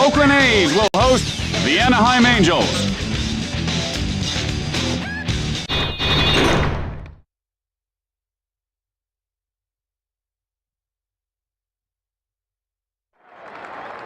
Oakland A's will host the Anaheim Angels.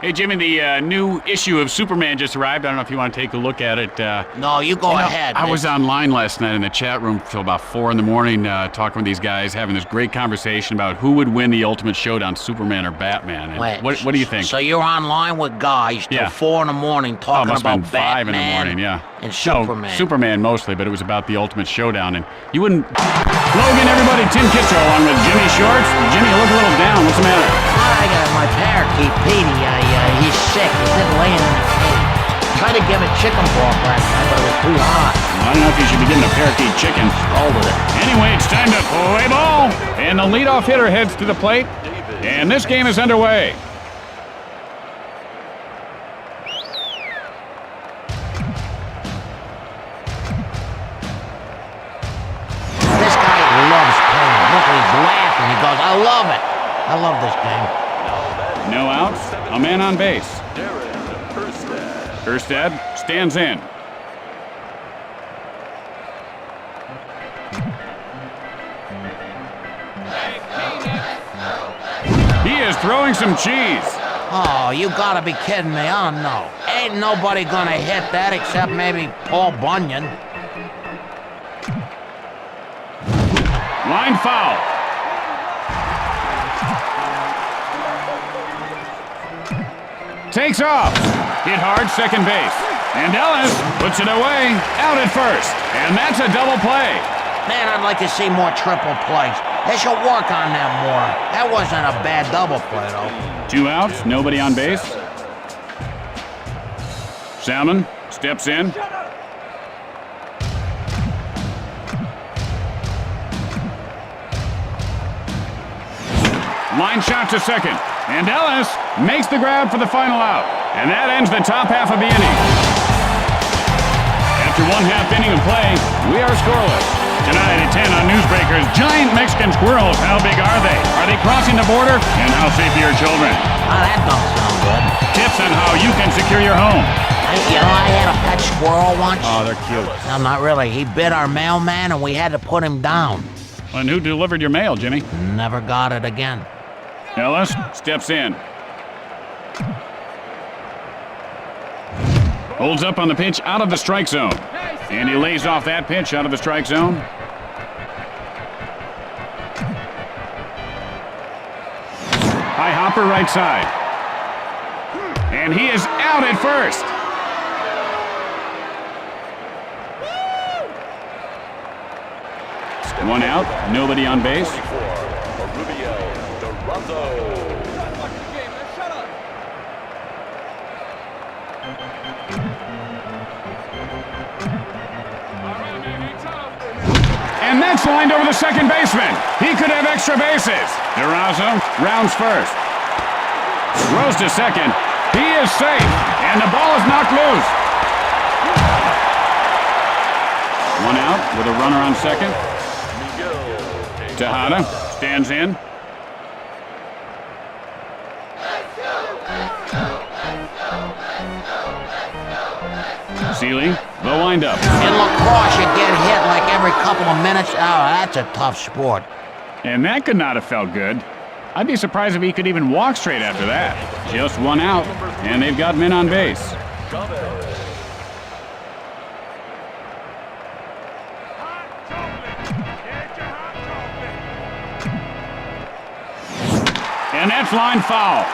Hey, Jimmy, the new issue of Superman just arrived. I don't know if you want to take a look at it. No, you go ahead. I was online last night in the chat room till about 4 in the morning talking with these guys, having this great conversation about who would win the ultimate showdown, Superman or Batman. And Wait, what do you think? So you're online with guys till 4 in the morning talking must have about been 5 Batman in the morning, yeah. and Superman. No, Superman mostly, but it was about the ultimate showdown. And you wouldn't... Logan, everybody, Tim Kitchell along with Jimmy Shorts. Jimmy, you look a little down. What's the matter? I got my parakeet, Petey. He's sick. He's been laying in the cage. Tried to give it chicken pork last night, but it was too hot. I don't know if you should be getting a parakeet chicken. Over it. Anyway, it's time to play ball. And the leadoff hitter heads to the plate. And this game is underway. This guy loves playing. Look, he's laughing. He goes, I love it. I love this game. No outs, a man on base. Erstad stands in. He is throwing some cheese. Oh, you gotta be kidding me. Oh, no. Ain't nobody gonna hit that except maybe Paul Bunyan. Line foul. Takes off. Hit hard, second base. And Ellis puts it away, out at first. And that's a double play. Man, I'd like to see more triple plays. They should work on that more. That wasn't a bad double play, though. 2 outs, nobody on base. Salmon steps in. Line shot to second. And Ellis makes the grab for the final out. And that ends the top half of the inning. After 1/2 inning of play, we are scoreless. Tonight at 10 on Newsbreakers, giant Mexican squirrels. How big are they? Are they crossing the border? And how safe are your children? Oh, that don't sound good. Tips on how you can secure your home. I had a pet squirrel once. Oh, they're cute. No, not really. He bit our mailman, and we had to put him down. And who delivered your mail, Jimmy? Never got it again. Ellis steps in. Holds up on the pitch out of the strike zone. And he lays off that pitch out of the strike zone. High hopper right side. And he is out at first. One out, nobody on base. And that's lined over the second baseman. He could have extra bases. DeRozzo rounds first. Throws to second. He is safe. And the ball is knocked loose. 1 out with a runner on second. Tejada stands in. Seeley, the windup. In lacrosse, you get hit like every couple of minutes. Oh, that's a tough sport. And that could not have felt good. I'd be surprised if he could even walk straight after that. Just 1 out, and they've got men on base. And that's line foul.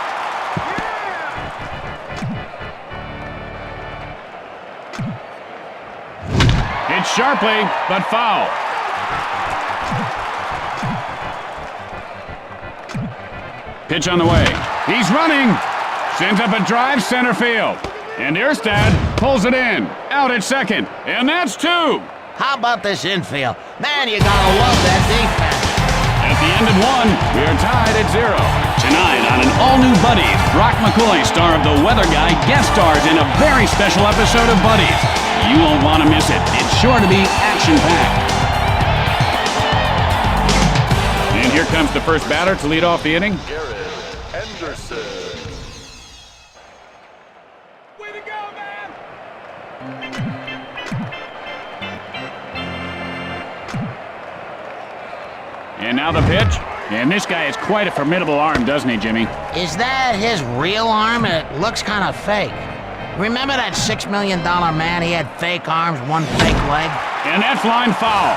Hit sharply, but foul. Pitch on the way. He's running. Sends up a drive center field. And Erstad pulls it in. Out at second. And that's 2. How about this infield? Man, you gotta love that defense. At the end of 1, we are tied at 0. Tonight on an all-new Buddies, Brock McCoy, star of The Weather Guy, guest stars in a very special episode of Buddies. You won't want to miss it. It's sure to be action-packed. And here comes the first batter to lead off the inning. And now the pitch. And this guy has quite a formidable arm, doesn't he, Jimmy? Is that his real arm? It looks kind of fake. Remember that $6 million man? He had fake arms, one fake leg. And that's line foul.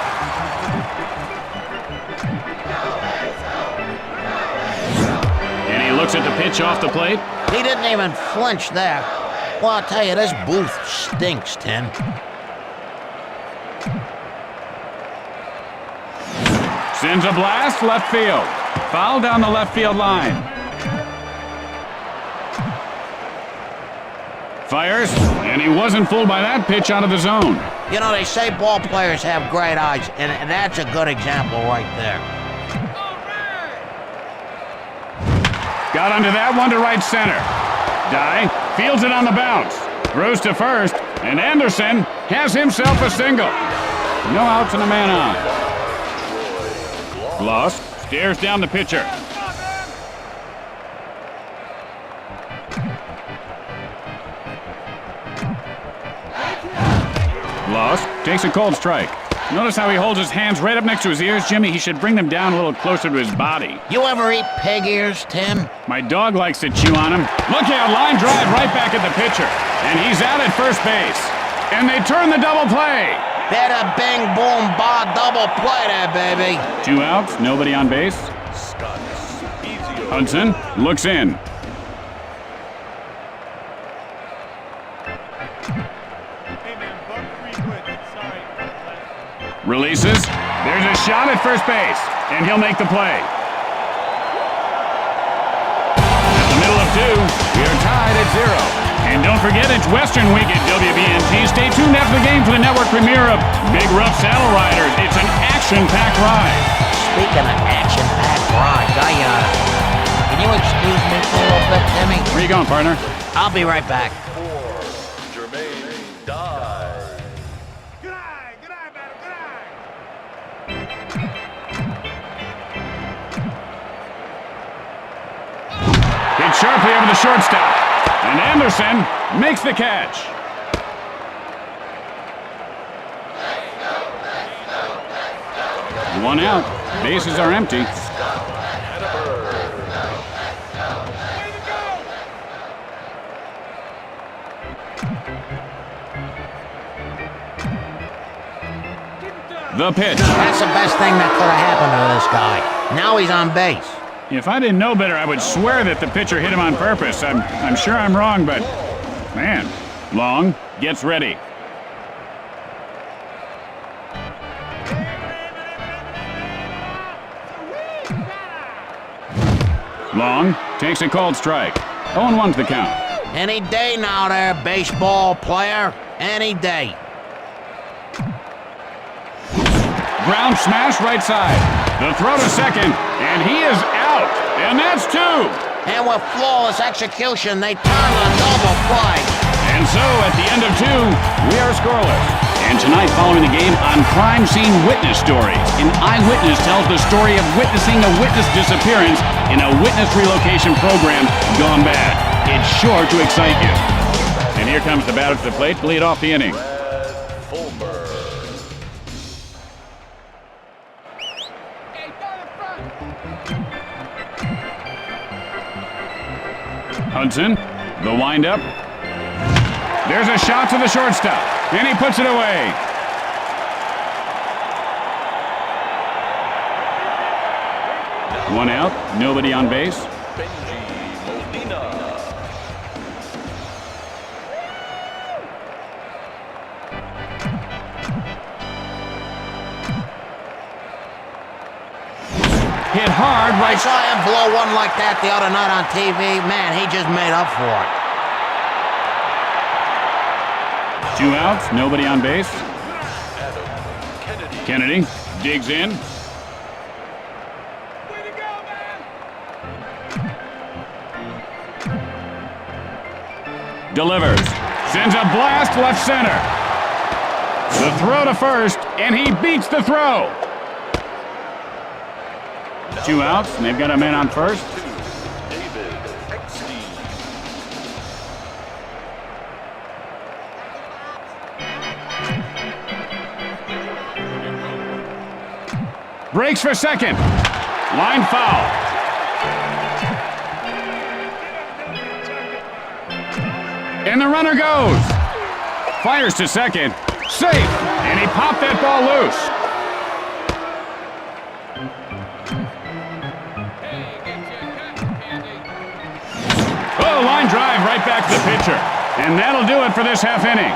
And he looks at the pitch off the plate. He didn't even flinch there. Well, I'll tell you, this booth stinks, Tim. Sends a blast left field. Foul down the left field line. Fires, and he wasn't fooled by that pitch out of the zone. You know, they say ball players have great eyes, and that's a good example right there. Got under that one to right center. Dye fields it on the bounce. Throws to first, and Anderson has himself a single. No outs and a man on. Gloss stares down the pitcher. Gloss takes a cold strike. Notice how he holds his hands right up next to his ears, Jimmy? He should bring them down a little closer to his body. You ever eat pig ears, Tim? My dog likes to chew on them. Look out, line drive right back at the pitcher. And he's out at first base. And they turn the double play. Better bing, boom, ba, double play there, baby. 2 outs, nobody on base. Hudson looks in. Releases. There's a shot at first base, and he'll make the play. At the middle of 2, we are tied at 0. And don't forget, it's Western Week at WBNT. Stay tuned after the game for the network premiere of Big Rough Saddle Riders. It's an action-packed ride. Speaking of action-packed rides, can you excuse me for a little bit, Timmy? Where you going, partner? I'll be right back. Hit sharply over the shortstop. And Anderson makes the catch. One out. Bases are empty. The pitch. That's the best thing that could have happened to this guy. Now he's on base. If I didn't know better, I would swear that the pitcher hit him on purpose. I'm sure I'm wrong, but man. Long gets ready. Long takes a cold strike. 0-1's the count. Any day now there, baseball player. Any day. Ground smash right side. The throw to second, and he is out. And that's 2. And with flawless execution, they turn the double play. And so, at the end of 2, we are scoreless. And tonight, following the game, on Crime Scene Witness Stories, an eyewitness tells the story of witnessing a witness disappearance in a witness relocation program gone bad. It's sure to excite you. And here comes the batter to the plate to lead off the inning. Hudson, the windup. There's a shot to the shortstop, and he puts it away. One out, nobody on base. Hit hard right. I saw him blow one like that the other night on TV. Man, he just made up for it. 2 outs, nobody on base. Kennedy digs in. Way to go, man! Delivers. Sends a blast left center. The throw to first, and he beats the throw. 2 outs, and they've got a man on first. breaks for second. Line foul. And the runner goes. Fires to second. Safe. And he popped that ball loose. Oh, line drive right back to the pitcher. And that'll do it for this half inning.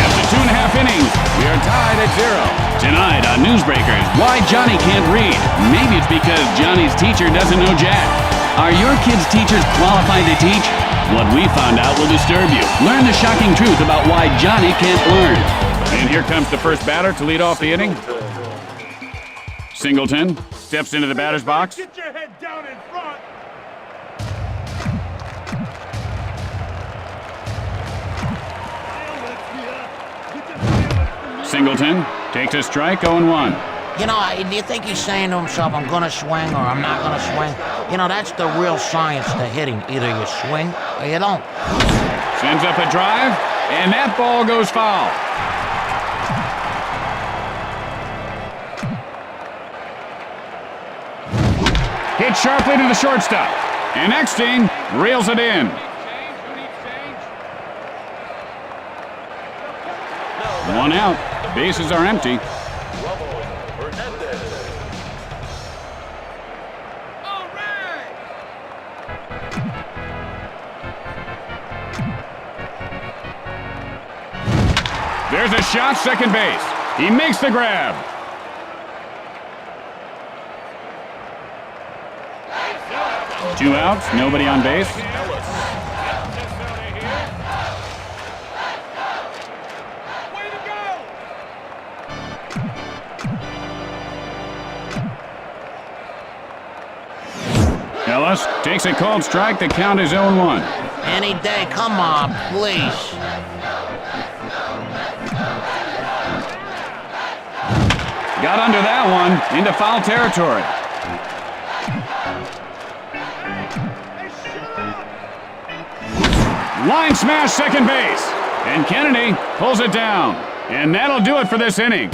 After 2.5 innings, we are tied at 0. Tonight on Newsbreakers, why Johnny can't read. Maybe it's because Johnny's teacher doesn't know Jack. Are your kids' teachers qualified to teach? What we found out will disturb you. Learn the shocking truth about why Johnny can't learn. And here comes the first batter to lead off the inning. Singleton steps into the batter's box. Get your head down in front. Singleton takes a strike, 0-1. You know, do you think he's saying to himself, I'm gonna swing or I'm not gonna swing? You know, that's the real science to hitting. Either you swing or you don't. Sends up a drive, and that ball goes foul. Hit sharply to the shortstop. And Eckstein reels it in. One out. Bases are empty. There's a shot, second base. He makes the grab. Two outs, nobody on base. Ellis takes a called strike. The count is 0-1. Any day, come on, please. Got under that one, into foul territory. Line smash, second base. And Kennedy pulls it down. And that'll do it for this inning.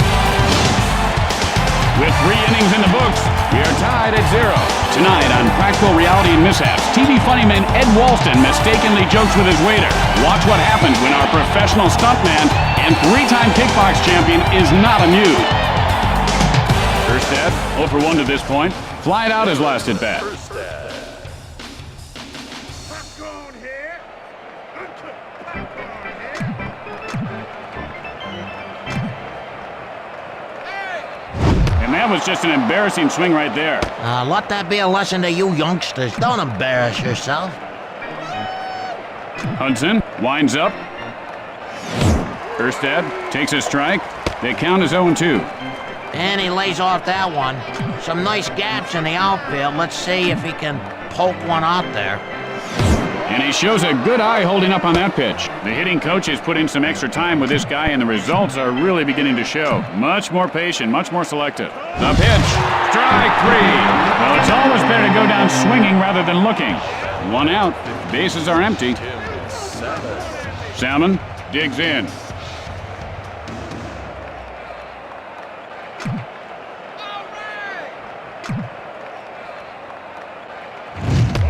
With 3 innings in the books, we are tied at 0. Tonight on Practical Reality and Mishaps, TV funnyman Ed Walston mistakenly jokes with his waiter. Watch what happens when our professional stuntman and 3-time kickbox champion is not amused. Erstad, 0 for 1 to this point. Flied out his last at bat. Popcorn here. And that was just an embarrassing swing right there. Let that be a lesson to you youngsters. Don't embarrass yourself. Hudson winds up. Erstad takes a strike. The count is 0-2. And he lays off that one. Some nice gaps in the outfield. Let's see if he can poke one out there. And he shows a good eye holding up on that pitch. The hitting coach has put in some extra time with this guy, and the results are really beginning to show. Much more patient, much more selective. The pitch, strike 3. Well, it's always better to go down swinging rather than looking. 1 out, bases are empty. Salmon digs in.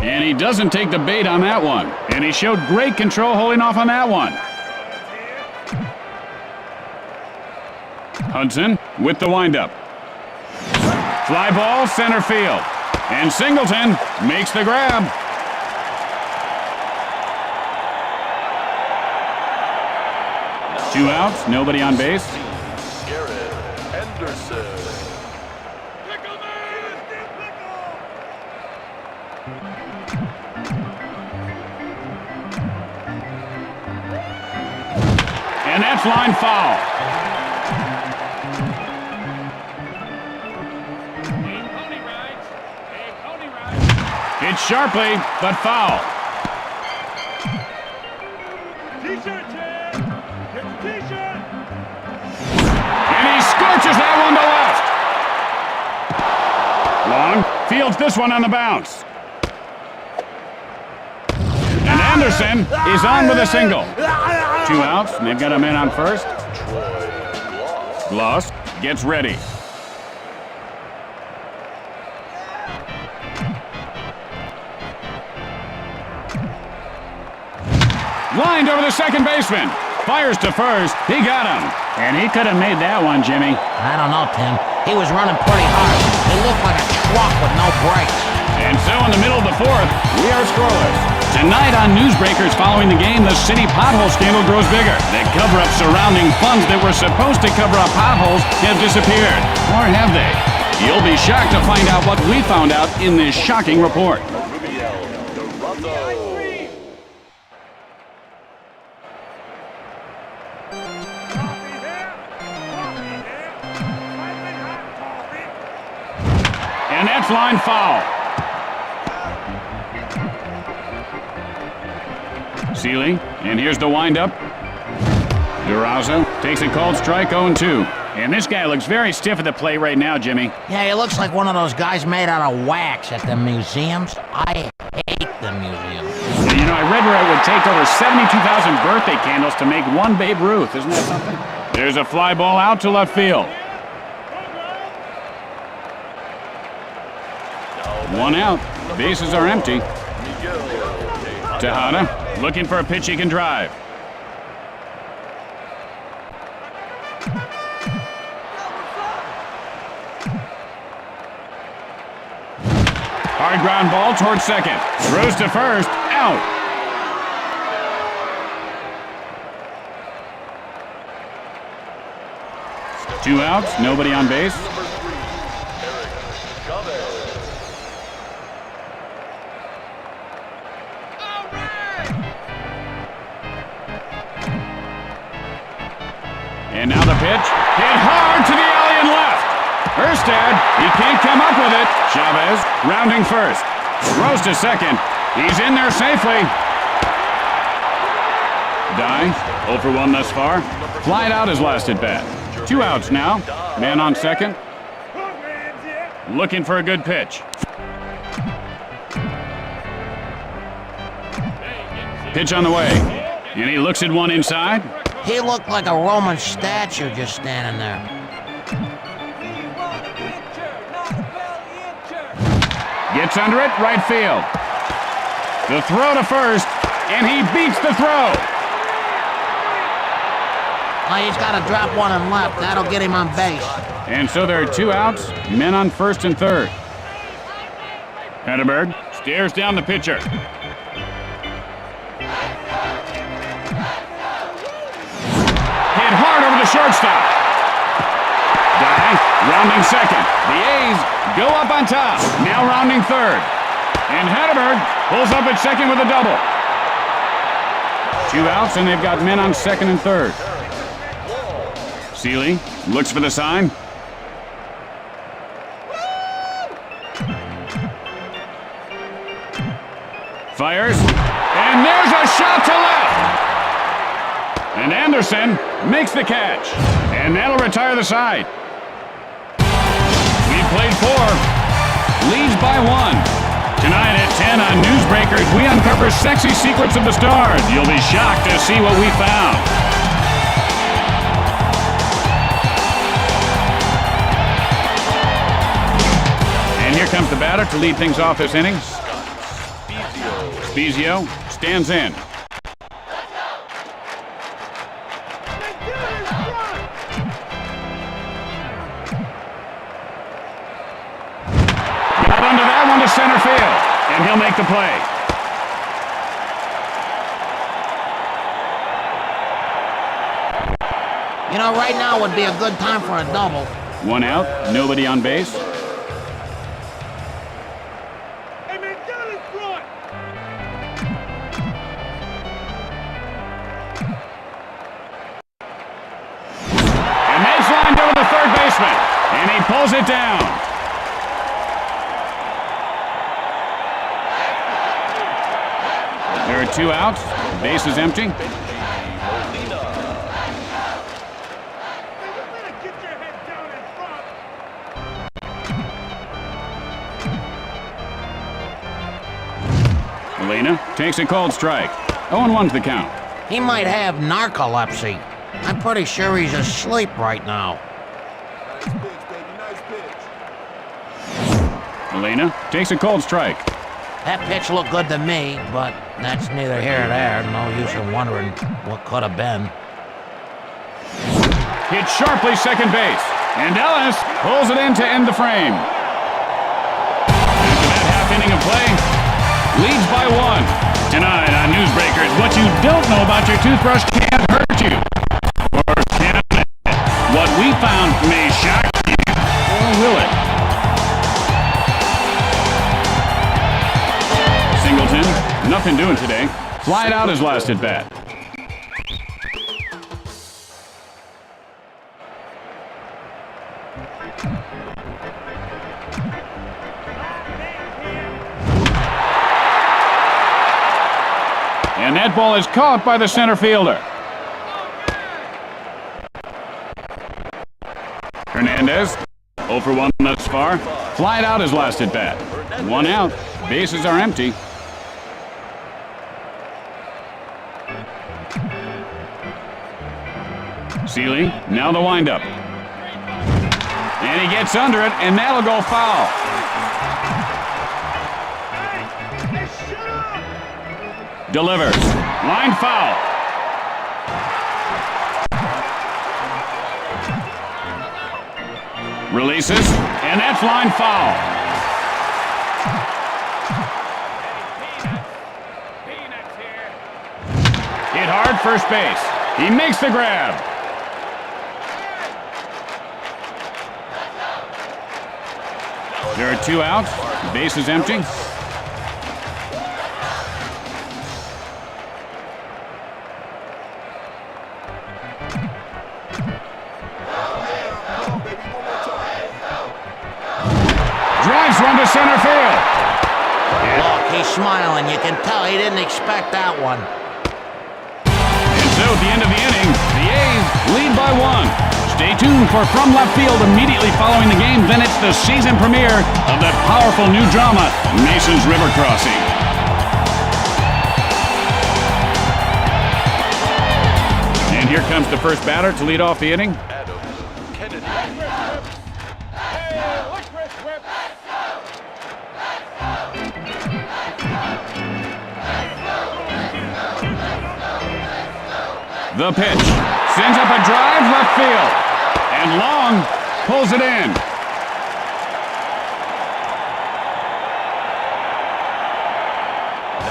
And he doesn't take the bait on that one. And he showed great control holding off on that one. Hudson with the windup. Fly ball, center field. And Singleton makes the grab. Two outs, nobody on base. And that's line foul. Hit sharply, but foul. T-shirt, Ted. Get the T-shirt. And he scorches that one to left. Long fields this one on the bounce. And Anderson is on with a single. Two outs, and they've got a man on first. Gloss gets ready. Lined over the second baseman. Fires to first. He got him. And he could have made that one, Jimmy. I don't know, Tim. He was running pretty hard. He looked like a truck with no brakes. And so in the middle of the fourth, we are scoreless. Tonight on Newsbreakers following the game, the city pothole scandal grows bigger. The cover-up surrounding funds that were supposed to cover up potholes have disappeared. Or have they? You'll be shocked to find out what we found out in this shocking report. And that's line foul. Seeley, and here's the windup. Durazo takes a called strike, 0-2. And this guy looks very stiff at the plate right now, Jimmy. Yeah, he looks like one of those guys made out of wax at the museums. I hate the museums. You know, I read where it would take over 72,000 birthday candles to make one Babe Ruth. Isn't that something? There's a fly ball out to left field. One out. Bases are empty. Tejada looking for a pitch he can drive. Hard ground ball towards second. Throws to first. Out. Two outs. Nobody on base. And now the pitch. Hit hard to the alley and left. Erstad, he can't come up with it. Chavez rounding first. Throws to second. He's in there safely. Dye, 0 for 1 thus far. Flied out his last at bat. 2 outs now. Man on second. Looking for a good pitch. Pitch on the way. And he looks at one inside. He looked like a Roman statue just standing there. Gets under it, right field. The throw to first, and he beats the throw. Oh, he's got to drop one and left. That'll get him on base. And so there are 2 outs, men on first and third. Hedberg stares down the pitcher. Hit hard over the shortstop. Dye rounding second. The A's go up on top. Now rounding third. And Hedberg pulls up at second with a double. 2 outs, and they've got men on second and third. Seeley looks for the sign. Fires. And there's a shot to left. And Anderson makes the catch. And that'll retire the side. We've played 4. Leads by 1. Tonight at 10 on Newsbreakers, we uncover sexy secrets of the stars. You'll be shocked to see what we found. And here comes the batter to lead things off this inning. Spezio stands in. Got under that one to center field, and he'll make the play. You know, right now would be a good time for a double. 1 out, nobody on base. Hey, man, down in front! And they've lined over the third baseman, and he pulls it down. There are 2 outs. Base is empty. Hey, you better get your head down in front! Molina takes a called strike. 0-1's the count. He might have narcolepsy. I'm pretty sure he's asleep right now. Molina takes a cold strike. That pitch looked good to me, but that's neither here nor there. No use in wondering what could have been. Hit sharply second base. And Ellis pulls it in to end the frame. After that half inning of play, leads by 1. Tonight on Newsbreakers, what you don't know about your toothbrush can't hurt you. Or can it? What we found may shock you. Or will it? Singleton, nothing doing today. Flied out his last at bat. And that ball is caught by the center fielder. Hernandez, 0 for 1 thus far. Flied out his last at bat. 1 out. Bases are empty. Seeley, now the windup. And he gets under it, and that'll go foul. Delivers. Line foul. Releases, and that's line foul. Hit hard, first base. He makes the grab. There are 2 outs. The base is empty. Drives one to center field. Look, he's smiling. You can tell he didn't expect that one. And so at the end of the inning, the A's lead by 1. Stay tuned for From Left Field immediately following the game. Then it's the season premiere of that powerful new drama, Mason's River Crossing. And here comes the first batter to lead off the inning. The pitch sends up a drive left field, and Long pulls it in.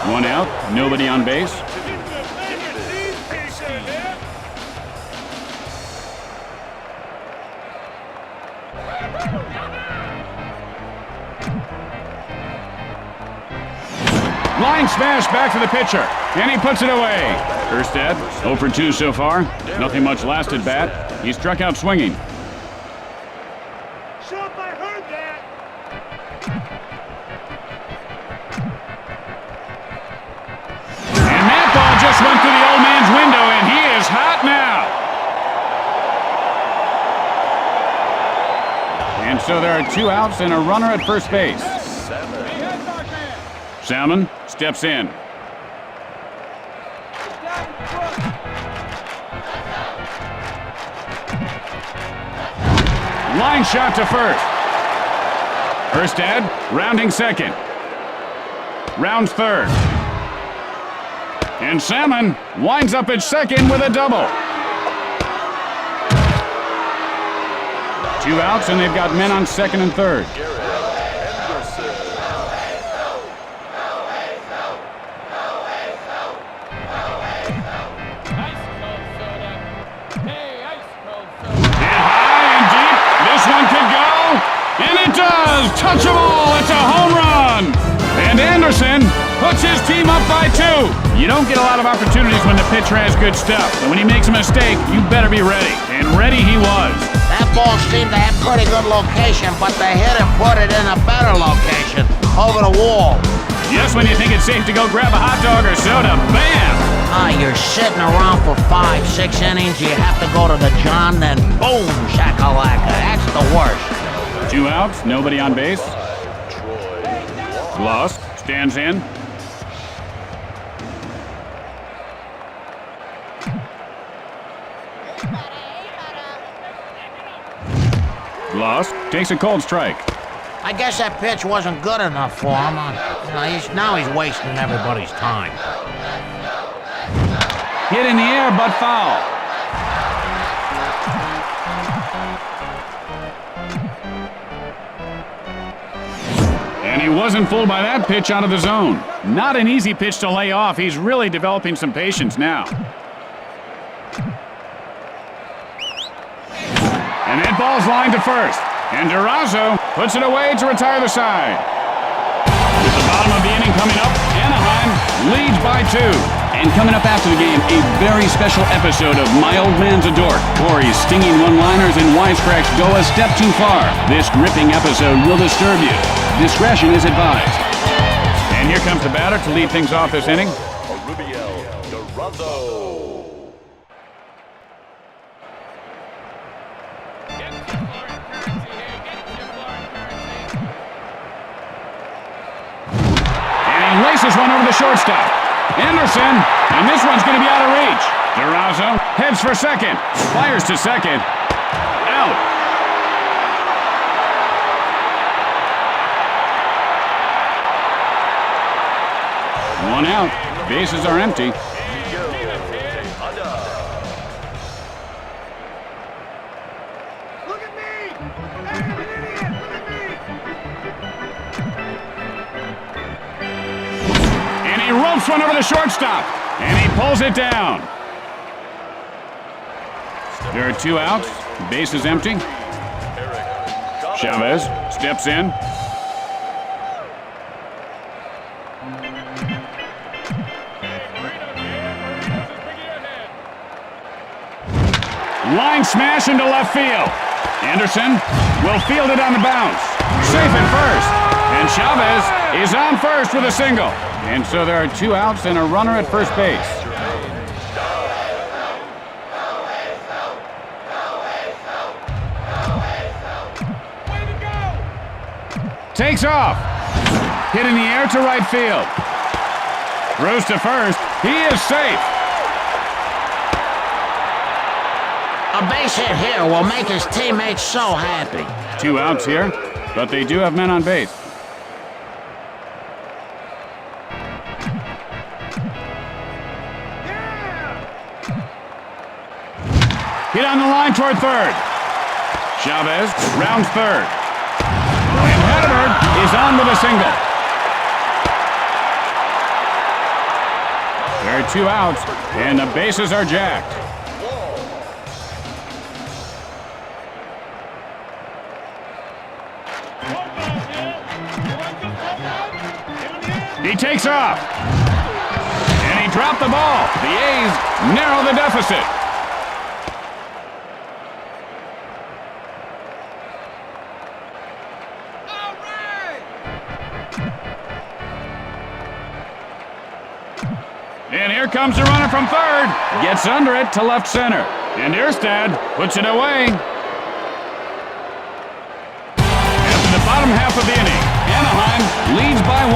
One out, nobody on base. Line smash back to the pitcher, and he puts it away. Erstad, 0 for 2 so far. Nothing much last at bat. He struck out swinging. Shut I heard that. And that ball just went through the old man's window, and he is hot now. And so there are 2 outs and a runner at first base. Salmon steps in. Line shot to first. Erstad rounding second. Rounds third. And Salmon winds up at second with a double. 2 outs, and they've got men on second and third. Touch them all, it's a home run! And Anderson puts his team up by 2. You don't get a lot of opportunities when the pitcher has good stuff. So when he makes a mistake, you better be ready. And ready he was. That ball seemed to have pretty good location, but the hitter put it in a better location, over the wall. Just when you think it's safe to go grab a hot dog or soda, bam! You're sitting around for 5, 6 innings, you have to go to the John, then boom, shakalaka. That's the worst. 2 outs, nobody on base. Lost, stands in. Lost, takes a cold strike. I guess that pitch wasn't good enough for him. Now he's wasting everybody's time. Hit in the air, but foul. And he wasn't fooled by that pitch out of the zone. Not an easy pitch to lay off. He's really developing some patience now. And that ball's lined to first. And Durazo puts it away to retire the side. With the bottom of the inning coming up, Anaheim leads by 2. And coming up after the game, a very special episode of My Old Man's a Dork. Corey's stinging one-liners and wisecracks go a step too far. This gripping episode will disturb you. Discretion is advised. And here comes the batter to lead things off this inning. Laces one over the shortstop. Anderson, and this one's going to be out of reach. Durazo heads for second. Fires to second. Out. One out. Bases are empty. Look at me! Hey, I'm an idiot! Look at me! He ropes one over the shortstop, and he pulls it down. There are 2 outs. Base is empty. Chavez steps in. Line smash into left field. Anderson will field it on the bounce. Safe at first. And Chavez is on first with a single. And so there are 2 outs and a runner at first base. Takes off. Hit in the air to right field. Throws to first. He is safe. A base hit here will make his teammates so happy. 2 outs here, but they do have men on base. Hit on the line toward third. Chavez rounds third. And Hedberg is on with a single. There are 2 outs, and the bases are jacked. He takes off. And he dropped the ball. The A's narrow the deficit. And here comes the runner from third. Gets under it to left center. And Erstad puts it away. After the bottom half of the inning, Anaheim leads by 1.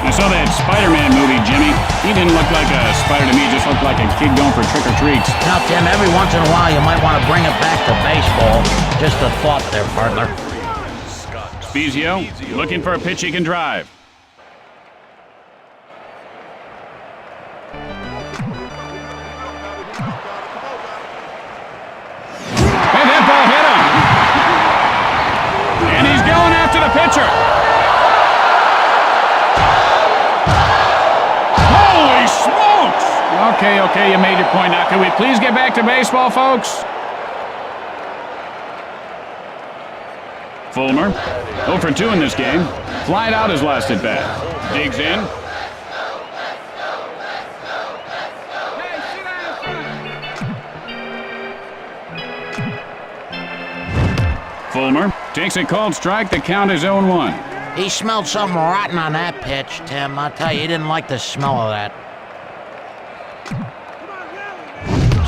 I saw that Spider-Man movie, Jimmy. He didn't look like a spider to me. Just looked like a kid going for trick-or-treats. Now, Tim, every once in a while you might want to bring it back to baseball. Just a thought there, partner. Spezio looking for a pitch he can drive. And that ball hit him. And he's going after the pitcher. Holy smokes! Okay, you made your point. Now, can we please get back to baseball, folks? Fulmer, 0 for 2 in this game. Flied out his last at bat. Digs in. Fulmer takes a called strike. The count is 0-1. He smelled something rotten on that pitch, Tim. I'll tell you, he didn't like the smell of that.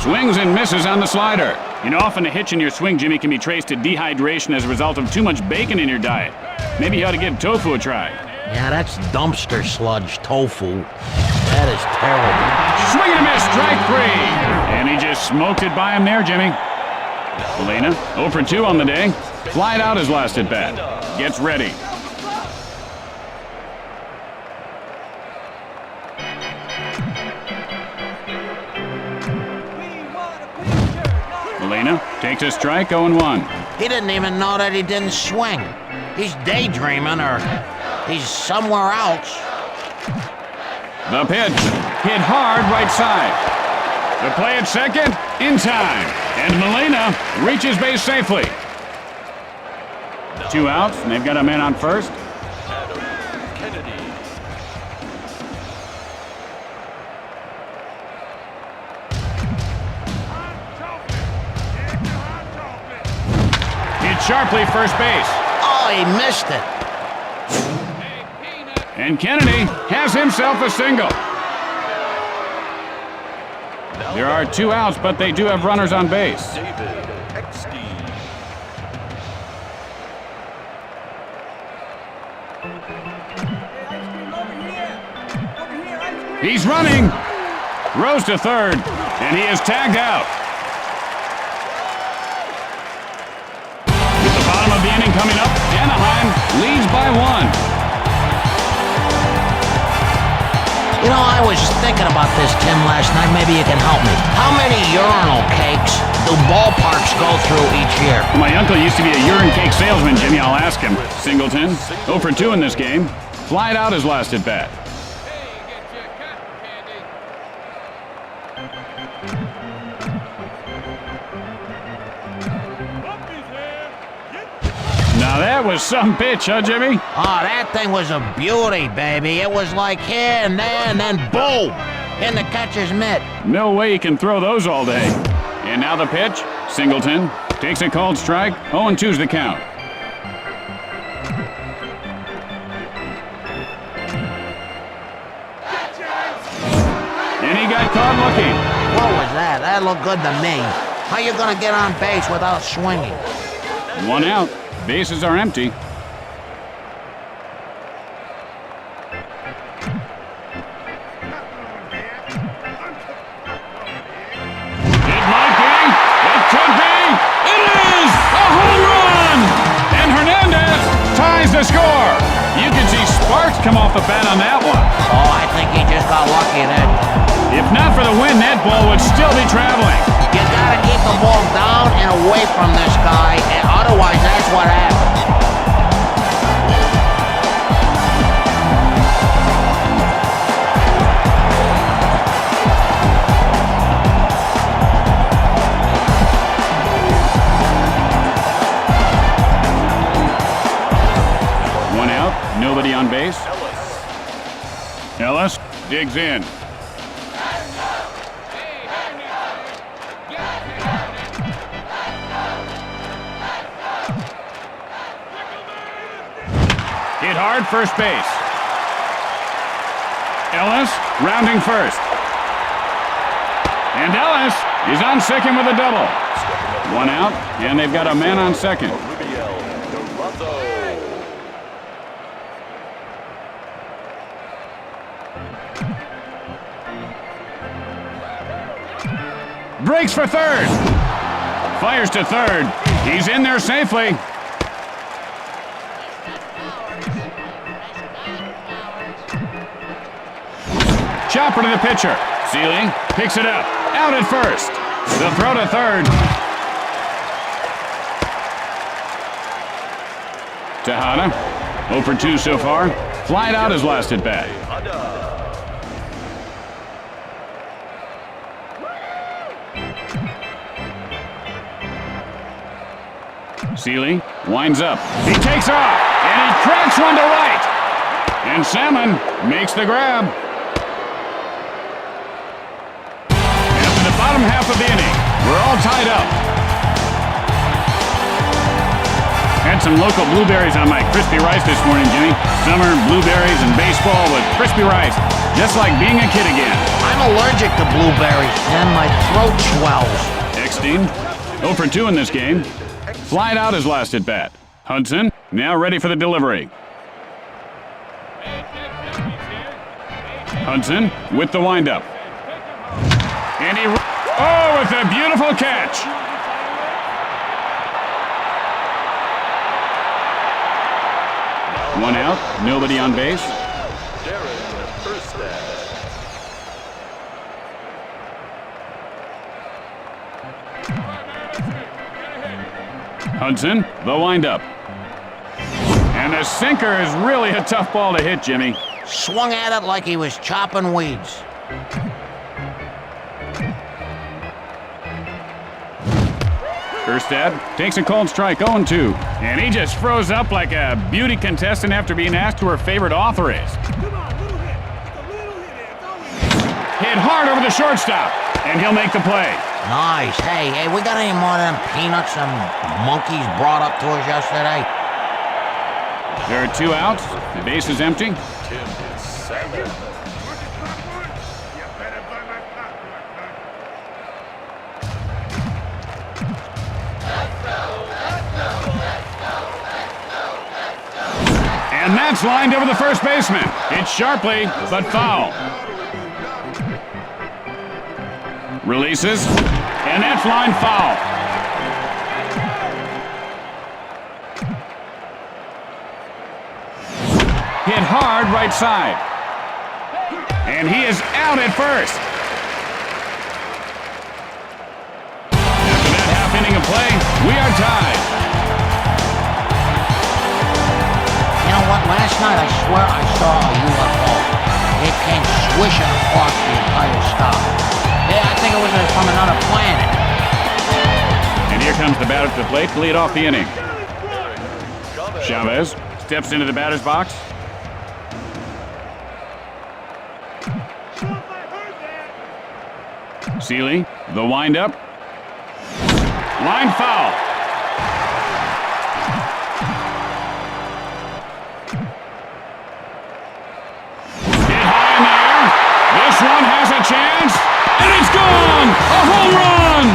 Swings and misses on the slider. You know, often a hitch in your swing, Jimmy, can be traced to dehydration as a result of too much bacon in your diet. Maybe you ought to give tofu a try. Yeah, that's dumpster sludge tofu. That is terrible. Swing and a miss, strike 3. And he just smoked it by him there, Jimmy. Molina, 0 for 2 on the day. Flied out his last at bat. Gets ready. Molina takes a strike, 0-1. He didn't even know that he didn't swing. He's daydreaming or he's somewhere else. The pitch, hit hard right side. The play at second, in time. And Molina reaches base safely. 2 outs, and they've got a man on first. Hit sharply first base. Oh, he missed it. And Kennedy has himself a single. There are 2 outs, but they do have runners on base. He's running. Rose to third, and he is tagged out. With the bottom of the inning coming up, Anaheim leads by 1. You know, I was thinking about this, Tim, last night. Maybe you can help me. How many urinal cakes do ballparks go through each year? Well, my uncle used to be a urine cake salesman, Jimmy. I'll ask him. Singleton, 0 for 2 in this game. Flied out his last at bat. Now that was some pitch, huh, Jimmy? Oh, that thing was a beauty, baby. It was like here and there, and then boom, in the catcher's mitt. No way he can throw those all day. And now the pitch. Singleton takes a called strike. 0-2's the count. And he got caught looking. What was that? That looked good to me. How you gonna get on base without swinging? 1 out. Bases are empty. It might be. It could be. It is a home run! And Hernandez ties the score. You can see sparks come off the bat on that one. Oh, I think he just got lucky then. If not for the win, that ball would still be traveling. You gotta keep the ball down and away from this guy, and otherwise that's what happens. One out, nobody on base. Ellis digs in. Hit hard, first base. Ellis rounding first. And Ellis is on second with a double. 1 out, and they've got a man on second. Breaks for third. Fires to third. He's in there safely. Chopper to the pitcher. Seeley picks it up. Out at first. The throw to third. Tejada, 0 for 2 so far. Flied out his last at bat. Seeley winds up. He takes off, and he cracks one to right. And Salmon makes the grab. After the bottom half of the inning, we're all tied up. Had some local blueberries on my crispy rice this morning, Jimmy. Summer, blueberries, and baseball with crispy rice. Just like being a kid again. I'm allergic to blueberries, and my throat swells. Eckstein, 0 for 2 in this game. Flied out his last at bat. Hudson now ready for the delivery. Hudson with the windup. And he... Oh, with a beautiful catch. One out, nobody on base. Hudson, the windup. And the sinker is really a tough ball to hit, Jimmy. Swung at it like he was chopping weeds. Erstad takes a cold strike, 0-2. And he just froze up like a beauty contestant after being asked who her favorite author is. Hit hard over the shortstop, and he'll make the play. Nice. Hey, we got any more of them peanuts and monkeys brought up to us yesterday? There are 2 outs. The base is empty. And that's lined over the first baseman. It's sharply, but foul. Releases, and that's line foul. Hit hard right side. And he is out at first. After that half inning of play, we are tied. You know what? Last night I swear I saw a UFO. It came swishing across the entire sky. Yeah, I think it was from another planet. And here comes the batter to the plate to lead off the inning. Chavez steps into the batter's box. Seeley, the windup. Line foul. Hit high in the air. This one has a chance. And it's gone! A home run!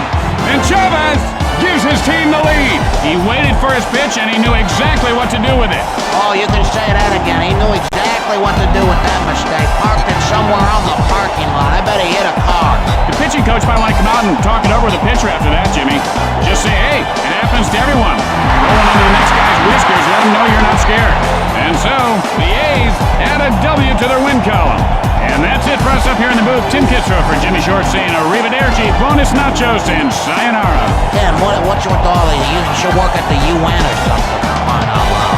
And Chavez gives his team the lead. He waited for his pitch and he knew exactly what to do with it. Oh, you can say that again. He knew exactly what to do with that mistake. Parked it somewhere on the parking lot. I bet he hit a car. The pitching coach might want to come out and talk it over with the pitcher after that, Jimmy. Just say, hey, it happens to everyone. Rolling under the next guy's whiskers, let him know you're not scared. And so, the A's add a W to their win column. And that's it for us up here in the booth. Tim Kitzrow for Jimmy Short saying arrivederci, bonus nachos, and sayonara. Tim, what's with all these? You should work at the UN or something. Come on out loud.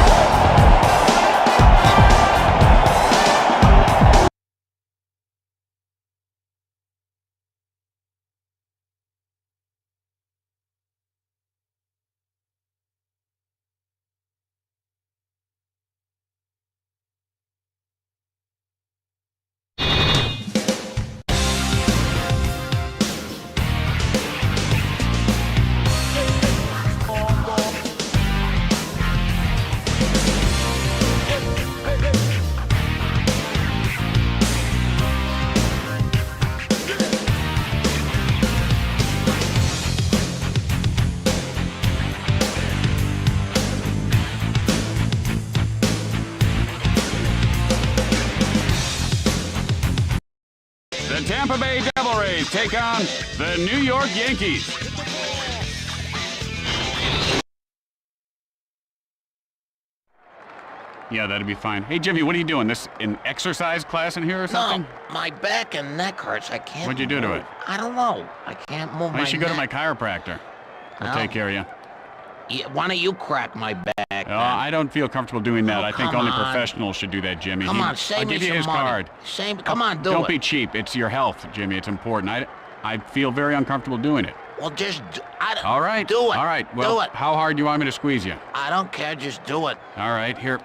The Tampa Bay Devil Rays take on the New York Yankees. Yeah, that'd be fine. Hey, Jimmy, what are you doing? This an exercise class in here or something? No, my back and neck hurts. I can't What'd you do to it? I don't know. I can't move Well, my you should go to my neck. chiropractor. He'll take care of you. Yeah, why don't you crack my back? Then? I don't feel comfortable doing that. Oh, I think come only on. professionals should do that, Jimmy. Come on, save I'll me give you some his money. card. Come on, do it. Don't be cheap. It's your health, Jimmy. It's important. I feel very uncomfortable doing it. Well, just All right. do it. All right. Well, do it. how hard do you want me to squeeze you? I don't care. Just do it. All right. Here.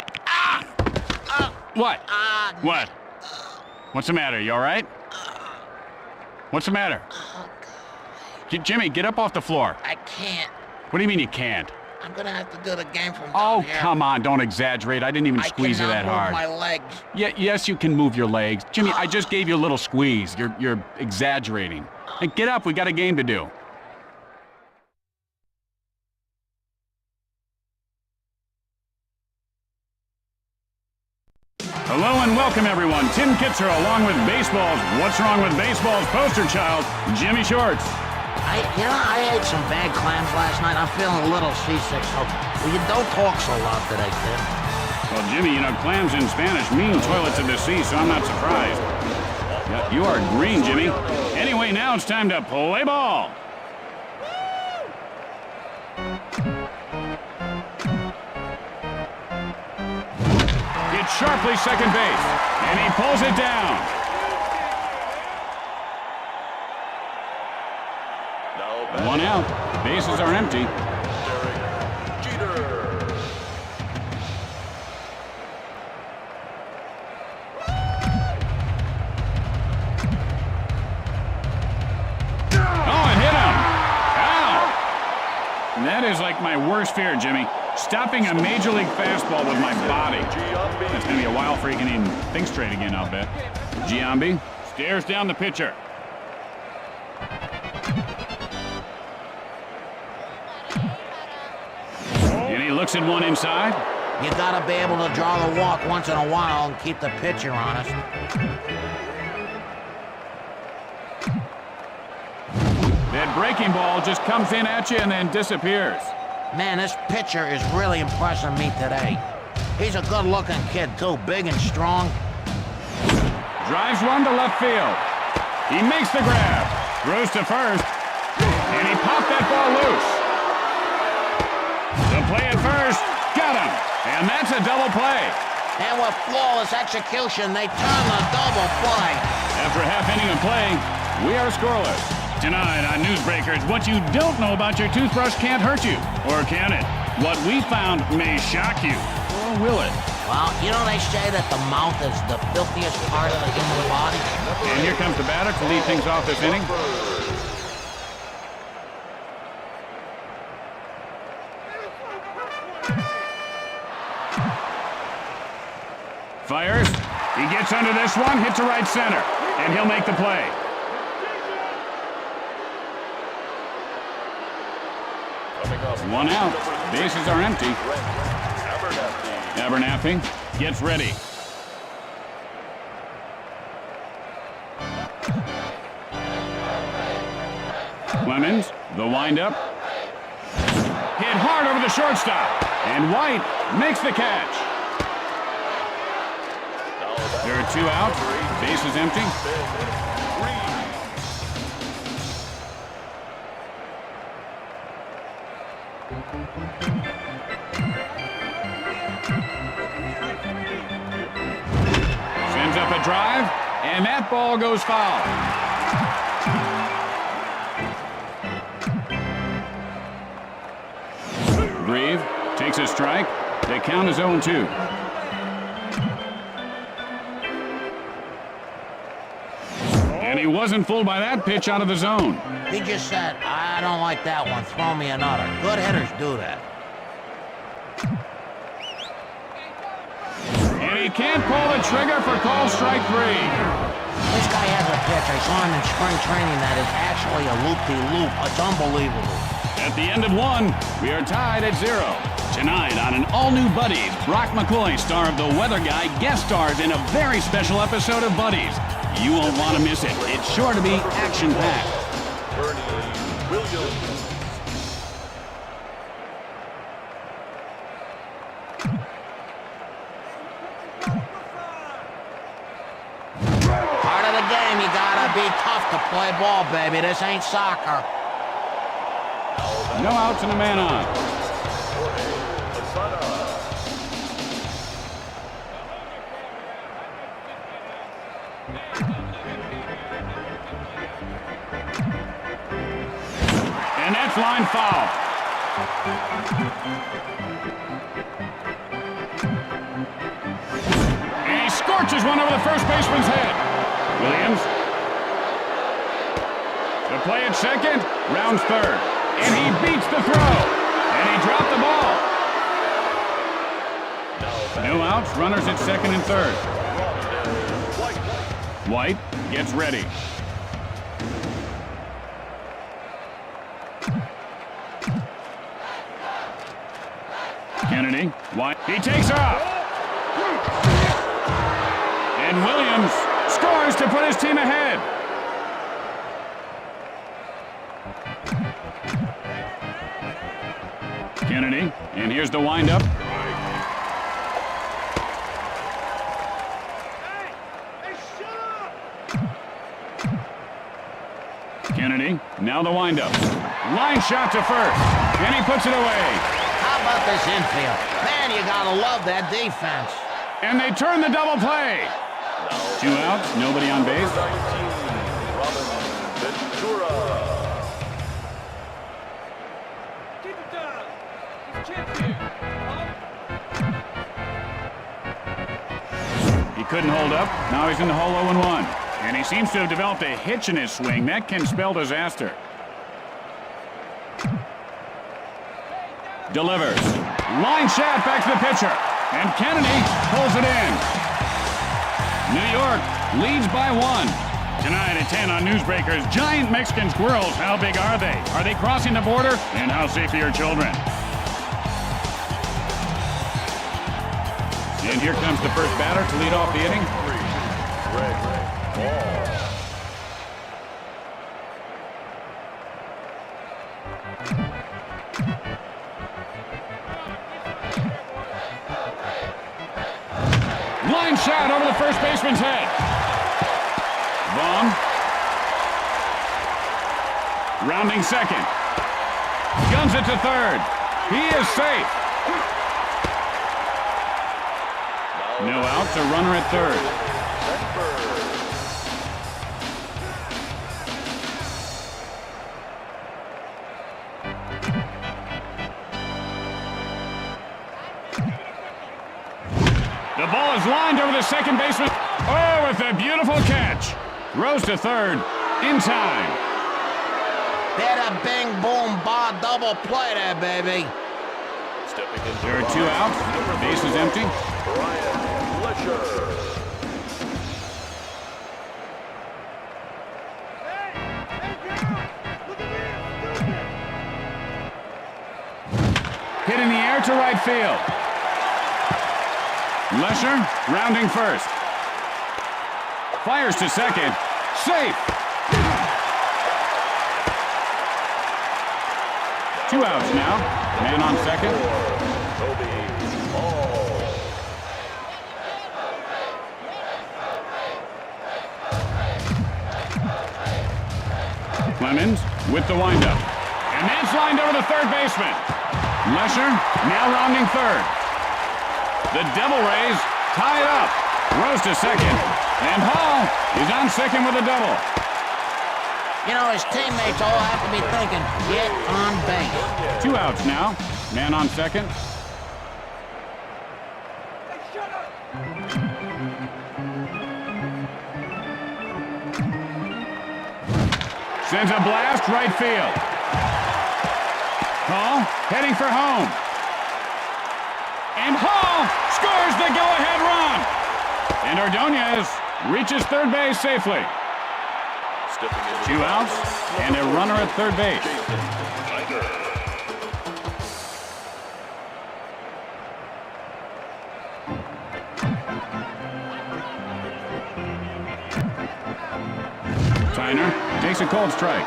What? What? What's the matter? You all right? What's the matter? Jimmy, get up off the floor. I can't. What do you mean you can't? I'm gonna have to do the game from down Oh, here. come on. Don't exaggerate. I didn't even squeeze you that hard. I cannot move my legs. Yeah, yes, you can move your legs. Jimmy, I just gave you a little squeeze. You're exaggerating. Hey, get up. We got a game to do. Hello and welcome, everyone. Tim Kitzrow, along with baseball's What's Wrong with Baseball's poster child, Jimmy Shorts. I ate some bad clams last night. I'm feeling a little seasick, so you don't talk so loud today, Tim. Well, Jimmy, you know, clams in Spanish mean toilets of the sea, so I'm not surprised. Yeah, you are green, Jimmy. Anyway, now it's time to play ball. It's sharply second base, and he pulls it down. One out. Bases are empty. That is like my worst fear, Jimmy. Stopping a major league fastball with my body. That's going to be a while for he can even think straight again, I'll bet. Giambi stares down the pitcher. And he looks at one inside. You gotta be able to draw the walk once in a while and keep the pitcher honest. That breaking ball just comes in at you and then disappears. Man, this pitcher is really impressing me today. He's a good-looking kid, too, big and strong. Drives one to left field. He makes the grab, throws to first, and he popped that ball loose. The play at first, got him, and that's a double play. And with flawless execution, they turn the double play. After a half inning of play, we are scoreless. Tonight on Newsbreakers, what you don't know about your toothbrush can't hurt you. Or can it? What we found may shock you. Or will it? Well, you know they say that the mouth is the filthiest part of the human body? And here comes the batter to lead things off this inning. Fires. He gets under this one, hits to right center, and he'll make the play. One out. Bases are empty. Abernathy gets ready. Clemens, the windup. Hit hard over the shortstop. And White makes the catch. There are two out. Bases empty. Sends up a drive, and that ball goes foul. Grieve takes a strike. The count is 0-2. And he wasn't fooled by that pitch out of the zone. He just said, I don't like that one, throw me another. Good hitters do that. And he can't pull the trigger for call strike 3. This guy has a pitch. I saw him in spring training that is actually a loop-de-loop. It's unbelievable. At the end of one, we are tied at 0. Tonight on an all-new Buddies, Brock McCoy, star of The Weather Guy, guest stars in a very special episode of Buddies. You won't want to miss it. It's sure to be action-packed. Part of the game, you gotta be tough to play ball, baby. This ain't soccer. No outs and a man on. And that's line foul. And he scorches one over the first baseman's head. Williams. The play at second, rounds third. And he beats the throw. And he dropped the ball. No outs, runners at second and third. White gets ready. Kennedy, White, he takes off. And Williams scores to put his team ahead. Kennedy, and here's the windup. Kennedy, now the windup. Line shot to first, and he puts it away. How about this infield? Man, you gotta love that defense. And they turn the double play. 2 outs, nobody on base. Keep it down. It's a chance here. He couldn't hold up. Now he's in the hole 0-1. And he seems to have developed a hitch in his swing. That can spell disaster. Delivers. Line shot back to the pitcher. And Kennedy pulls it in. New York leads by 1. Tonight at 10 on Newsbreakers, giant Mexican squirrels. How big are they? Are they crossing the border? And how safe are your children? And here comes the first batter to lead off the inning. Line shot over the first baseman's head. Vaughn. Rounding second. Guns it to third. He is safe. No outs, a runner at third. The ball is lined over the second baseman. Oh, with a beautiful catch. Rose to third in time. Better bing, boom, ba, double play there, baby. There are 2 outs. Base is empty. Hit in the air to right field. Lesher rounding first. Fires to second. Safe. 2 outs now. Man on second. Clemens with the windup. And that's lined over the third baseman. Lesher now rounding third. The Devil Rays tie it up. Rose to second. And Hall is on second with a double. You know, his teammates all have to be thinking, get on base. 2 outs now. Man on second. Hey, shut up. Sends a blast right field. Hall heading for home. And Hall scores the go-ahead run. And Ordonez reaches third base safely. 2 outs and a runner at third base. Tyner takes a cold strike.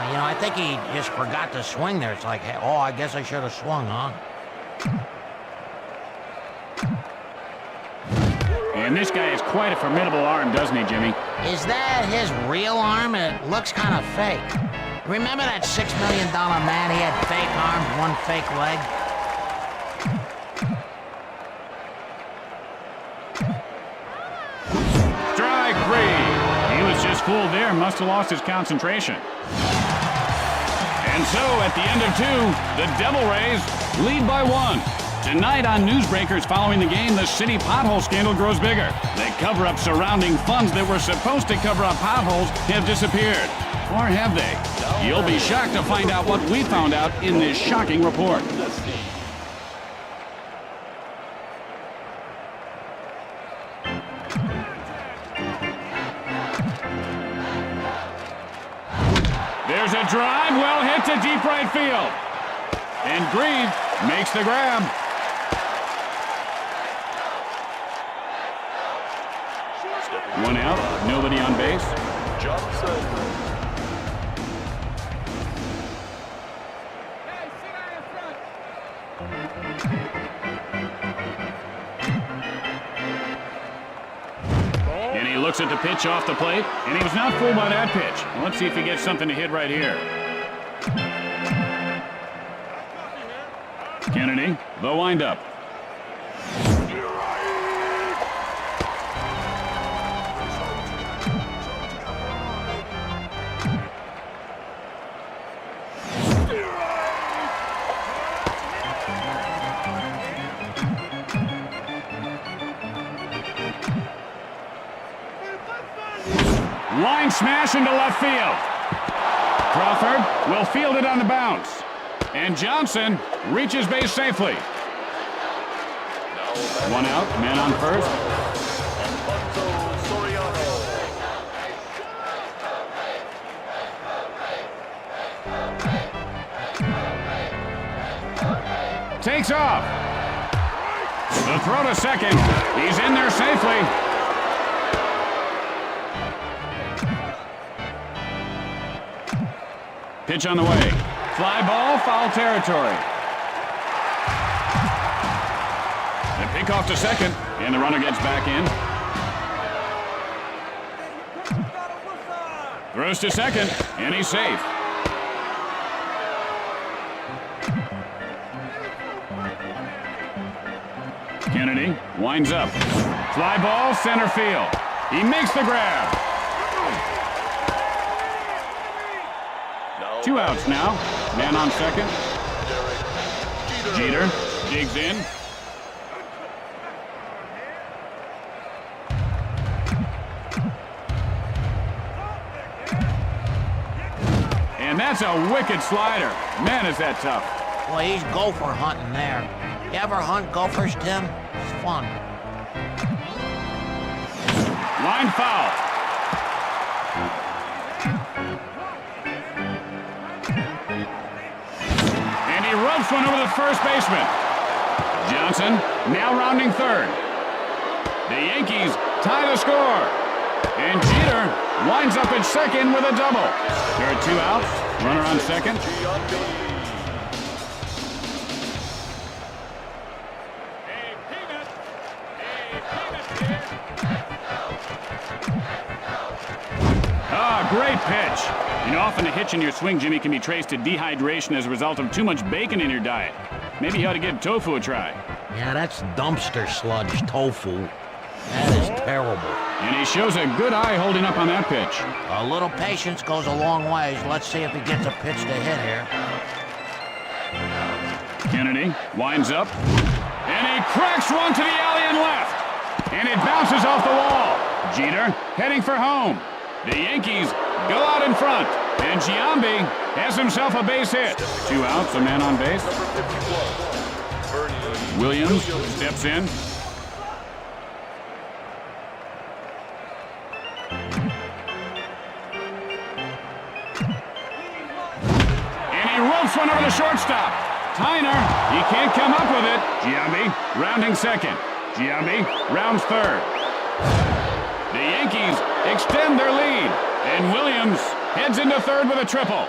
You know, I think he just forgot to swing there. It's like, hey, oh, I guess I should have swung, huh? And this guy has quite a formidable arm, doesn't he, Jimmy? Is that his real arm? It looks kind of fake. Remember that $6 million man? He had fake arms, one fake leg. Strike 3. He was just fooled there. Must have lost his concentration. And so, at the end of 2, the Devil Rays lead by 1. Tonight on Newsbreakers following the game, the city pothole scandal grows bigger. The cover-up surrounding funds that were supposed to cover up potholes have disappeared. Or have they? You'll be shocked to find out what we found out in this shocking report. There's a drive, well hit to deep right field. And Grieve makes the grab. One out, nobody on base. Johnson. Hey, sit down in front. And he He looks at the pitch off the plate, and he was not fooled by that pitch. Let's see if he gets something to hit right here. Kennedy, the windup. Line smash into left field. Crawford will field it on the bounce. And Johnson reaches base safely. One out, man on first. Takes off. The throw to second. He's in there safely. Pitch on the way. Fly ball, foul territory. The pick off to second, and the runner gets back in. Throws to second, and he's safe. Kennedy winds up. Fly ball, center field. He makes the grab. 2 outs now. Man on second. Jeter digs in. And that's a wicked slider. Man, is that tough. Boy, he's gopher hunting there. You ever hunt gophers, Tim? It's fun. Line foul. And he ropes one over the first baseman. Johnson now rounding third. The Yankees tie the score. And Jeter winds up at second with a double. There are 2 outs. Runner on second. Great pitch. You know, often a hitch in your swing, Jimmy, can be traced to dehydration as a result of too much bacon in your diet. Maybe you ought to give tofu a try. Yeah, that's dumpster sludge tofu. That is terrible. And he shows a good eye holding up on that pitch. A little patience goes a long ways. Let's see if he gets a pitch to hit here. Kennedy winds up. And he cracks one to the alley and left. And it bounces off the wall. Jeter heading for home. The Yankees go out in front, and Giambi has himself a base hit. 2 outs, a man on base. Williams steps in. And he ropes one over the shortstop. Tyner, he can't come up with it. Giambi rounding second. Giambi rounds third. The Yankees extend their lead, and Williams heads into third with a triple.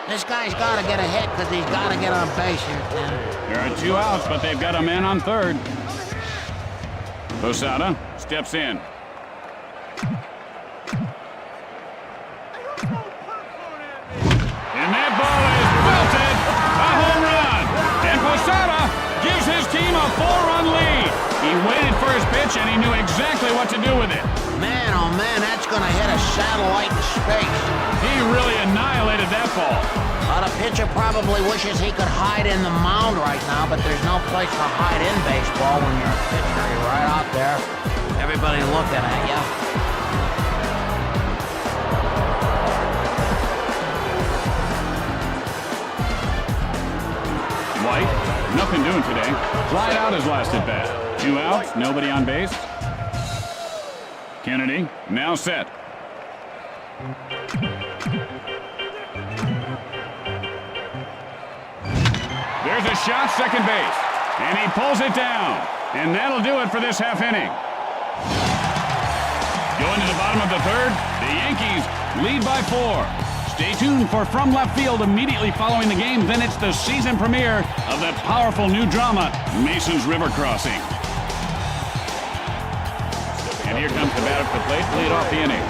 This guy's got to get a hit because he's got to get on base here, Tim. There are 2 outs, but they've got a man on third. Posada steps in. And that ball is belted. A home run. And Posada gives his team a 4-run lead. He waited for his pitch, and he knew exactly what to do with it. Man, oh man, that's going to hit a satellite in space. He really annihilated that ball. Well, the pitcher probably wishes he could hide in the mound right now, but there's no place to hide in baseball when you're a pitcher. You're right out there. Everybody looking at you. White, nothing doing today. Flied out his last at bat. 2 outs, nobody on base. Kennedy, now set. There's a shot, second base. And he pulls it down. And that'll do it for this half inning. Going to the bottom of the third, the Yankees lead by 4. Stay tuned for From Left Field immediately following the game. Then it's the season premiere of that powerful new drama, Mason's River Crossing. And here comes the batter at the plate to lead off the inning.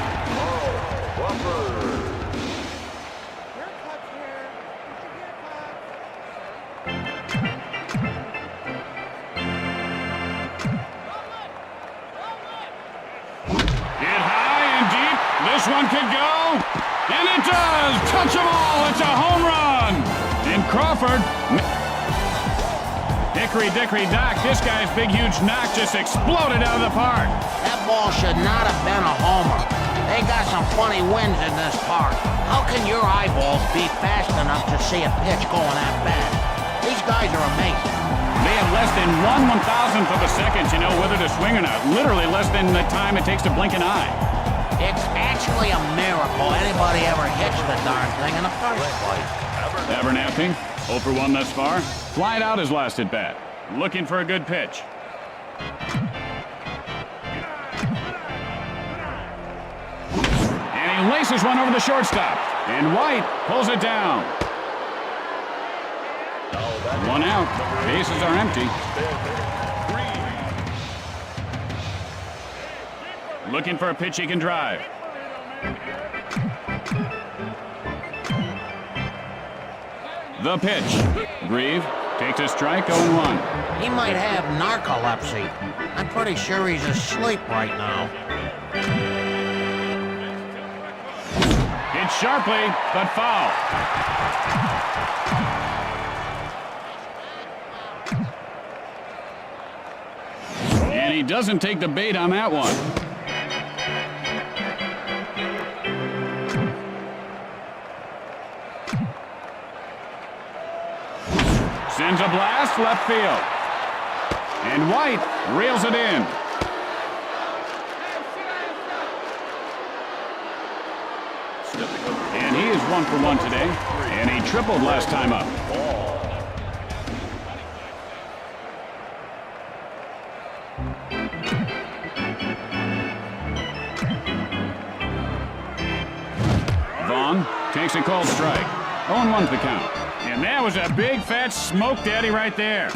Haircuts here. Hit high and deep. This one could go. And it does. Touch them all. It's a home run. And Crawford. Hickory dickory dock. This guy's big huge knock just exploded out of the park. That ball should not have been a homer. They got some funny winds in this park. How can your eyeballs be fast enough to see a pitch going that fast? These guys are amazing. They have less than 1/1000th of a second, whether to swing or not. Literally less than the time it takes to blink an eye. It's actually a miracle anybody ever hits the darn thing in the first place. Abernathy, 0 for 1 thus far. Flied out his last at bat. Looking for a good pitch. And he laces one over the shortstop. And White pulls it down. 1 out. Bases are empty. Looking for a pitch he can drive. The pitch. Grieve takes a strike, 0-1. He might have narcolepsy. I'm pretty sure he's asleep right now. Hit sharply, but foul. And he doesn't take the bait on that one. Sends a blast left field. And White reels it in. And he is 1 for 1 today. And he tripled last time up. Vaughn takes a cold strike. 0-1 the count. And that was a big fat smoke daddy right there.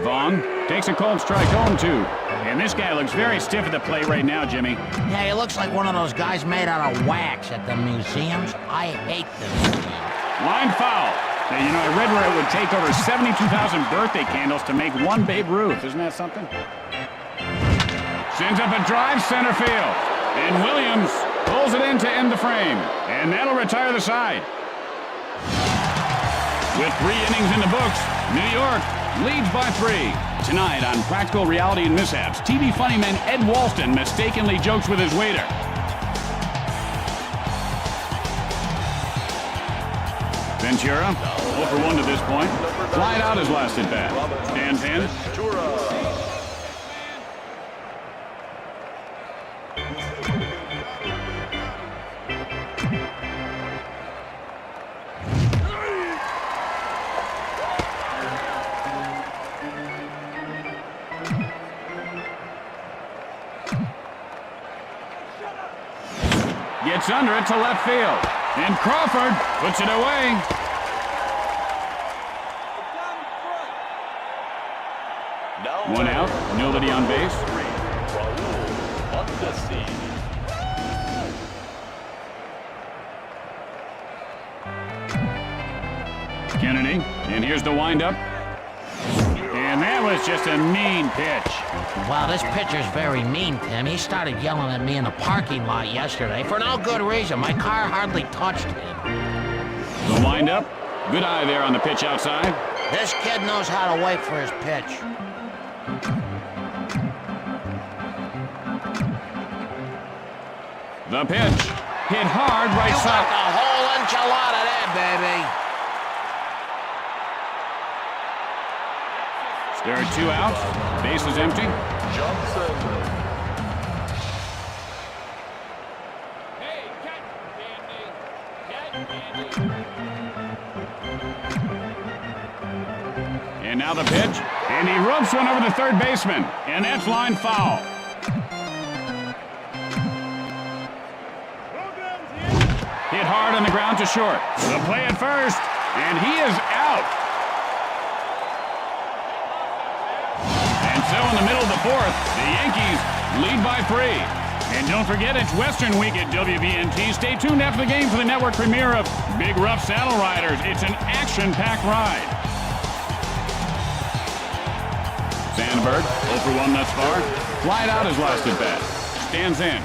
Vaughn takes a cold strike, 0-2. And this guy looks very stiff at the plate right now, Jimmy. Yeah, he looks like one of those guys made out of wax at the museums. I hate them. Line foul. Now, I read where it would take over 72,000 birthday candles to make one Babe Ruth. Isn't that something? Sends up a drive center field. And Williams pulls it in to end the frame. And that'll retire the side. With 3 innings in the books, New York leads by 3. Tonight on Practical Reality and Mishaps, TV funny man Ed Walston mistakenly jokes with his waiter. Ventura, 0 for 1 to this point. Flied out his last at bat. Stands in. Gets under it to left field. And Crawford puts it away. One out, nobody on base. Kennedy, and here's the windup. And that was just a mean pitch. Well, this pitcher's very mean, Tim. He started yelling at me in the parking lot yesterday for no good reason. My car hardly touched him. The windup. Good eye there on the pitch outside. This kid knows how to wait for his pitch. The pitch. Hit hard right You got side. the whole enchilada there, baby. There are 2 outs. Base is empty. Hey, catch, Candy. And now the pitch. And he ropes one over the third baseman. And that's line foul. Hit hard on the ground to short. The play at first. And he is out. And so in the middle of the fourth, the Yankees lead by 3. And don't forget, it's Western Week at WVNT. Stay tuned after the game for the network premiere of Big Rough Saddle Riders. It's an action-packed ride. Sandberg, 0 for 1 thus far. Flied out his last at bat. Stands in.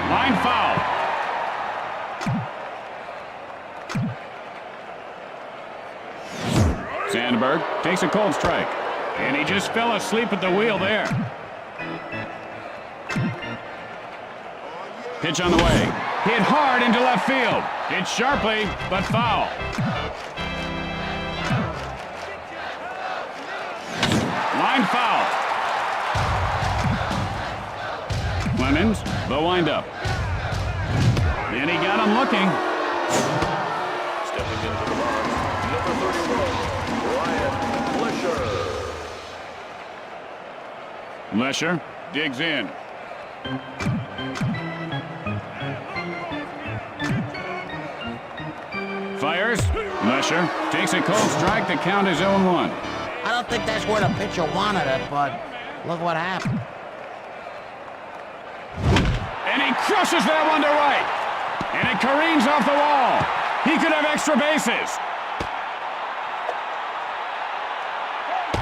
Line foul. Sandberg takes a cold strike. And he just fell asleep at the wheel there. Pitch on the way. Hit hard into left field. Hit sharply, but foul. Line foul. Clemens, the windup. And he got him looking. Stepping into the box, number 31, Ryan Lesher. Lesher digs in. Fires. Lesher takes a cold strike. The count is 0-1. I don't think that's where the pitcher wanted it, but look what happened. And he crushes that one to right. And it careens off the wall. He could have extra bases.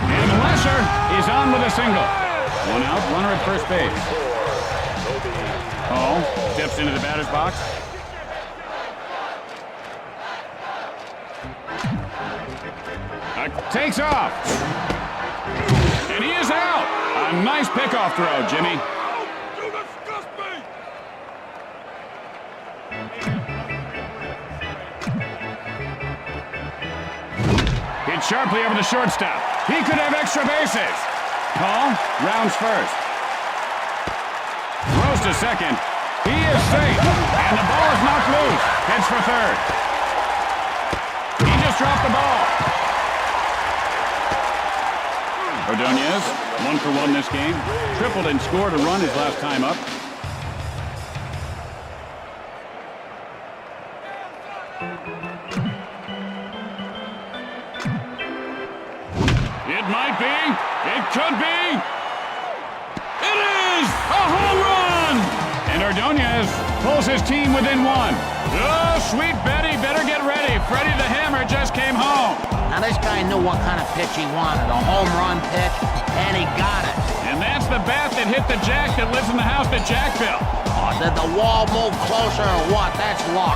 And Lesher is on with a single. 1 out, runner at first base. Hall steps into the batter's box. Takes off. And he is out. A nice pickoff throw, Jimmy. You disgust me! Hit sharply over the shortstop. He could have extra bases. Hall rounds first. Throws to second. He is safe. And the ball is knocked loose. Heads for third. He just dropped the ball. Ordonez, 1 for 1 this game. Tripled and scored a run his last time up. It might be. It could be. It is a home run! And Ordonez pulls his team within 1. Oh, sweet Betty, better get ready. Freddie the Hammer just came home. Now this guy knew what kind of pitch he wanted, a home run pitch, and he got it. And that's the bat that hit the Jack that lives in the house that Jack built. Oh, did the wall move closer or what? That's luck.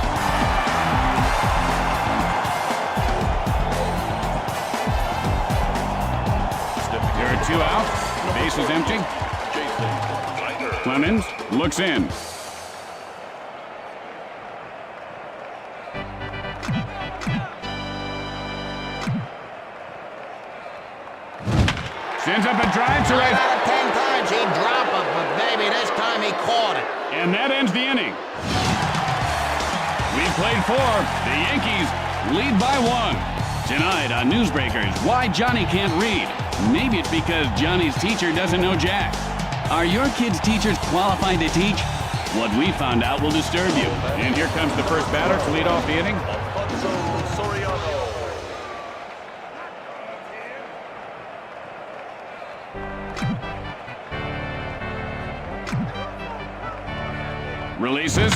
There are 2 outs. The base is empty. Clemens looks in. Sends up a drive to right. 9 out of 10 times he'd drop it, but baby, this time he caught it. And that ends the inning. We played 4. The Yankees lead by 1. Tonight on Newsbreakers, why Johnny can't read. Maybe it's because Johnny's teacher doesn't know Jack. Are your kids' teachers qualified to teach? What we found out will disturb you. And here comes the first batter to lead off the inning. Releases.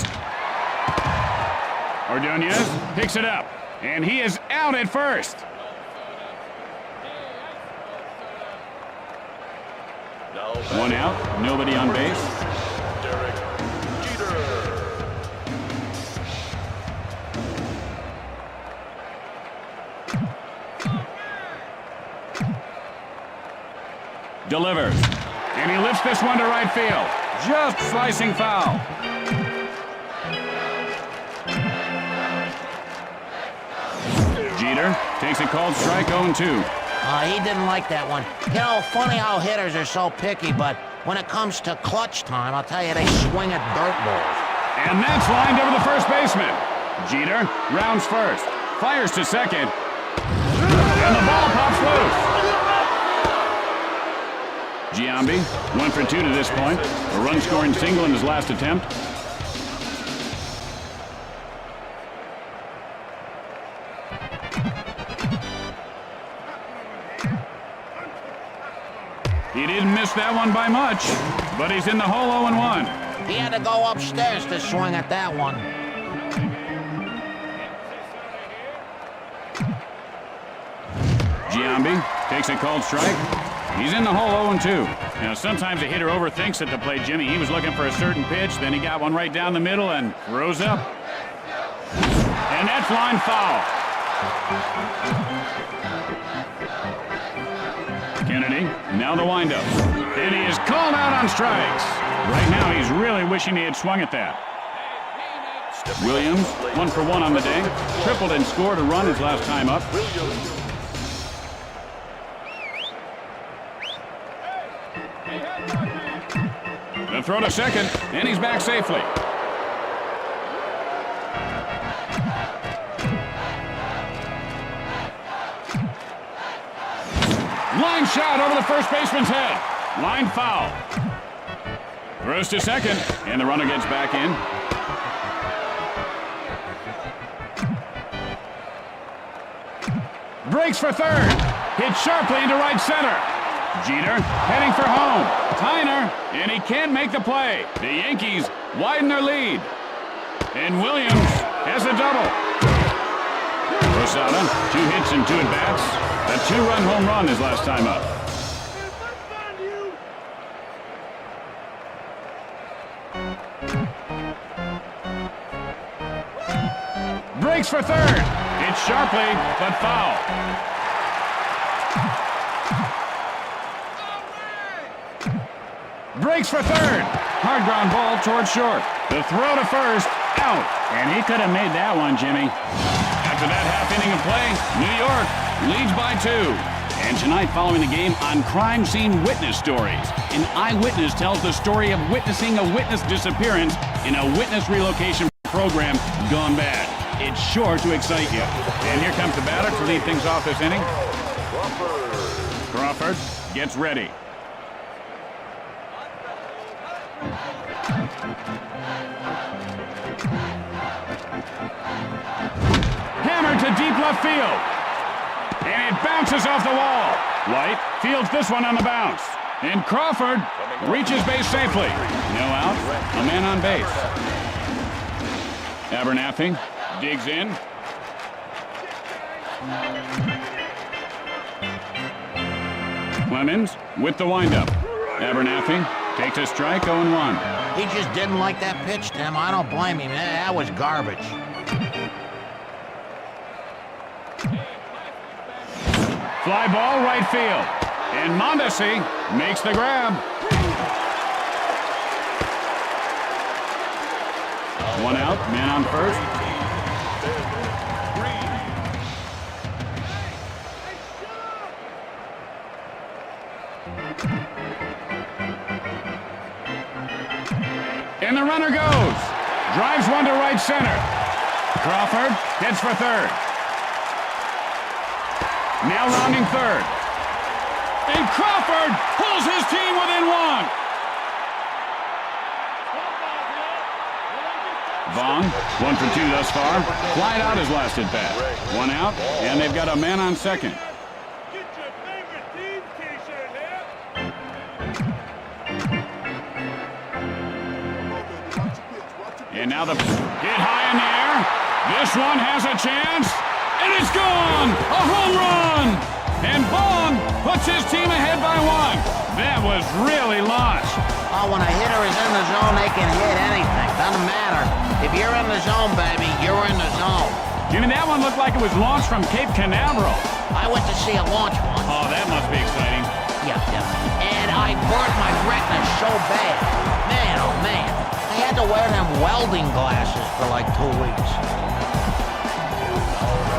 Ordonez picks it up. And he is out at first. One out, nobody on base. Delivers. And he lifts this one to right field. Just slicing foul. Jeter takes a called strike 0-2. He didn't like that one. You know, funny how hitters are so picky, but when it comes to clutch time, I'll tell you, they swing at dirt balls. And that's lined over the first baseman. Jeter rounds first, fires to second, and the ball pops loose. Giambi, 1 for 2 to this point. A run-scoring single in his last attempt. missed that one by much, but he's in the hole 0-1. He had to go upstairs to swing at that one. Giambi takes a called strike. He's in the hole 0-2. Now, sometimes a hitter overthinks at the plate, Jimmy. He was looking for a certain pitch, then he got one right down the middle and throws up. And that's line foul. Kennedy, now the windup. And he is called out on strikes. Right now, he's really wishing he had swung at that. Williams, 1 for 1 on the day. Tripled and scored a run his last time up. The throw to second, and he's back safely. Line shot over the first baseman's head. Line foul. Throws to second, and the runner gets back in. Breaks for third. Hit sharply into right center. Jeter heading for home. Tyner, and he can't make the play. The Yankees widen their lead. And Williams has a double. Rosada, 2 hits and 2 at-bats. A 2-run home run his last time up. Breaks for third. Hits sharply, but foul. Breaks for third. Hard ground ball towards short. The throw to first. Out. And he could have made that one, Jimmy. After that half inning of play, New York leads by 2. And tonight, following the game, on Crime Scene Witness Stories, an eyewitness tells the story of witnessing a witness disappearance in a witness relocation program gone bad. It's sure to excite you. And here comes the batter to lead things off this inning. Crawford gets ready. Hammered to deep left field. And it bounces off the wall. White fields this one on the bounce. And Crawford reaches base safely. No out, a man on base. Abernathy digs in. Clemens with the windup. Abernathy takes a strike, 0-1. He just didn't like that pitch, Tim. I don't blame him. That was garbage. Fly ball right field. And Mondesi makes the grab. 1 out, man on first. And the runner goes. Drives one to right center. Crawford heads for third. Now rounding third. And Crawford pulls his team within 1. Vaughn, 1 for 2 thus far. Flied out his last at bat. 1 out, and they've got a man on second. Get your favorite team t-shirt here. And now the hit high in the air. This one has a chance, and it's gone! A home run! And Vaughn puts his team ahead by 1. That was really launched. Oh, when a hitter is in the zone, they can hit anything. Doesn't matter. If you're in the zone, baby, you're in the zone. Jimmy, that one looked like it was launched from Cape Canaveral. I went to see a launch once. Oh, that must be exciting. Yeah. And I burnt my retina so bad. Man, oh man. I had to wear them welding glasses for like 2 weeks.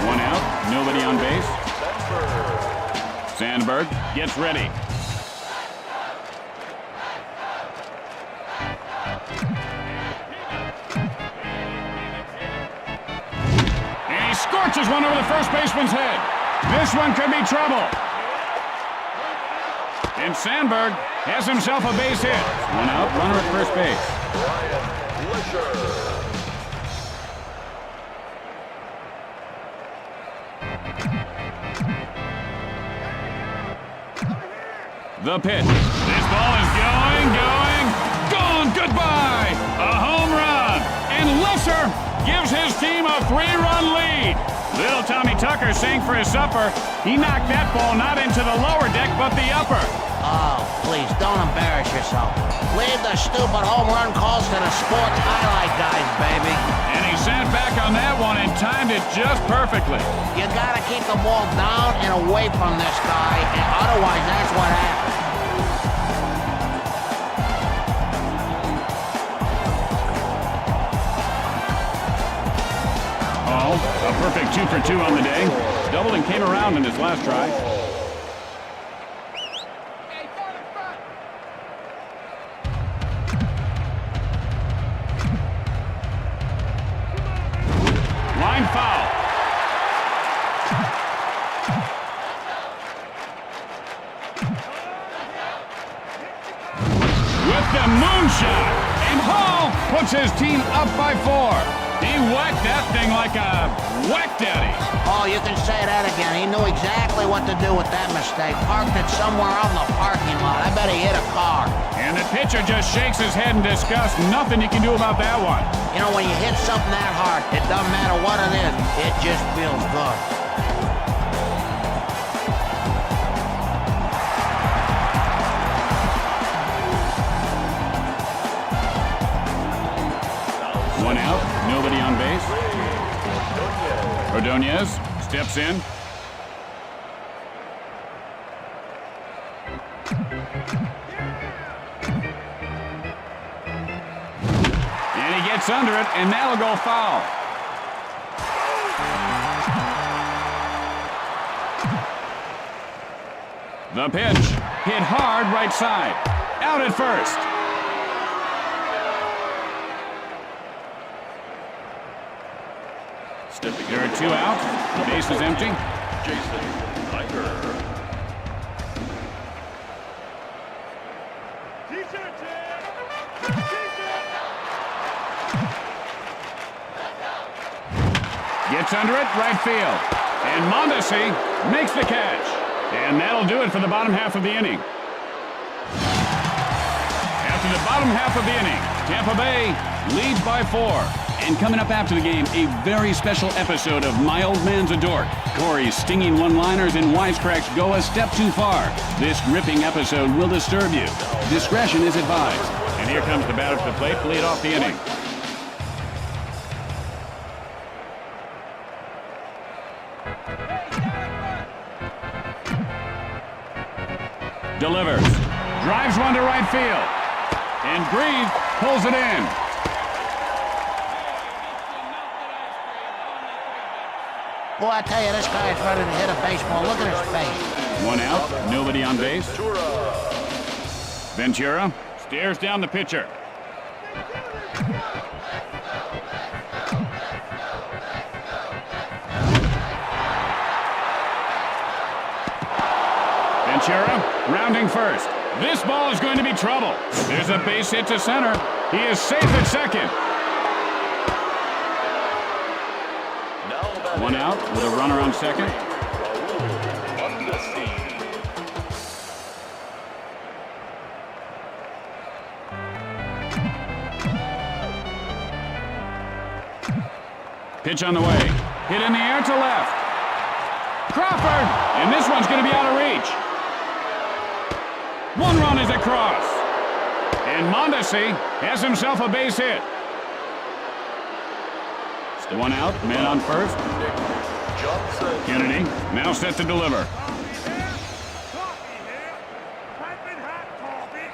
1 out, nobody on base. Sandberg gets ready. And he scorches one over the first baseman's head. This one could be trouble. And Sandberg has himself a base hit. 1 out, runner at first base. The pitch. This ball Getting going. Gone. Goodbye. A home run. And Lesser gives his team a 3-run lead. Little Tommy Tucker sang for his supper. He knocked that ball not into the lower deck, but the upper. Oh, please, don't embarrass yourself. Leave the stupid home run calls to the sports highlight guys, baby. And he sat back on that one and timed it just perfectly. You gotta keep the ball down and away from this guy, and otherwise that's what happens. Oh, a perfect 2 for 2 on the day. Doubled and came around in his last try. Line foul. With the moonshot. And Hall puts his team up by 4. He whacked that thing like a whack daddy. Oh, you can say that again. He knew exactly what to do with that mistake. Parked it somewhere out in the parking lot. I bet he hit a car. And the pitcher just shakes his head in disgust. Nothing you can do about that one. You know, when you hit something that hard, it doesn't matter what it is. It just feels good. One out, nobody on base. Ordonez steps in. And he gets under it, and that'll go foul. The pitch, hit hard right side. Out at first. There are 2 out. The base is empty. Jason Tiger. T-shirt team. Gets under it, right field. And Mondesi makes the catch. And that'll do it for the bottom half of the inning. After the bottom half of the inning, Tampa Bay leads by 4. And coming up after the game, a very special episode of My Old Man's a Dork. Corey's stinging one-liners and wisecracks go a step too far. This gripping episode will disturb you. Discretion is advised. And here comes the batter to the plate to lead off the inning. Delivers. Drives one to right field. And Grieve pulls it in. Boy, I tell you, this guy's ready to hit a baseball. Look at his face. 1 out, nobody on base. Ventura stares down the pitcher. Ventura rounding first. This ball is going to be trouble. There's a base hit to center. He is safe at second. 1 out with a runner on second. Pitch on the way. Hit in the air to left. Crawford! And this one's going to be out of reach. 1 run is across. And Mondesi has himself a base hit. 1 out, man on first. Kennedy now set to deliver. Coffee here. Piping hot coffee.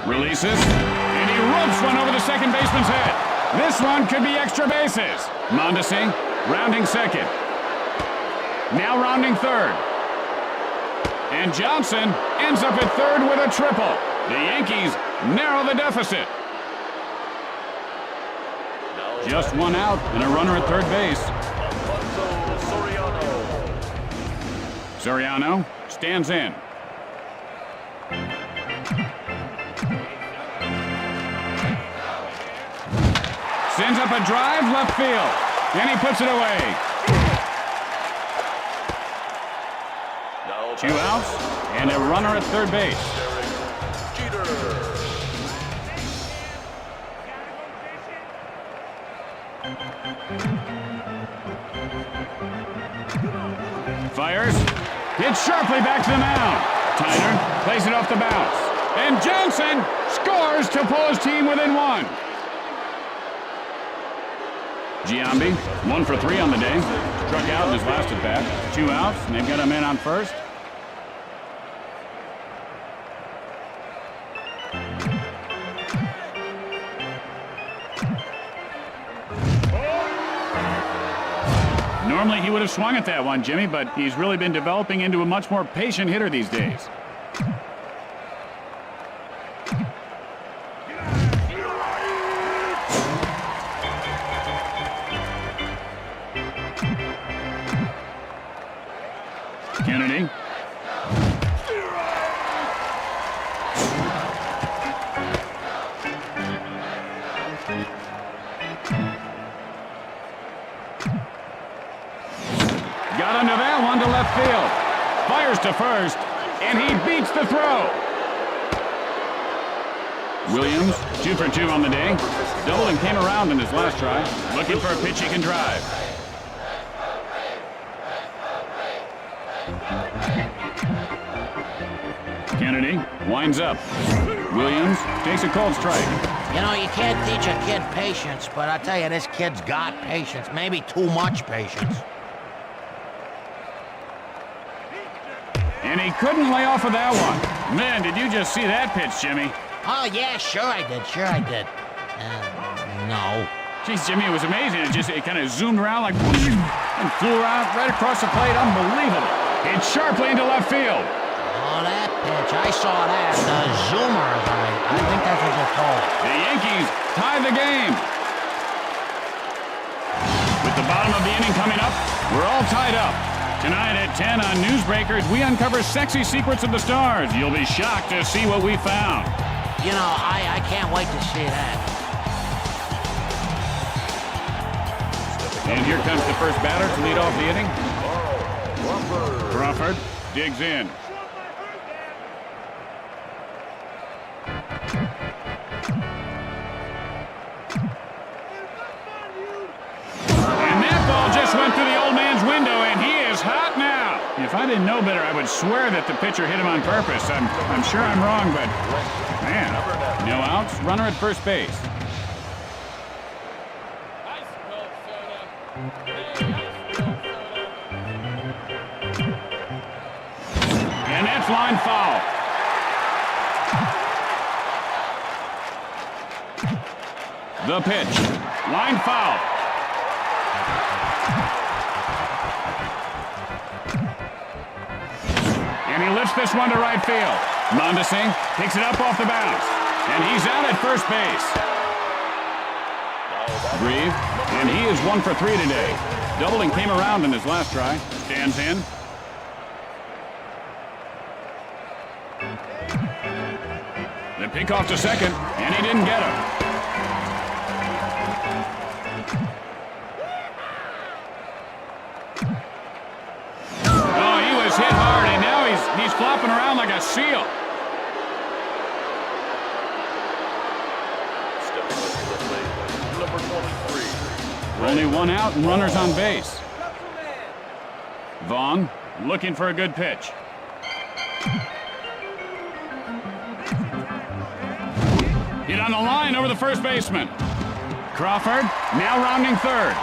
Releases, and he ropes one over the second baseman's head. This one could be extra bases. Mondesi rounding second. Now rounding third. And Johnson ends up at third with a triple. The Yankees narrow the deficit. Just 1 out and a runner at third base. Soriano stands in. Sends up a drive left field, and he puts it away. 2 outs and a runner at third base. Fires. Hits sharply back to the mound. Tyner plays it off the bounce. And Johnson scores to pull his team within 1. Giambi, 1 for 3 on the day. Struck out in his last at bat. 2 outs, and they've got a man on first. Normally he would have swung at that one, Jimmy, but he's really been developing into a much more patient hitter these days. Kennedy. Got under that one to left field. Fires to first, and he beats the throw. Williams, 2 for 2 on the day. Doubled and came around in his last try. Looking for a pitch he can drive. Kennedy winds up. Williams takes a cold strike. You know, you can't teach a kid patience, but I tell you, this kid's got patience. Maybe too much patience. And he couldn't lay off of that one. Man, did you just see that pitch, Jimmy? Oh, yeah, sure I did. No. Jeez, Jimmy, it was amazing. It kind of zoomed around like whoosh, and flew around right across the plate. Unbelievable. Hit sharply into left field. Oh, that pitch. I saw that. The zoomer. I think that's what they're called. The Yankees tie the game. With the bottom of the inning coming up, we're all tied up. Tonight at 10 on Newsbreakers, we uncover sexy secrets of the stars. You'll be shocked to see what we found. You know, I can't wait to see that. And here comes the first batter to lead off the inning. Crawford digs in. And that ball just went through the old man's window, and he is hot now. If I didn't know better, I would swear that the pitcher hit him on purpose. I'm sure I'm wrong, but man, no outs, runner at first base. And that's line foul. The pitch, line foul. And he lifts this one to right field. Mondesi picks it up off the bounce. And he's out at first base. Grieve, and he is 1 for 3 today. Doubled and came around in his last try. Stands in. The pick off to second, and he didn't get him. Oh, he was hit hard, and now he's flopping around like a seal. Number 23. Only 1 out and runners on base. Vaughn looking for a good pitch. Hit on the line over the first baseman. Crawford now rounding third.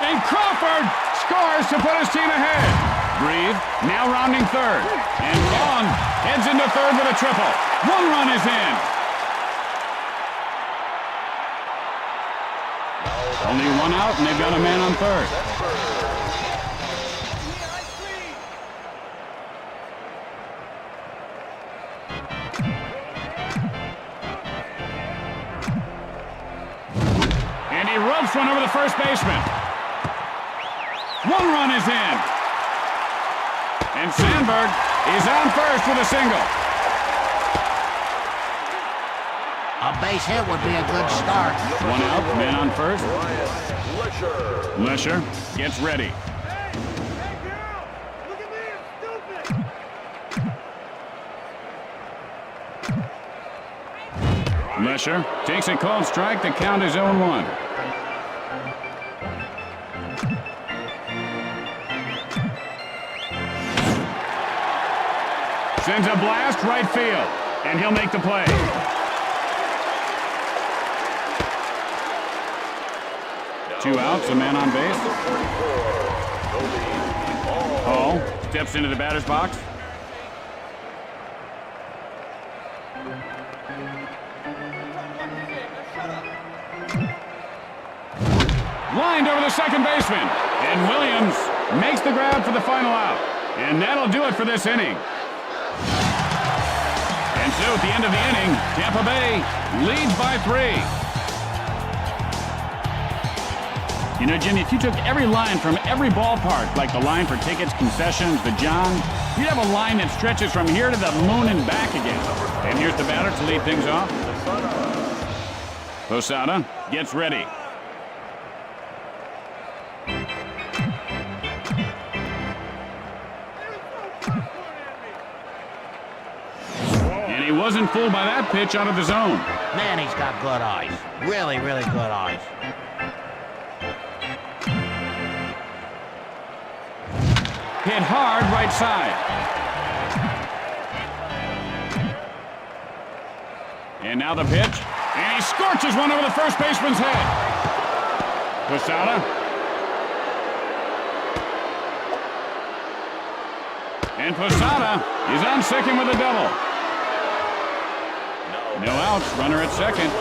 And Crawford scores to put his team ahead. Grieve now rounding third. And Vaughn heads into third with a triple. 1 run is in. Only 1 out, and they've got a man on third. And he ropes one over the first baseman. 1 run is in. And Sandberg is on first with a single. A base hit would be a good start. 1 out, man on first. Lesher gets ready. Hey, girl! Look at me, I'm stupid! Lesher takes a called strike. The count is 0-1. Sends a blast right field, and he'll make the play. Two outs, a man on base. Hall steps into the batter's box. Lined over the second baseman, and Williams makes the grab for the final out. And that'll do it for this inning. And so at the end of the inning, Tampa Bay leads by 3. You know, Jimmy, if you took every line from every ballpark, like the line for tickets, concessions, the John, you'd have a line that stretches from here to the moon and back again. And here's the batter to lead things off. Posada gets ready. And he wasn't fooled by that pitch out of the zone. Man, he's got good eyes. Really, really good eyes. Hit hard right side. And now the pitch. And he scorches one over the first baseman's head. Posada. And Posada is on second with a double. No outs, runner at second.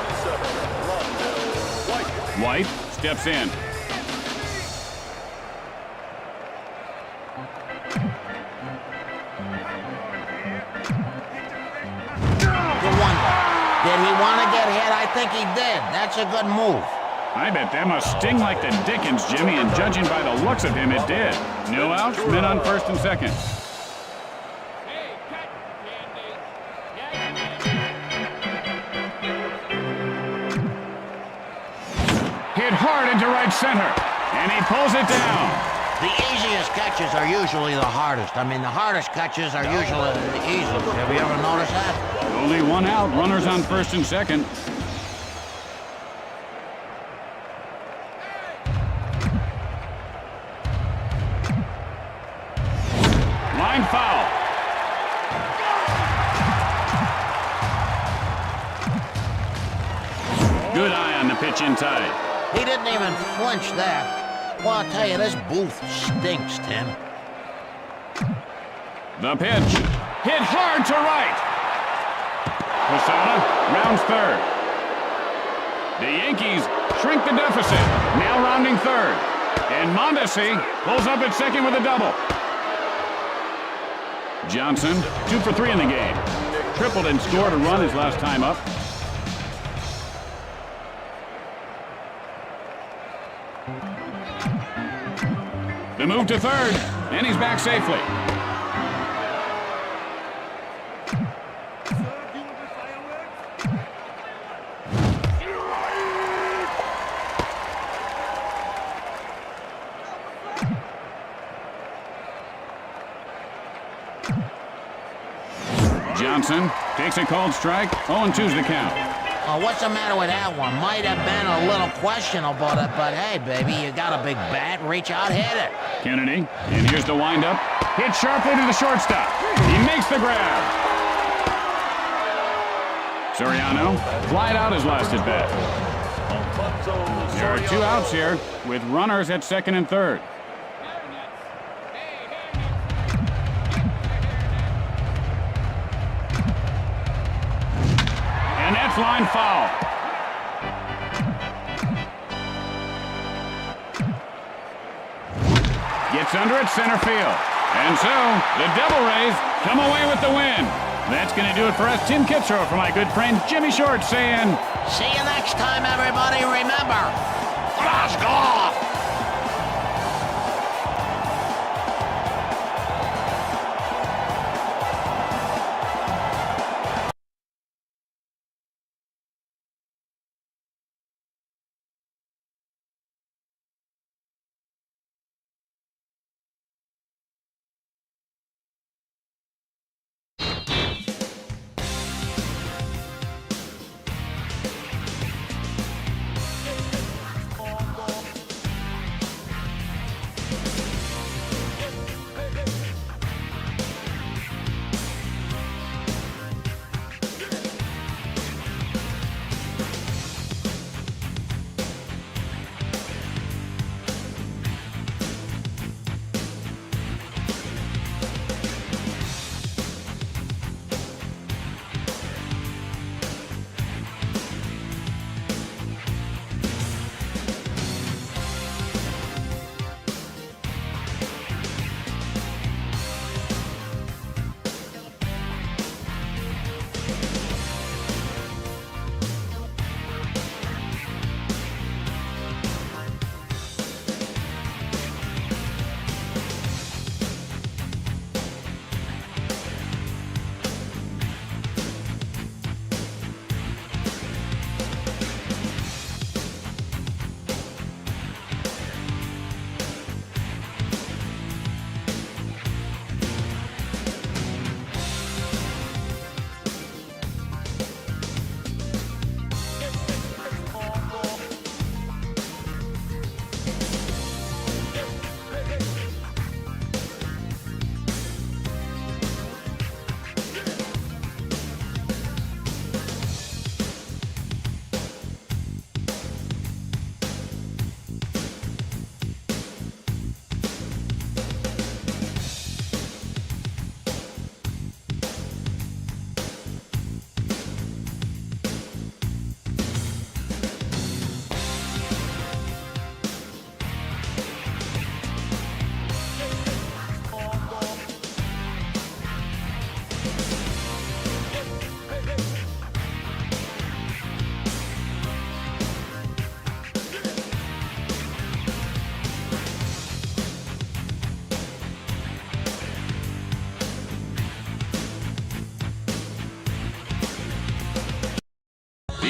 White steps in. Did he want to get hit? I think he did. That's a good move. I bet that must sting like the dickens, Jimmy, and judging by the looks of him, it did. No outs, men on first and second. Hit hard into right center, and he pulls it down. The easiest catches are usually the hardest. I mean, the hardest catches are usually the easiest. Have you ever noticed that? Only one out, runners on first and second. Line foul. Good eye on the pitch inside. He didn't even flinch there. Well, I'll tell you, this booth stinks, Tim. The pitch. Hit hard to right. Posada rounds third. The Yankees shrink the deficit, now rounding third. And Mondesi pulls up at second with a double. Johnson, 2 for 3 in the game. Tripled and scored a run his last time up. The move to third, and he's back safely. Johnson takes a called strike. 0-2's the count. Oh, what's the matter with that one? Might have been a little questionable, but hey, baby, you got a big bat. Reach out, hit it. Kennedy, and here's the windup. Hit sharply to the shortstop. He makes the grab. Soriano flied out his last at bat. There are 2 outs here with runners at second and third. And that's line foul. Gets under at center field. And so, the Devil Rays come away with the win. That's going to do it for us. Tim Kitzrow for my good friend Jimmy Short saying, see you next time, everybody. Remember, flash golf.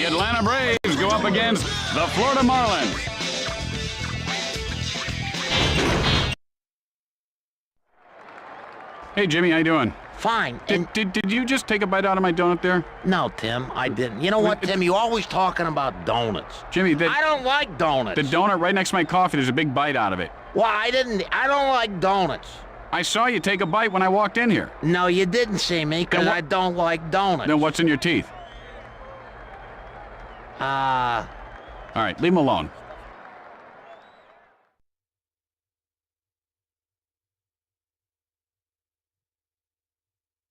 Atlanta Braves go up against the Florida Marlins. Hey, Jimmy, how you doing? Fine. Did you just take a bite out of my donut there? No, Tim, I didn't. You know what, Tim? You're always talking about donuts. Jimmy, I don't like donuts. the donut right next to my coffee, there's a big bite out of it. Well, I don't like donuts. I saw you take a bite when I walked in here. No, you didn't see me, because I don't like donuts. Then what's in your teeth? All right, leave them alone.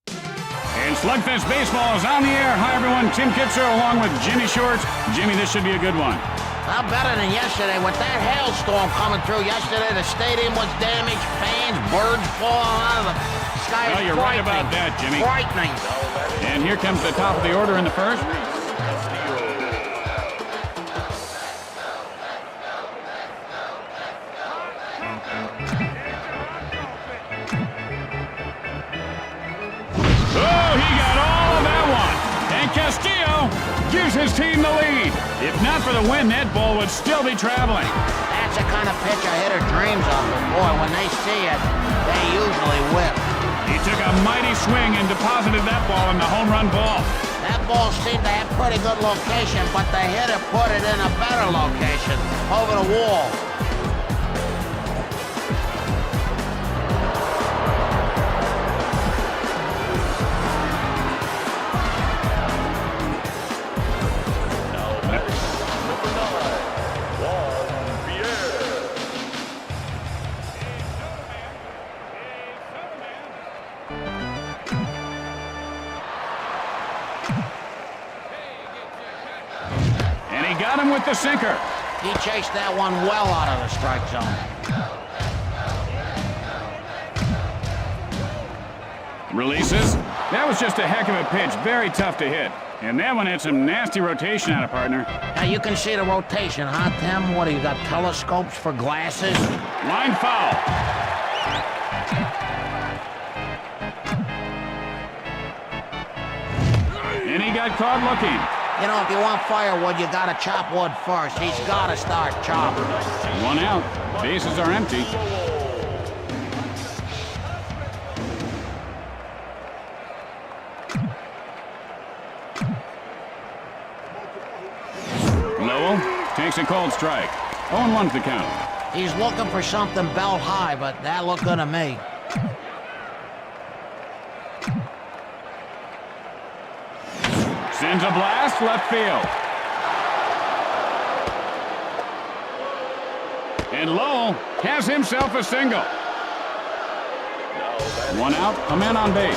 And Slugfest Baseball is on the air. Hi, everyone. Tim Kitzer along with Jimmy Shorts. Jimmy, this should be a good one. Well, better than yesterday. With that hailstorm coming through yesterday, the stadium was damaged, fans, birds falling out of the sky. Well, you're right about that, Jimmy. Frightening. And here comes the top of the order in the first. Oh, he got all of that one. And Castillo gives his team the lead. If not for the win, that ball would still be traveling. That's the kind of pitch a hitter dreams of. But boy, when they see it, they usually whip. He took a mighty swing and deposited that ball in the home run ball. That ball seemed to have pretty good location, but the hitter put it in a better location, over the wall. Got him with the sinker. He chased that one well out of the strike zone. Releases. That was just a heck of a pitch. Very tough to hit. And that one had some nasty rotation on it, partner. Now you can see the rotation, huh, Tim? What, do you got telescopes for glasses? Line foul. And he got caught looking. You know, if you want firewood, you gotta chop wood first. He's gotta start chopping. One out. Bases are empty. Lowell takes a cold strike. 0-1's the count. He's looking for something belt high, but that looked good to me. Sends a blast left field. And Lowell has himself a single. One out, a man on base.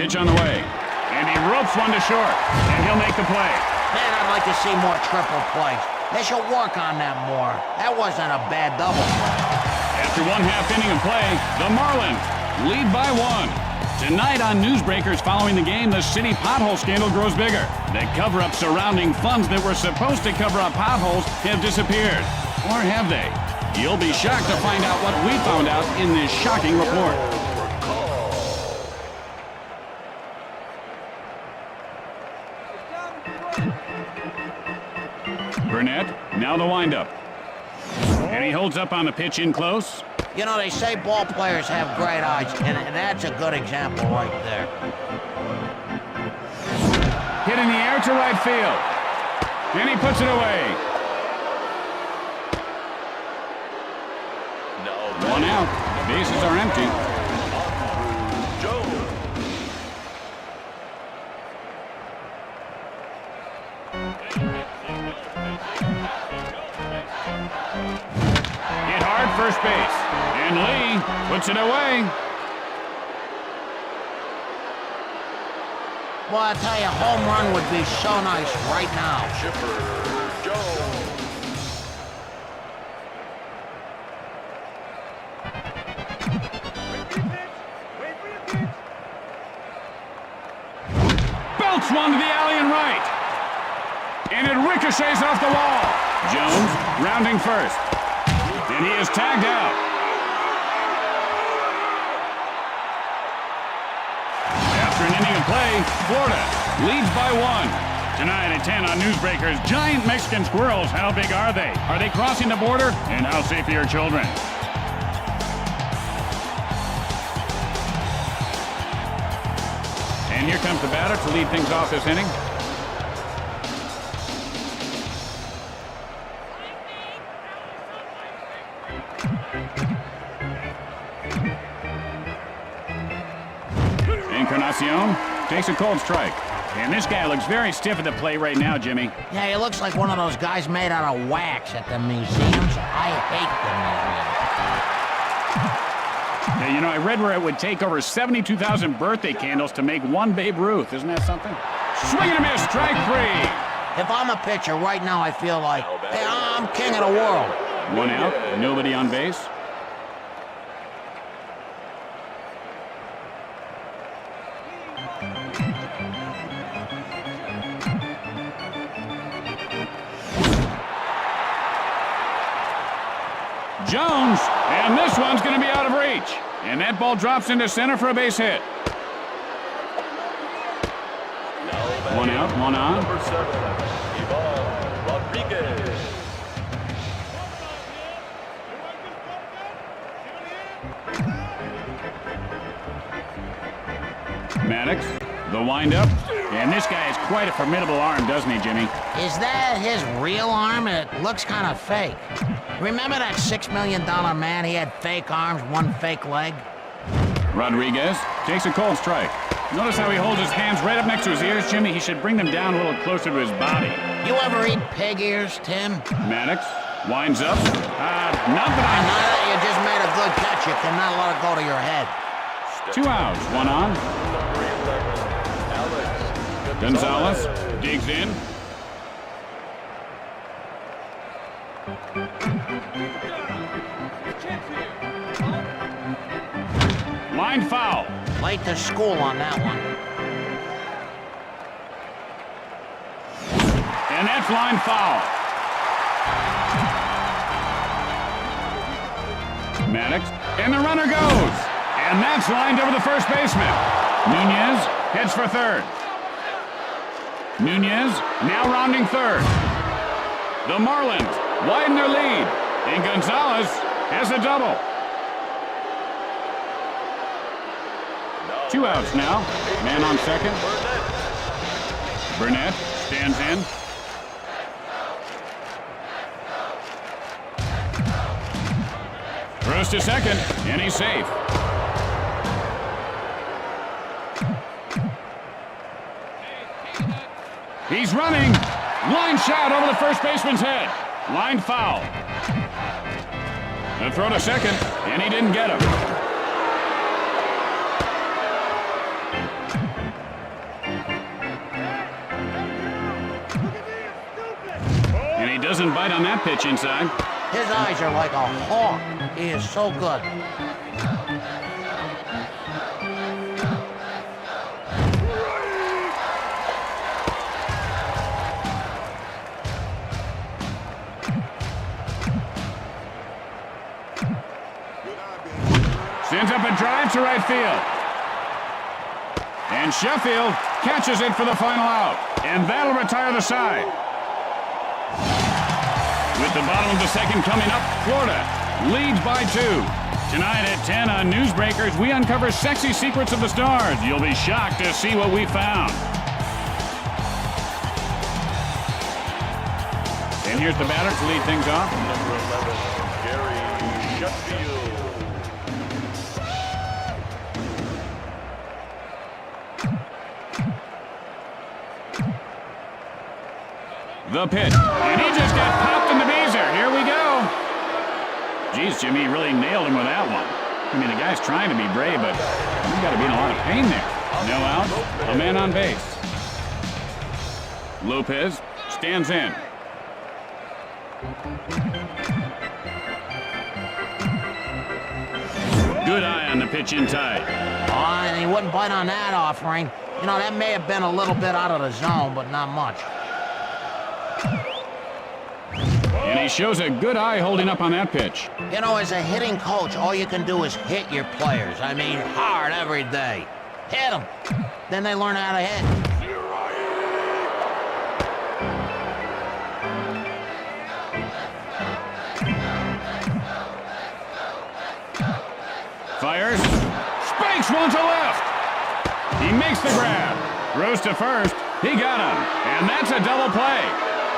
Pitch on the way. And he ropes one to short. And he'll make the play. Man, I'd like to see more triple plays. They should work on that more. That wasn't a bad double play. After one half inning of play, the Marlins lead by 1. Tonight on Newsbreakers following the game, the city pothole scandal grows bigger. The cover-up surrounding funds that were supposed to cover up potholes have disappeared. Or have they? You'll be shocked to find out what we found out in this shocking report. Burnett, now the windup. And he holds up on the pitch in close. You know, they say ball players have great eyes, and that's a good example right there. Hit in the air to right field. And he puts it away. One out. The bases are empty. First base, and Lee puts it away. Well, I tell you, home run would be so nice right now. Chipper Jones. Belts one to the alley and right. And it ricochets off the wall. Jones rounding first. and he is tagged out. After an inning of play, Florida leads by 1. Tonight at 10 on Newsbreakers, giant Mexican squirrels. How big are they? Are they crossing the border? And how safe are your children? And here comes the batter to lead things off this inning. Encarnacion takes a cold strike. And this guy looks very stiff at the plate right now, Jimmy. Yeah, he looks like one of those guys made out of wax at the museums. I hate the museums. Yeah, you know, I read where it would take over 72,000 birthday candles to make one Babe Ruth. Isn't that something? Swing and a miss, strike 3. If I'm a pitcher right now, I feel like, hey, I'm king of the world. 1 out, nobody on base. Jones, and this one's going to be out of reach. And that ball drops into center for a base hit. 1 out, 1 on. Number 7, Rodriguez. Maddox, the windup. And this guy has quite a formidable arm, doesn't he, Jimmy? Is that his real arm? It looks kind of fake. Remember that $6 million man? He had fake arms, one fake leg. Rodriguez takes a cold strike. Notice how he holds his hands right up next to his ears, Jimmy. He should bring them down a little closer to his body. You ever eat pig ears, Tim? Maddox winds up. Not that Now that you just made a good catch, you cannot let it go to your head. 2 outs, 1 on. Gonzalez digs in. Line foul. Late to school on that one. And that's line foul. Maddox, and the runner goes. And that's lined over the first baseman. Nunez heads for third. Nunez now rounding third. The Marlins widen their lead. And Gonzalez has a double. 2 outs now. Man on second. Burnett stands in. Throws to second, and he's safe. He's running. Line shot over the first baseman's head. Line foul. A throw to second, and he didn't get him. And he doesn't bite on that pitch inside. His eyes are like a hawk. He is so good. Sends up a drive to right field. And Sheffield catches it for the final out. And that'll retire the side. With the bottom of the second coming up, Florida leads by 2. Tonight at 10 on Newsbreakers, we uncover sexy secrets of the stars. You'll be shocked to see what we found. And here's the batter to lead things off. Number 11, Gary Sheffield. The pitch. And he just got popped in the beezer. Here we go. Geez, Jimmy really nailed him with that one. I mean, the guy's trying to be brave, but he's got to be in a lot of pain there. No outs, a man on base. Lopez stands in. Good eye on the pitch inside. Oh, and he wouldn't bite on that offering. You know, that may have been a little bit out of the zone, but not much. And he He shows a good eye holding up on that pitch. You know, as a hitting coach, all you can do is hit your players. I mean, hard every day. Hit them. Then they learn how to hit. Fires. Spikes one to left. He makes the grab. Throws to first. He got him. And that's a double play.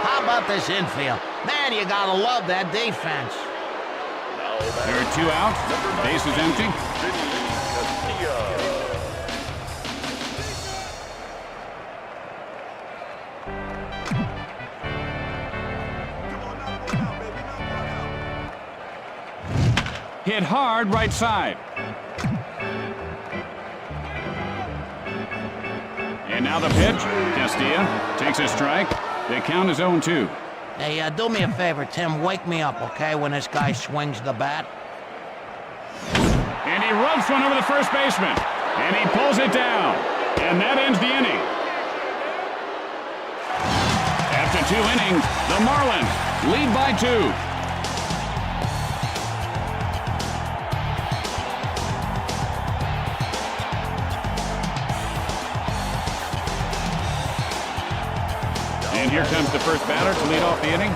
How about this infield? Man, you gotta love that defense. There are 2 outs. Base is empty. Hit hard right side. And now the pitch. Castilla takes a strike. The count is 0-2. Hey, do me a favor, Tim. Wake me up, okay, when this guy swings the bat. And he rubs one over the first baseman. And he pulls it down. And that ends the inning. After 2 innings, the Marlins lead by 2. And here comes the first batter to lead off the inning.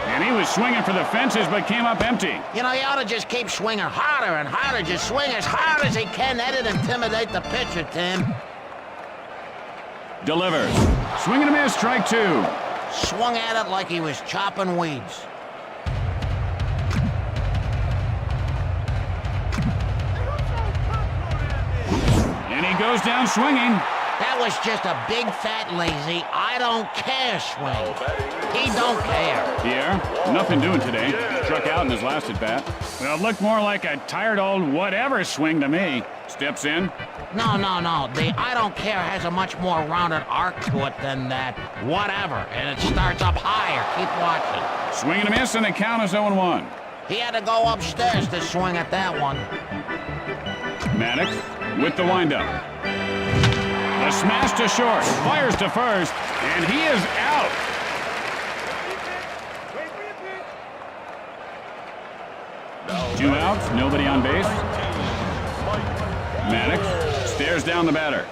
And he was swinging for the fences, but came up empty. You know, he ought to just keep swinging harder and harder. Just swing as hard as he can. That'd intimidate the pitcher, Tim. Delivers. Swing and a miss, strike 2. Swung at it like he was chopping weeds. And he goes down swinging. That was just a big, fat, lazy, I don't care swing. He don't care. Pierre, nothing doing today. Struck out in his last at-bat. Well, it looked more like a tired old whatever swing to me. Steps in. No. The I don't care has a much more rounded arc to it than that whatever. And it starts up higher. Keep watching. Swing and a miss, and the count is 0-1. He had to go upstairs to swing at that one. Maddox with the windup. A smash to short. Fires to first, and he is out. Two outs, nobody on base. Maddox stares down the batter.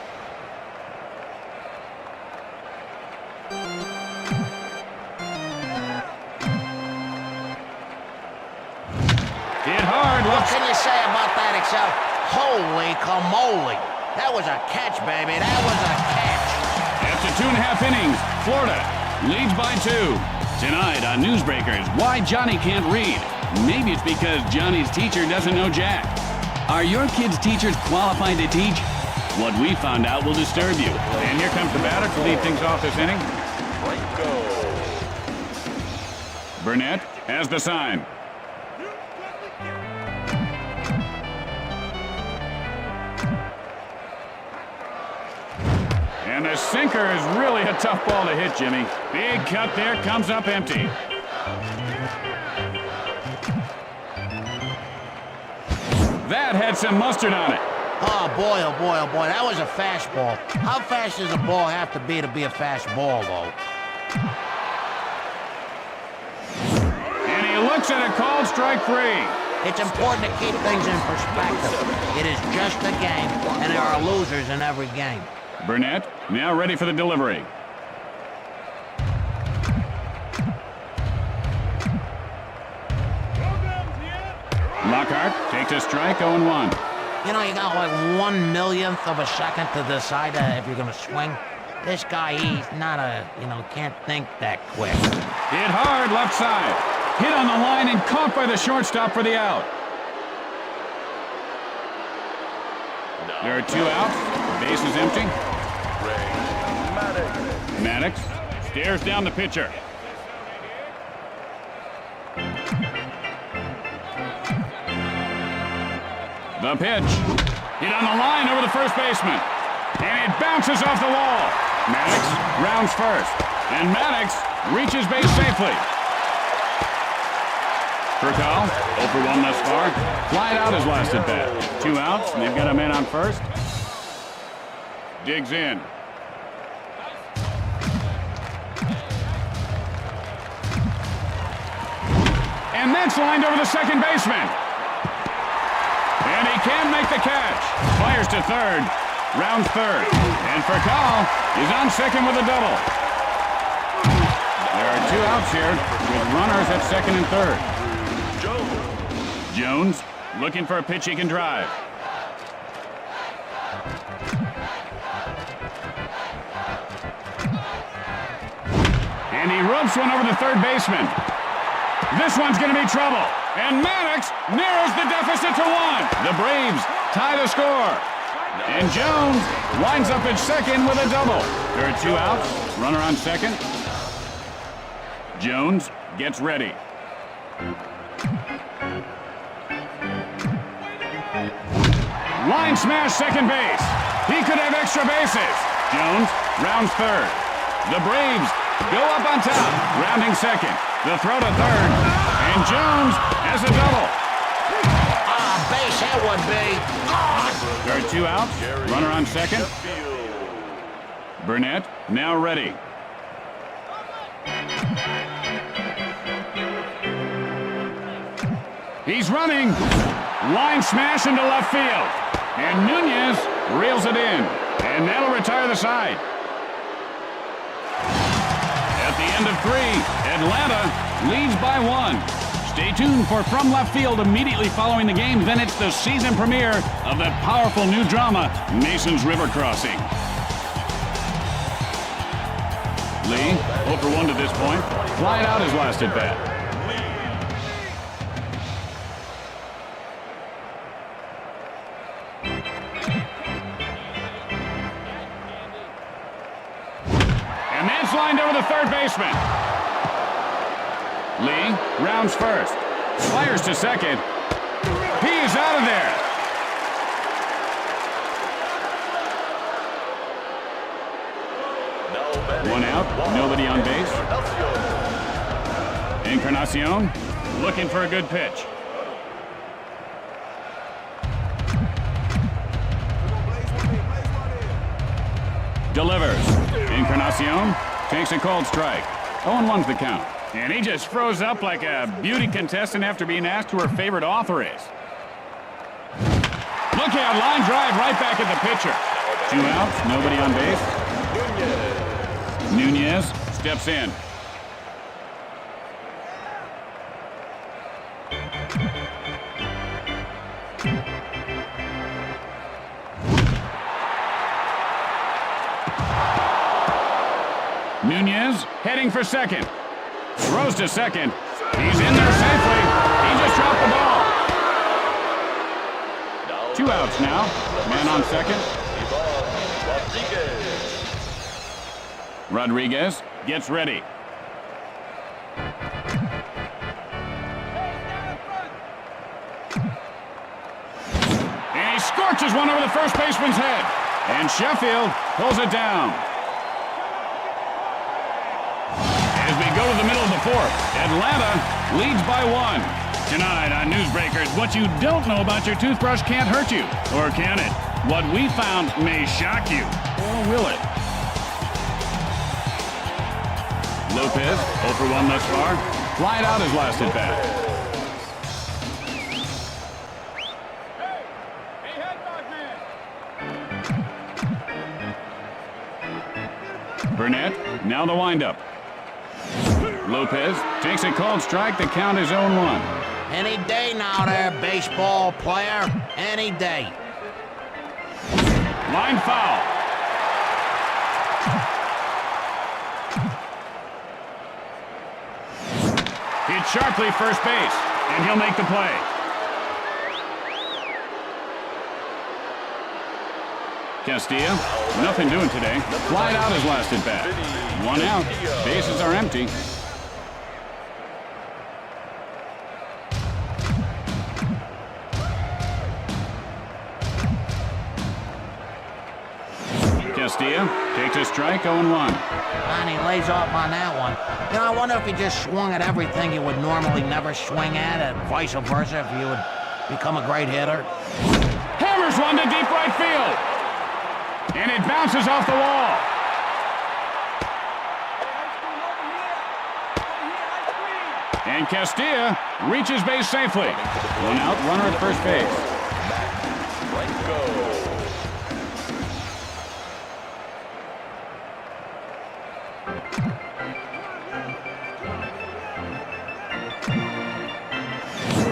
Hit hard. What can you say about that except holy camole? That was a catch, baby. That was a catch. After 2.5 innings, Florida leads by 2. Tonight on Newsbreakers, why Johnny can't read. Maybe it's because Johnny's teacher doesn't know Jack. Are your kids' teachers qualified to teach? What we found out will disturb you. And here comes the batter to lead things off this inning. Burnett has the sign. And the sinker is really a tough ball to hit, Jimmy. Big cut there, comes up empty. That had some mustard on it. Oh boy, that was a fastball. How fast does a ball have to be a fast ball, though? And he looks at a called strike 3. It's important to keep things in perspective. It is just a game, and there are losers in every game. Burnett now ready for the delivery. Lockhart takes a strike, 0-1. You know, you got like 1/1,000,000th of a second to decide if you're going to swing. This guy, he's not can't think that quick. Hit hard left side. Hit on the line and caught by the shortstop for the out. There are 2 outs. The base is empty. Maddox stares down the pitcher. The pitch. Hit on the line over the first baseman. And it bounces off the wall. Maddox rounds first. And Maddox reaches base safely. For call, 0 for 1 thus far. Flied out his last at bat. 2 outs, and they've got a man on first. Digs in. And that's lined over the second baseman. And he can make the catch. Fires to third. Rounds third. And Furcal is on second with a double. There are 2 outs here with runners at second and third. Jones looking for a pitch he can drive. And he ropes one over the third baseman. This one's going to be trouble. And Maddox narrows the deficit to 1. The Braves tie the score. And Jones winds up at second with a double. There are 2 outs. Runner on second. Jones gets ready. Line smash second base. He could have extra bases. Jones rounds third. The Braves go up on top, rounding second. The throw to third, and Jones has a double. Base that would be. There are 2 outs. Runner on second. Burnett now ready. He's running. Line smash into left field. And Nunez reels it in. And that'll retire the side. At the end of 3, Atlanta leads by 1. Stay tuned for From Left Field immediately following the game. Then it's the season premiere of that powerful new drama, Mason's River Crossing. Lee, 0 for 1 to this point. Flied out his last at bat. And that's lined over the third baseman. Lee rounds first. Fires to second. He is out of there. One out, nobody on base. Encarnacion looking for a good pitch. Delivers. Encarnacion takes a cold strike. 0-1's the count. And he just froze up like a beauty contestant after being asked who her favorite author is. Look out, line drive right back at the pitcher. 2 outs, nobody on base. Nunez steps in. Nunez heading for second. Throws to second. He's in there safely. He just dropped the ball. 2 outs now. Man on second. Rodriguez gets ready. And he scorches one over the first baseman's head. And Sheffield pulls it down. As we go to the middle of the 4th, Atlanta leads by 1. Tonight on Newsbreakers, what you don't know about your toothbrush can't hurt you. Or can it? What we found may shock you. Or will it? Lopez, 0 for 1 thus far. Flied out his last at bat. Burnett, now the windup. Lopez takes a called strike. The count is 0-1. Any day now there, baseball player. Any day. Line foul. Hit sharply first base, and he'll make the play. Castilla, nothing doing today. Flied out his last at bat. 1 out. Bases are empty. Castilla Takes a strike, 0-1. And he lays off on that one. You know, I wonder if he just swung at everything you would normally never swing at, and vice versa, if you would become a great hitter. Hammers one to deep right field. And it bounces off the wall. And Castilla reaches base safely. One out, runner at first base.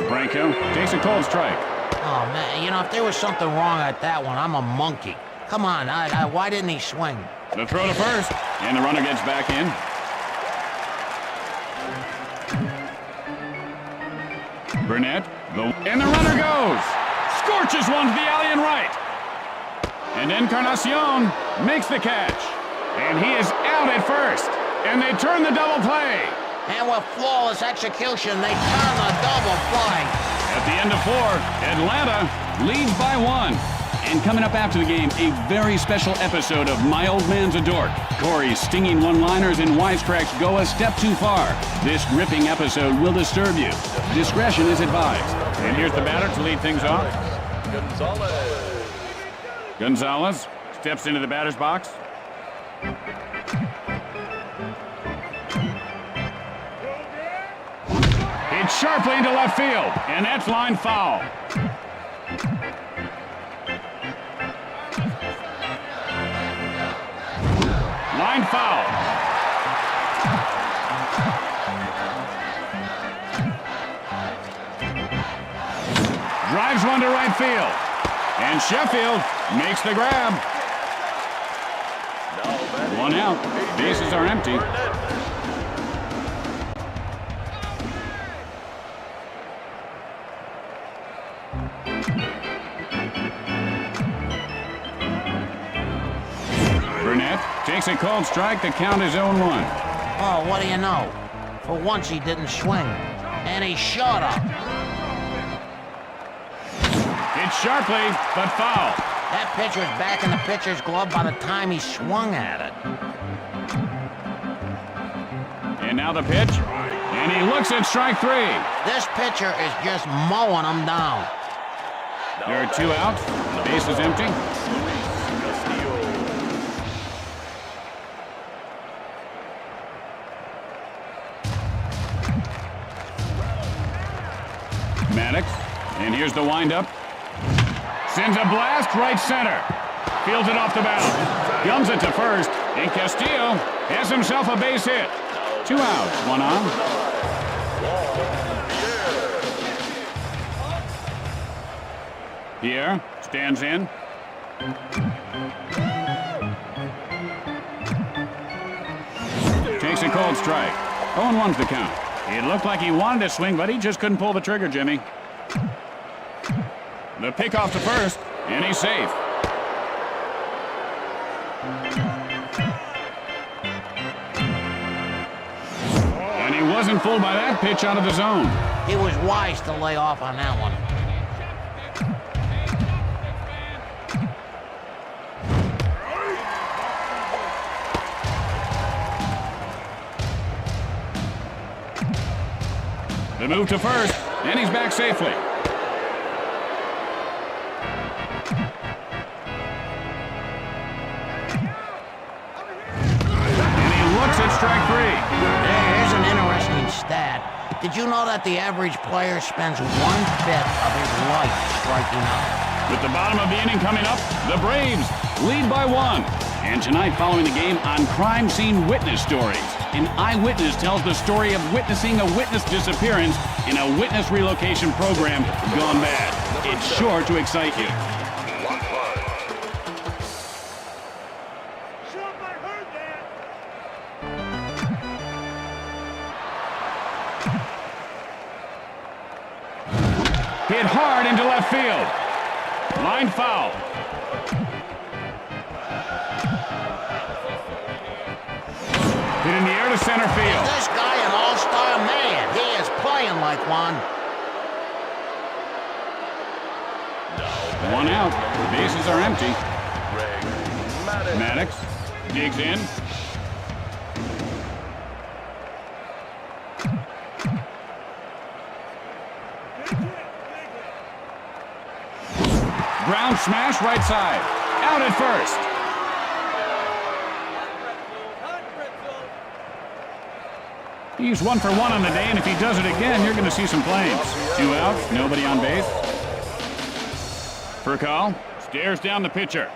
Franco takes a cold strike. Oh, man, you know, if there was something wrong at that one, I'm a monkey. Come on, why didn't he swing? The throw to first, and the runner gets back in. Burnett, and the runner goes. Scorches one to the alley and right. And Encarnacion makes the catch. And he is out at first. And they turn the double play. And with flawless execution, they turn the double play. At the end of 4, Atlanta leads by 1. And coming up after the game, a very special episode of My Old Man's a Dork. Corey's stinging one-liners and wisecracks go a step too far. This gripping episode will disturb you. Discretion is advised. And here's the batter to lead things off. Gonzalez steps into the batter's box. Hit sharply into left field, and that's line foul. Line foul. Drives one to right field. And Sheffield makes the grab. 1 out. Bases are empty. Burnett takes a cold strike. The count is 0-1. Oh, what do you know? For once, he didn't swing. And he shot up. Hit sharply, but foul. That pitch was back in the pitcher's glove by the time he swung at it. And now the pitch. And he looks at strike 3. This pitcher is just mowing him down. There are 2 outs. The base is empty. Maddox, and here's the windup. Sends a blast right center. Fields it off the bounce. Gums it to first, and Castillo has himself a base hit. 2 outs, 1 on. Pierre stands in. Takes a cold strike. 0-1's the count. It looked like he wanted to swing, but he just couldn't pull the trigger, Jimmy. The pickoff to first, and he's safe. And he wasn't fooled by that pitch out of the zone. He was wise to lay off on that one. The move to first, and he's back safely. And he looks at strike 3. Here's an interesting stat. Did you know that the average player spends 1/5 of his life striking out? With the bottom of the inning coming up, the Braves lead by 1. And tonight, following the game, on Crime Scene Witness Stories. An eyewitness tells the story of witnessing a witness disappearance in a witness relocation program gone bad. It's sure to excite you. Somebody heard that. Hit hard into left field. Line foul. Hit in the air to center field. This guy an all-star man. He is playing like one. 1 out. The bases are empty. Maddox Digs in. Ground smash right side. Out at first. He's 1 for 1 on the day, and if he does it again, you're going to see some flames. 2 outs, nobody on base. Furcal stares down the pitcher.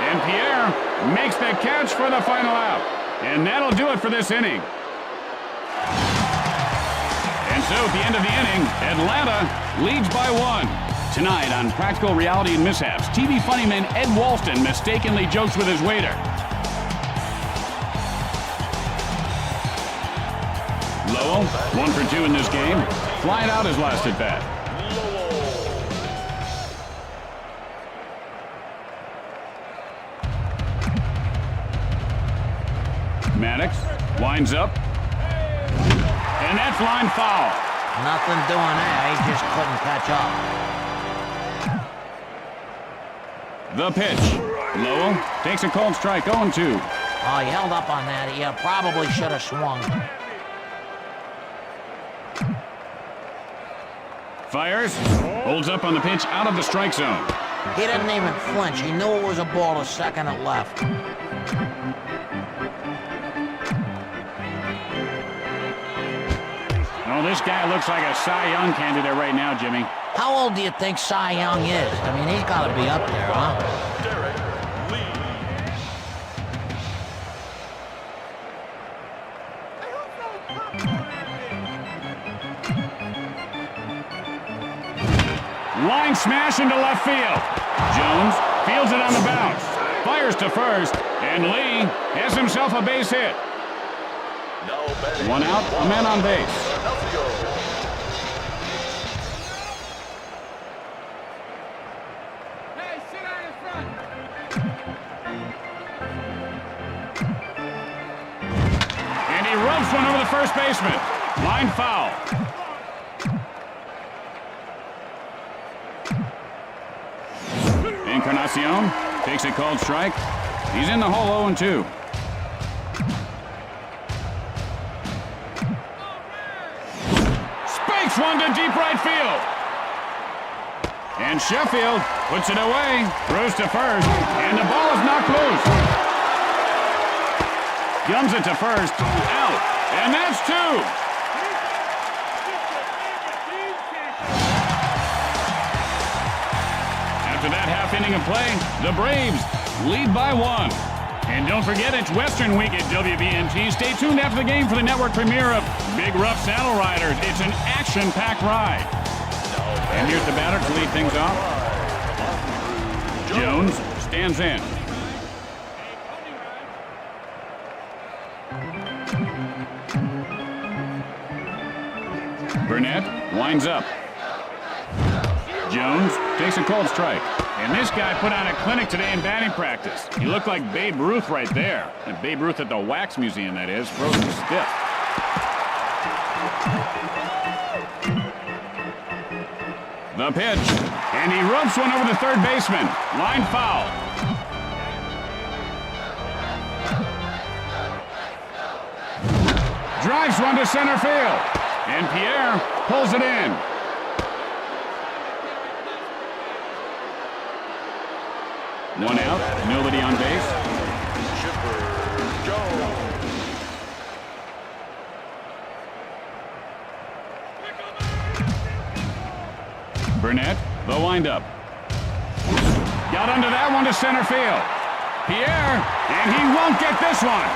And Pierre makes the catch for the final out. And that'll do it for this inning. And so at the end of the inning, Atlanta leads by 1. Tonight on Practical Reality and Mishaps, TV funnyman Ed Walston mistakenly jokes with his waiter. Lowell, 1 for 2 in this game. Flying out his last at bat. Maddox winds up. And that's line foul. Nothing doing there. He just couldn't catch up. The pitch. Lowell takes a cold strike, 0-2. Oh, he held up on that. He probably should have swung. Fires. Holds up on the pitch out of the strike zone. He didn't even flinch. He knew it was a ball to second at left. Oh, this guy looks like a Cy Young candidate right now, Jimmy. How old do you think Cy Young is? I mean, he's got to be up there, huh? Derek Lee. Line smash into left field. Jones fields it on the bounce. Fires to first, and Lee has himself a base hit. 1 out, a man on base. Hey, sit down in front. And he rubs one over the first baseman. Line foul. Encarnacion takes a called strike. He's in the hole 0-2. Spikes one to deep right field. And Sheffield puts it away, throws to first, and the ball is knocked loose. Guns it to first, out, and that's 2. After that half inning of play, the Braves lead by 1. And don't forget, it's Western Week at WBMT. Stay tuned after the game for the network premiere of Big Rough Saddle Riders. It's an action-packed ride. And here's the batter to lead things off. Jones stands in. Burnett winds up. Jones takes a cold strike. And this guy put on a clinic today in batting practice. He looked like Babe Ruth right there. And Babe Ruth at the Wax Museum, that is, frozen stiff. The pitch. And he rubs one over the third baseman. Line foul. Drives one to center field. And Pierre pulls it in. One out, nobody on base. Chipper Jones. Burnett, the windup. Got under that one to center field. Pierre, and he won't get this one.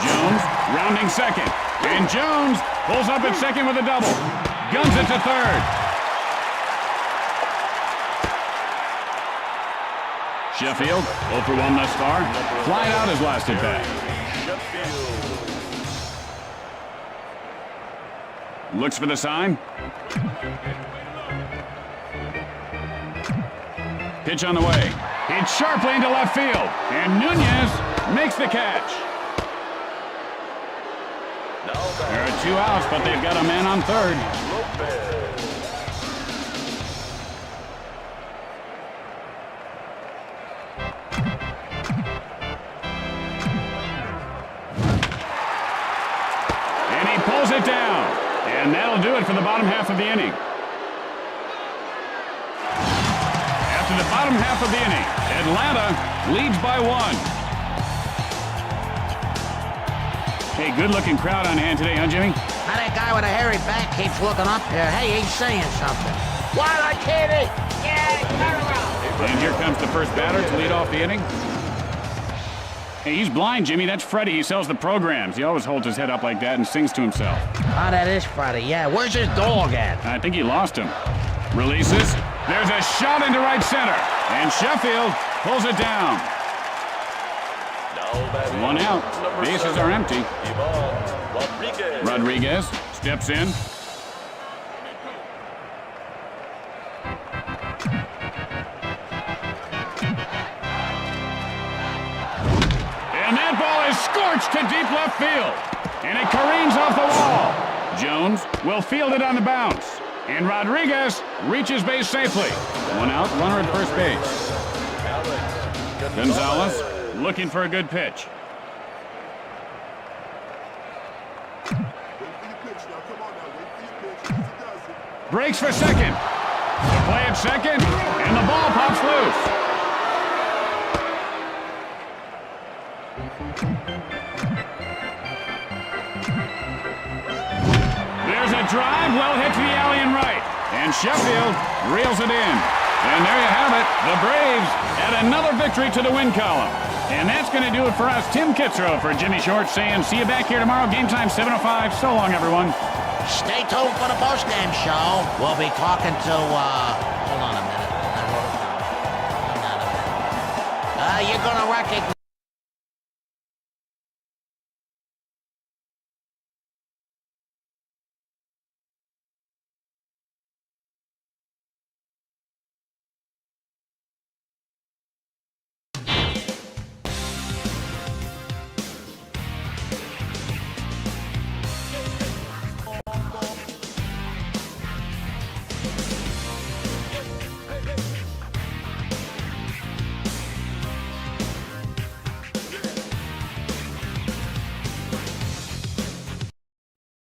Jones rounding second. And Jones pulls up at second with a double. Guns it to third. Sheffield, 0 for 1 thus far. Flying out his last at bat. Looks for the sign. Pitch on the way. Hit sharply into left field. And Nunez makes the catch. There are 2 outs, but they've got a man on third. it down. And that'll do it for the bottom half of the inning. After the bottom half of the inning, Atlanta leads by 1. Hey, good-looking crowd on hand today, huh, Jimmy? Now that guy with a hairy back keeps looking up here. Hey, he's saying something. What, I can't eat? Yeah, turn around. And here comes the first batter to lead off the inning. Hey, he's blind, Jimmy. That's Freddie. He sells the programs. He always holds his head up like that and sings to himself. Oh, that is Freddie. Yeah, where's his dog at? I think he lost him. Releases. There's a shot into right center. And Sheffield pulls it down. One out. Bases are empty. Rodriguez steps in. And that ball is scorched to deep left field. And it careens off the wall. Jones will field it on the bounce. And Rodriguez reaches base safely. One out, runner at first base. Gonzalez looking for a good pitch. Breaks for second. The play at second, and the ball pops loose. There's a drive, well hit to the alley and right. And Sheffield reels it in. And there you have it. The Braves add another victory to the win column. And that's going to do it for us. Tim Kitzrow for Jimmy Short saying, see you back here tomorrow. Game time 7:05. So long, everyone. Stay tuned for the post-game show. We'll be talking to, hold on a minute. I wrote it down. Hold on a minute. You're going to recognize...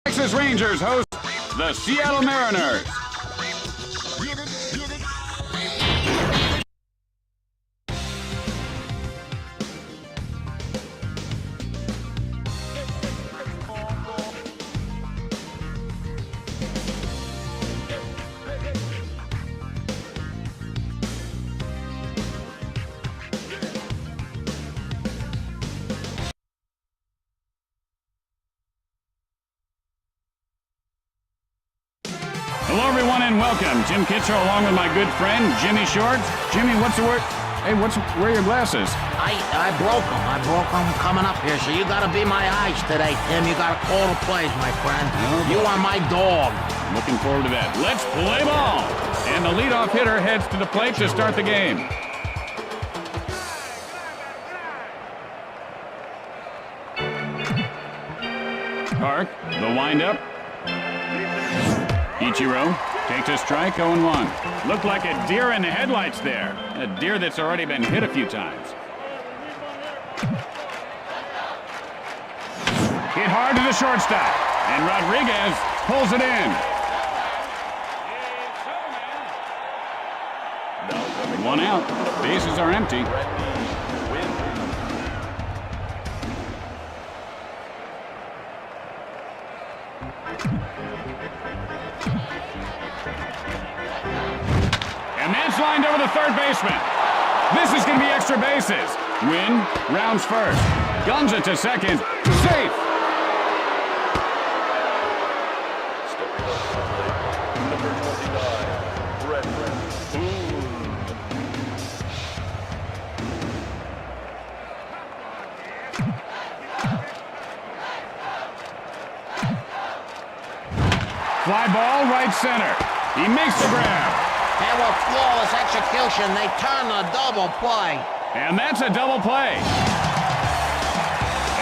Texas Rangers host the Seattle Mariners. Hello, everyone, and welcome. Tim Kitzrow along with my good friend, Jimmy Short. Jimmy, what's the word? Hey, where are your glasses? I broke them. I broke them coming up here, so you got to be my eyes today, Tim. You got to call the plays, my friend. Oh, you are my dog. Looking forward to that. Let's play ball. And the leadoff hitter heads to the plate to start the game. Park, the windup. Ichiro takes a strike, 0-1. Looked like a deer in the headlights there. A deer that's already been hit a few times. Hit hard to the shortstop. And Rodriguez pulls it in. One out. Bases are empty. And that's lined over the third baseman. This is going to be extra bases. Win rounds first. Guns it to second. Safe. Number 29, Brett Boone. Fly ball, right center. He makes the grab. And with flawless execution, they turn the double play. And that's a double play.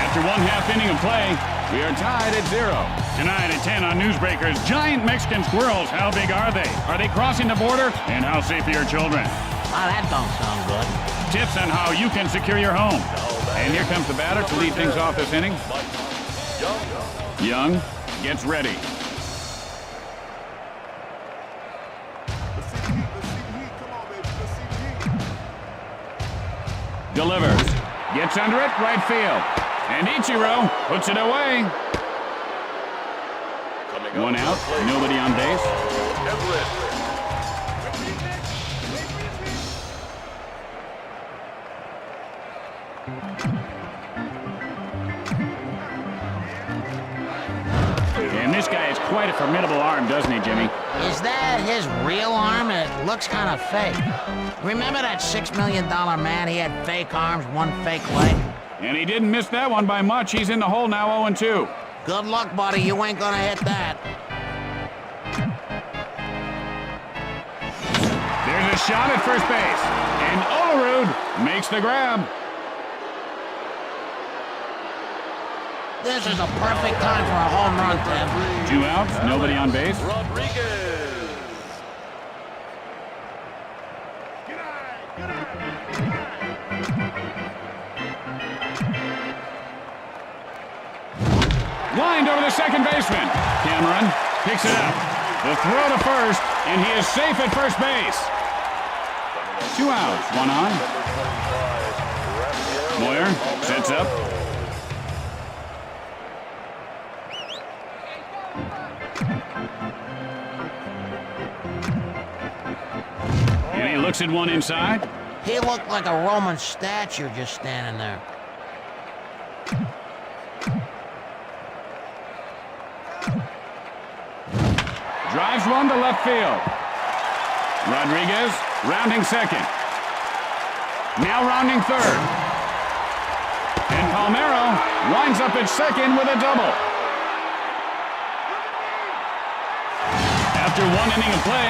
After one half inning of play, we are tied at 0. Tonight at 10 on Newsbreakers, giant Mexican squirrels. How big are they? Are they crossing the border? And how safe are your children? Ah, that don't sound good. Tips on how you can secure your home. And here comes the batter to lead things off this inning. Young gets ready. Delivers. Gets under it, right field. And Ichiro puts it away. One out, nobody on base. And this guy has quite a formidable arm, doesn't he, Jimmy? Is that his real arm? It looks kind of fake. Remember that $6 million man? He had fake arms, one fake leg. And he didn't miss that one by much. He's in the hole now, 0-2. Good luck, buddy. You ain't gonna hit that. There's a shot at first base. And Olerud makes the grab. This is a perfect time for a home run, Tim. 2 outs, nobody on base. Rodriguez. Lined over the second baseman. Cameron picks it up. The throw to first, and he is safe at first base. 2 outs, 1 on. Moyer sets up. And he looks at one inside. He looked like a Roman statue just standing there. Drives one to left field. Rodriguez rounding second. Now rounding third. And Palmeiro winds up at second with a double. After 1 inning of play,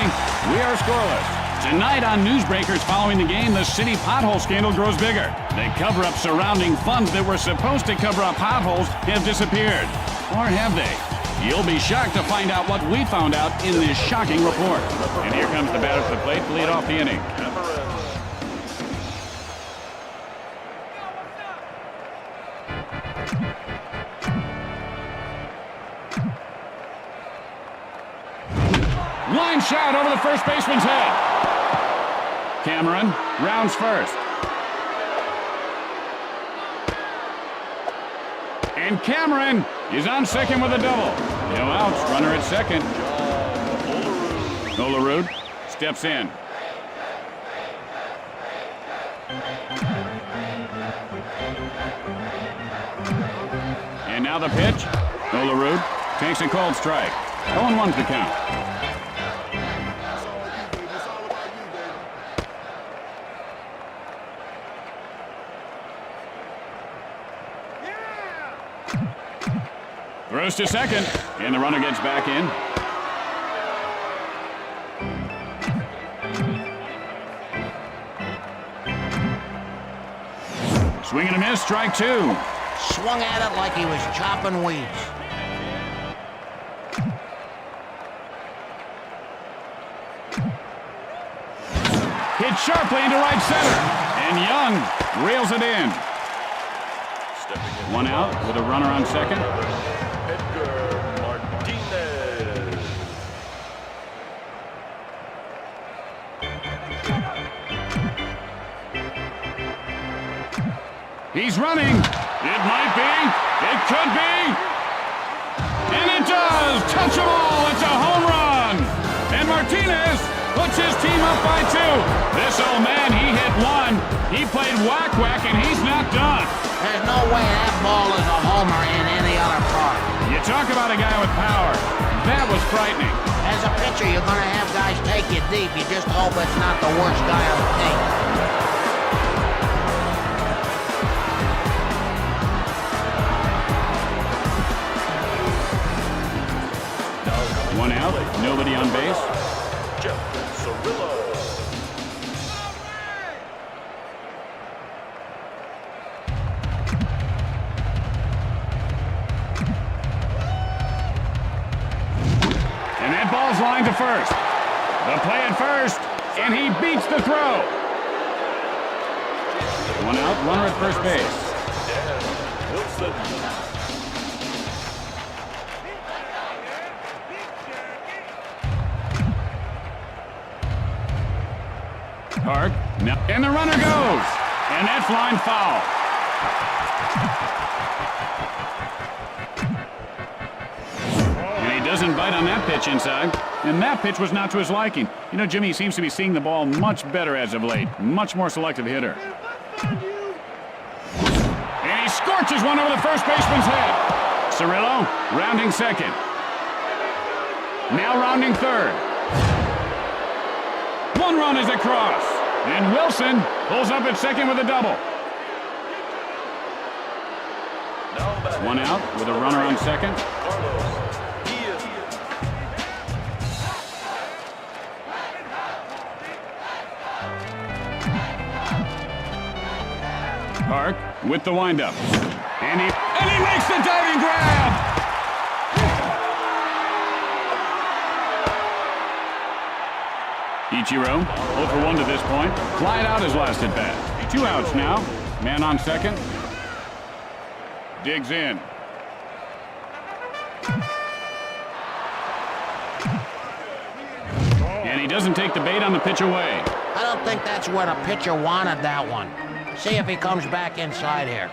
we are scoreless. Tonight on Newsbreakers following the game, the city pothole scandal grows bigger. The cover-up surrounding funds that were supposed to cover up potholes have disappeared. Or have they? You'll be shocked to find out what we found out in this shocking report. And here comes the batter to the plate to lead off the inning. Line shot over the first baseman's head. Cameron rounds first. And Cameron is on second with a double. No outs, runner at second. Olerud steps in. And now the pitch. Olerud takes a cold strike. 0-1's the count. Throws to second, and the runner gets back in. Swing and a miss, strike 2. Swung at it like he was chopping weeds. Hit sharply into right center, and Young reels it in. 1 out with a runner on second. He's running. It might be. It could be. And it does. Touch them all. It's a home run. And Martinez puts his team up by 2. This old man, he hit 1. He played whack-whack, and he's not done. There's no way that ball is a homer in any other park. You talk about a guy with power. That was frightening. As a pitcher, you're going to have guys take you deep. You just hope it's not the worst guy on the team. 1 out, nobody on base. Jeff Cirillo. And that ball's lined to first. The play at first, and he beats the throw. 1 out, runner at first base. Dan Wilson. Park. Now, and the runner goes. And that's line foul. And he doesn't bite on that pitch inside. And that pitch was not to his liking. You know, Jimmy seems to be seeing the ball much better as of late. Much more selective hitter. And he scorches one over the first baseman's head. Cirillo rounding second. Now rounding third. One run is across. And Wilson pulls up at second with a double. One out with a runner on second. Park with the windup. And he makes the diving grab! Ichiro, 0 for 1 to this point. Flied out his last at bat. 2 outs now. Man on second. Digs in. And he doesn't take the bait on the pitch away. I don't think that's where the pitcher wanted that one. See if he comes back inside here.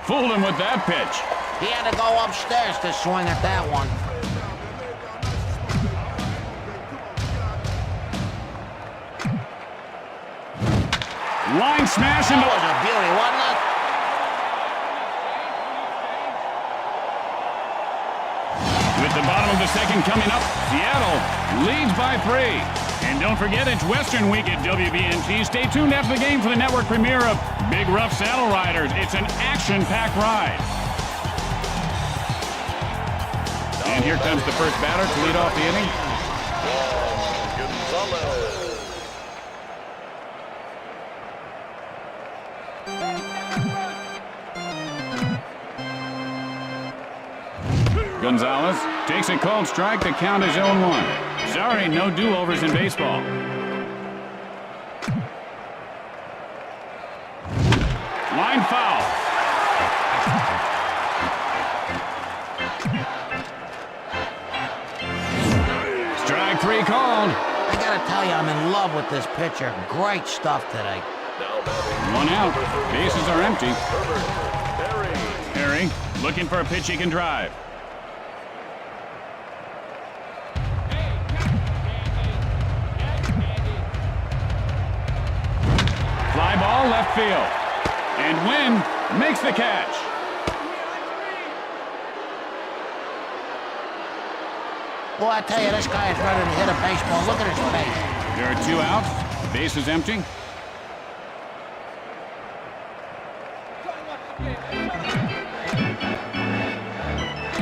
Fooled him with that pitch. He had to go upstairs to swing at that one. Line smash into... That was a beauty, wasn't it? With the bottom of the second coming up, Seattle leads by 3. And don't forget, it's Western Week at WBNT. Stay tuned after the game for the network premiere of Big Rough Saddle Riders. It's an action-packed ride. And here comes the first batter to lead off the inning. Gonzalez takes a cold strike. The count is 0-1. Sorry, no do-overs in baseball. Line foul. Strike 3 called. I gotta tell you, I'm in love with this pitcher. Great stuff today. 1 out. Bases are empty. Perry looking for a pitch he can drive. Fly ball left field. And Wynn makes the catch. Boy, I tell you, this guy is ready to hit a baseball. Look at his face. There are 2 outs. The base is empty.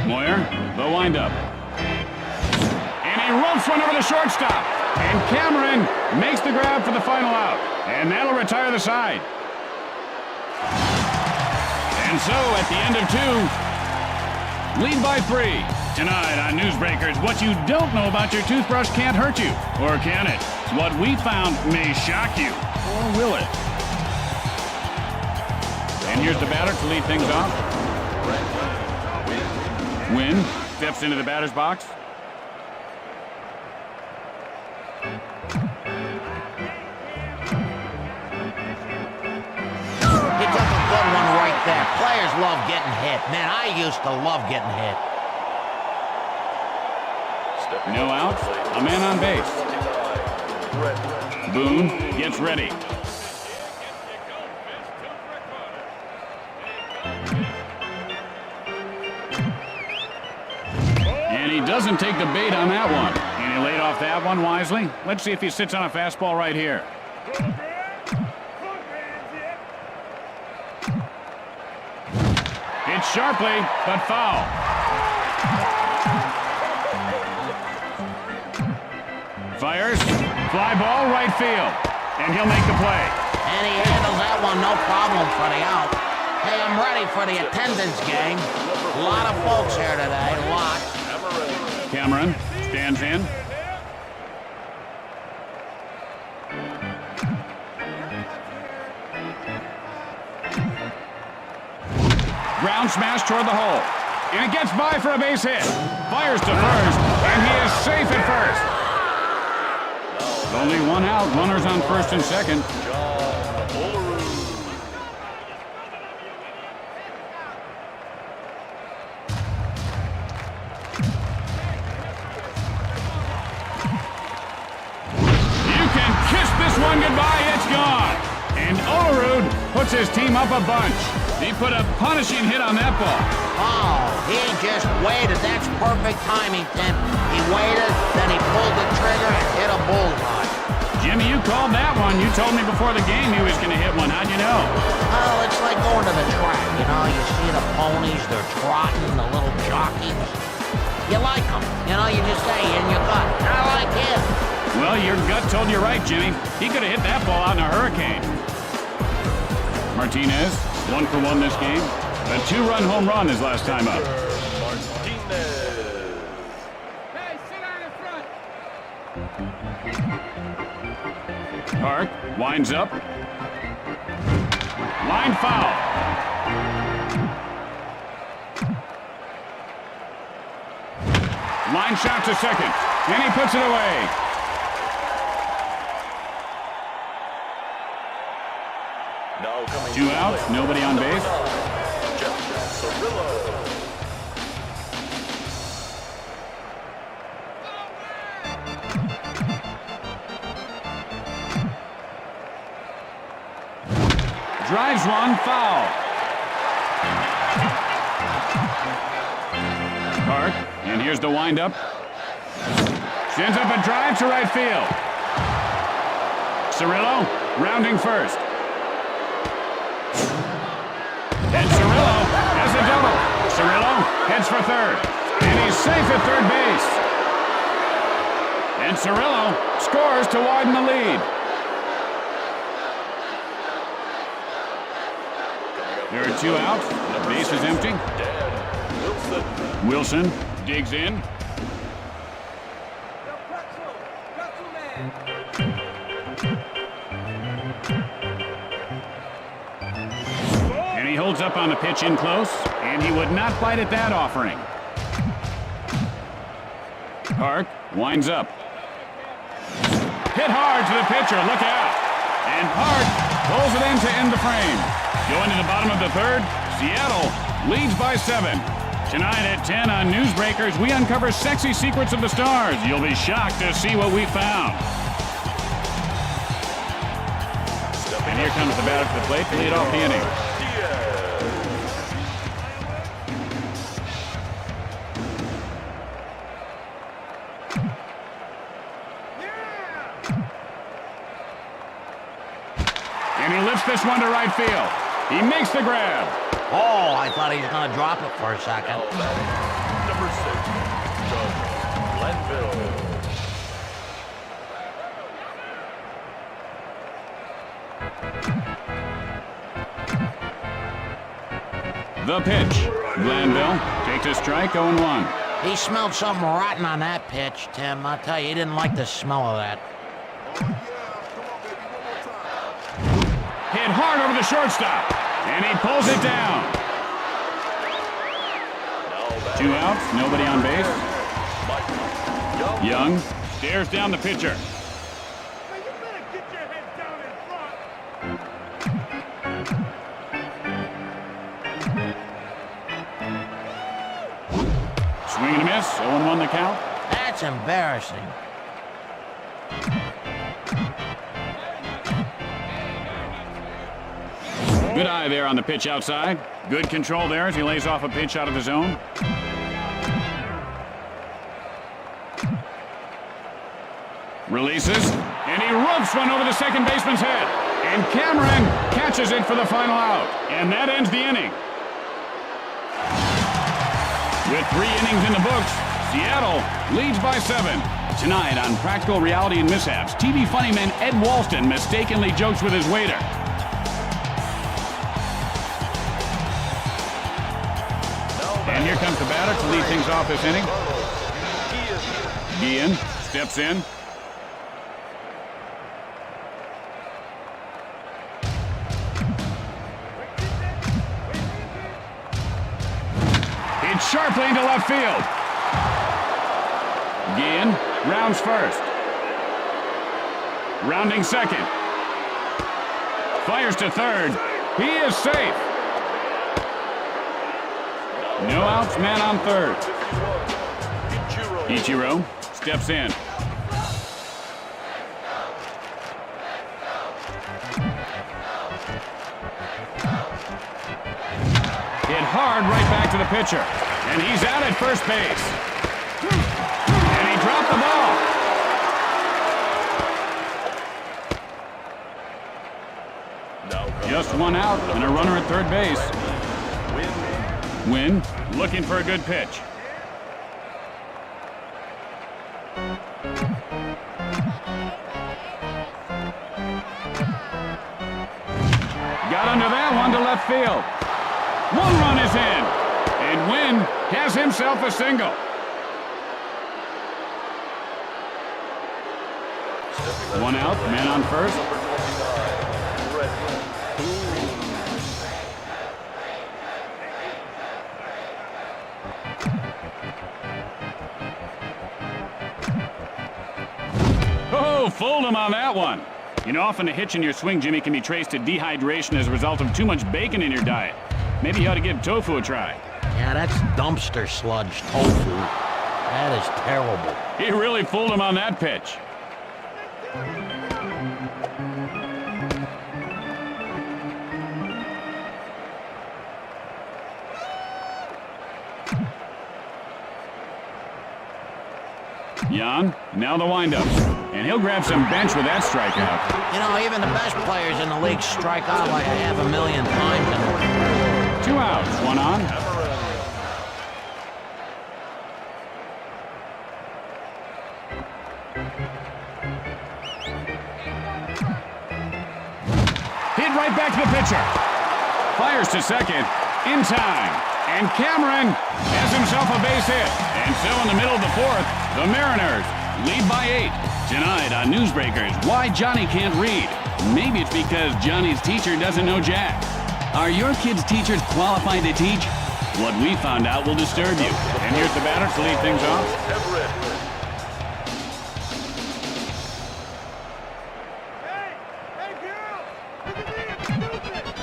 Moyer, the windup. And he ropes one over the shortstop. And Cameron makes the grab for the final out. And that'll retire the side. And so, at the end of 2, lead by 3. Tonight on Newsbreakers, what you don't know about your toothbrush can't hurt you. Or can it? What we found may shock you. Or will it? And here's the batter to lead things off. Wynn steps into the batter's box. He took a good one right there. Players love getting hit. Man, I used to love getting hit. No outs, a man on base. Boone gets ready. And he doesn't take the bait on that one. And he laid off that one wisely. Let's see if he sits on a fastball right here. Hits sharply, but foul. Fires, fly ball, right field. And he'll make the play. And he handles that one no problem for the out. Hey, I'm ready for the attendance game. A lot of folks here today, a lot. Cameron stands in. Ground smash toward the hole. And it gets by for a base hit. Fires to first, and he is safe at first. Only one out. Runners on first and second. John Olerud. You can kiss this one goodbye. It's gone. And Olerud puts his team up a bunch. He put a punishing hit on that ball. Oh, he just waited. That's perfect timing, Tim. He waited, then he pulled the trigger and hit a bullseye. Jimmy, you called that one. You told me before the game he was going to hit one. How'd you know? Oh, it's like going to the track, you know? You see the ponies, they're trotting, the little jockeys. You like them, you know? You just say in your gut, I like him. Well, your gut told you right, Jimmy. He could have hit that ball out in a hurricane. Martinez, 1-for-1 this game. A 2-run home run his last time up. Martinez. Hey, sit down in front. Park winds up. Line foul. Line shot to second. And he puts it away. Now coming 2 out, nobody on base. Jeff Cirillo. Drives one, foul. Park, and here's the windup. Sends up a drive to right field. Cirillo rounding first. And Cirillo has a double. Cirillo heads for third. And he's safe at third base. And Cirillo scores to widen the lead. There are 2 out. The base is empty. Dan Wilson. Wilson digs in. And he holds up on the pitch in close, and he would not bite at that offering. Park winds up. Hit hard to the pitcher, look out. And Park pulls it in to end the frame. Going to the bottom of the third, Seattle leads by 7. Tonight at 10 on Newsbreakers, we uncover sexy secrets of the stars. You'll be shocked to see what we found. And here comes the batter to the plate to lead off the inning. And he lifts this one to right field. He makes the grab. Oh, I thought he was going to drop it for a second. Number 6, Doug Glenville. The pitch. Glanville takes a strike, 0-1. He smelled something rotten on that pitch, Tim. I'll tell you, he didn't like the smell of that. Hit hard over the shortstop, and he pulls it down. 2 outs, nobody on base. Young stares down the pitcher. Now you better get your head down in front. Swing and a miss, 0-1 the count. That's embarrassing. Good eye there on the pitch outside. Good control there as he lays off a pitch out of the zone. Releases, and he ropes one over the second baseman's head. And Cameron catches it for the final out. And that ends the inning. With 3 innings in the books, Seattle leads by 7. Tonight on Practical Reality and Mishaps, TV funny man Ed Walston mistakenly jokes with his waiter. And here comes the batter to lead things off this inning. Guillen steps in. It's sharply into left field. Guillen rounds first. Rounding second. Fires to third. He is safe. No outs, man on third. Ichiro steps in. Hit hard right back to the pitcher. And he's out at first base. And he dropped the ball. Just one out and a runner at third base. Win, looking for a good pitch. Got under that one to left field. One run is in. And Win has himself a single. One out, man on first. Oh, fooled him on that one. You know, often a hitch in your swing, Jimmy, can be traced to dehydration as a result of too much bacon in your diet. Maybe you ought to give tofu a try. Yeah, that's dumpster sludge tofu. That is terrible. He really fooled him on that pitch. Jan, now the windup. And he'll grab some bench with that strikeout. You know, even the best players in the league strike out like 500,000 times in a week. 2 outs, one on. Hit right back to the pitcher. Fires to second, in time. And Cameron has himself a base hit. And so in the middle of the fourth, the Mariners lead by 8. Tonight on Newsbreakers, why Johnny can't read. Maybe it's because Johnny's teacher doesn't know Jack. Are your kids' teachers qualified to teach? What we found out will disturb you. And here's the batter to lead things off. Hey, girl! Look at me, stupid!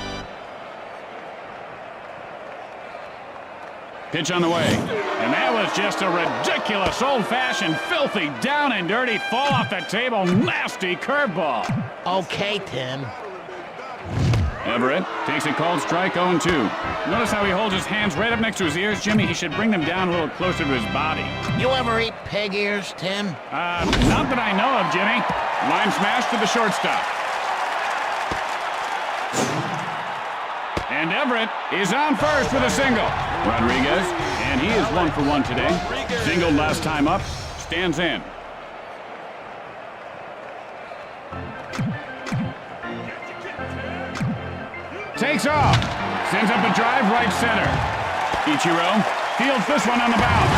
Pitch on the way. And that was just a ridiculous, old-fashioned, filthy, down and dirty, fall off the table, nasty curveball. Okay, Tim. Everett takes a called strike 0-2. Notice how he holds his hands right up next to his ears, Jimmy? He should bring them down a little closer to his body. You ever eat pig ears, Tim? Not that I know of, Jimmy. Line smash to the shortstop. And Everett is on first with a single. Rodriguez, and he is 1 for 1 today. Singled last time up, stands in. Takes off, sends up a drive right center. Ichiro fields this one on the bounce.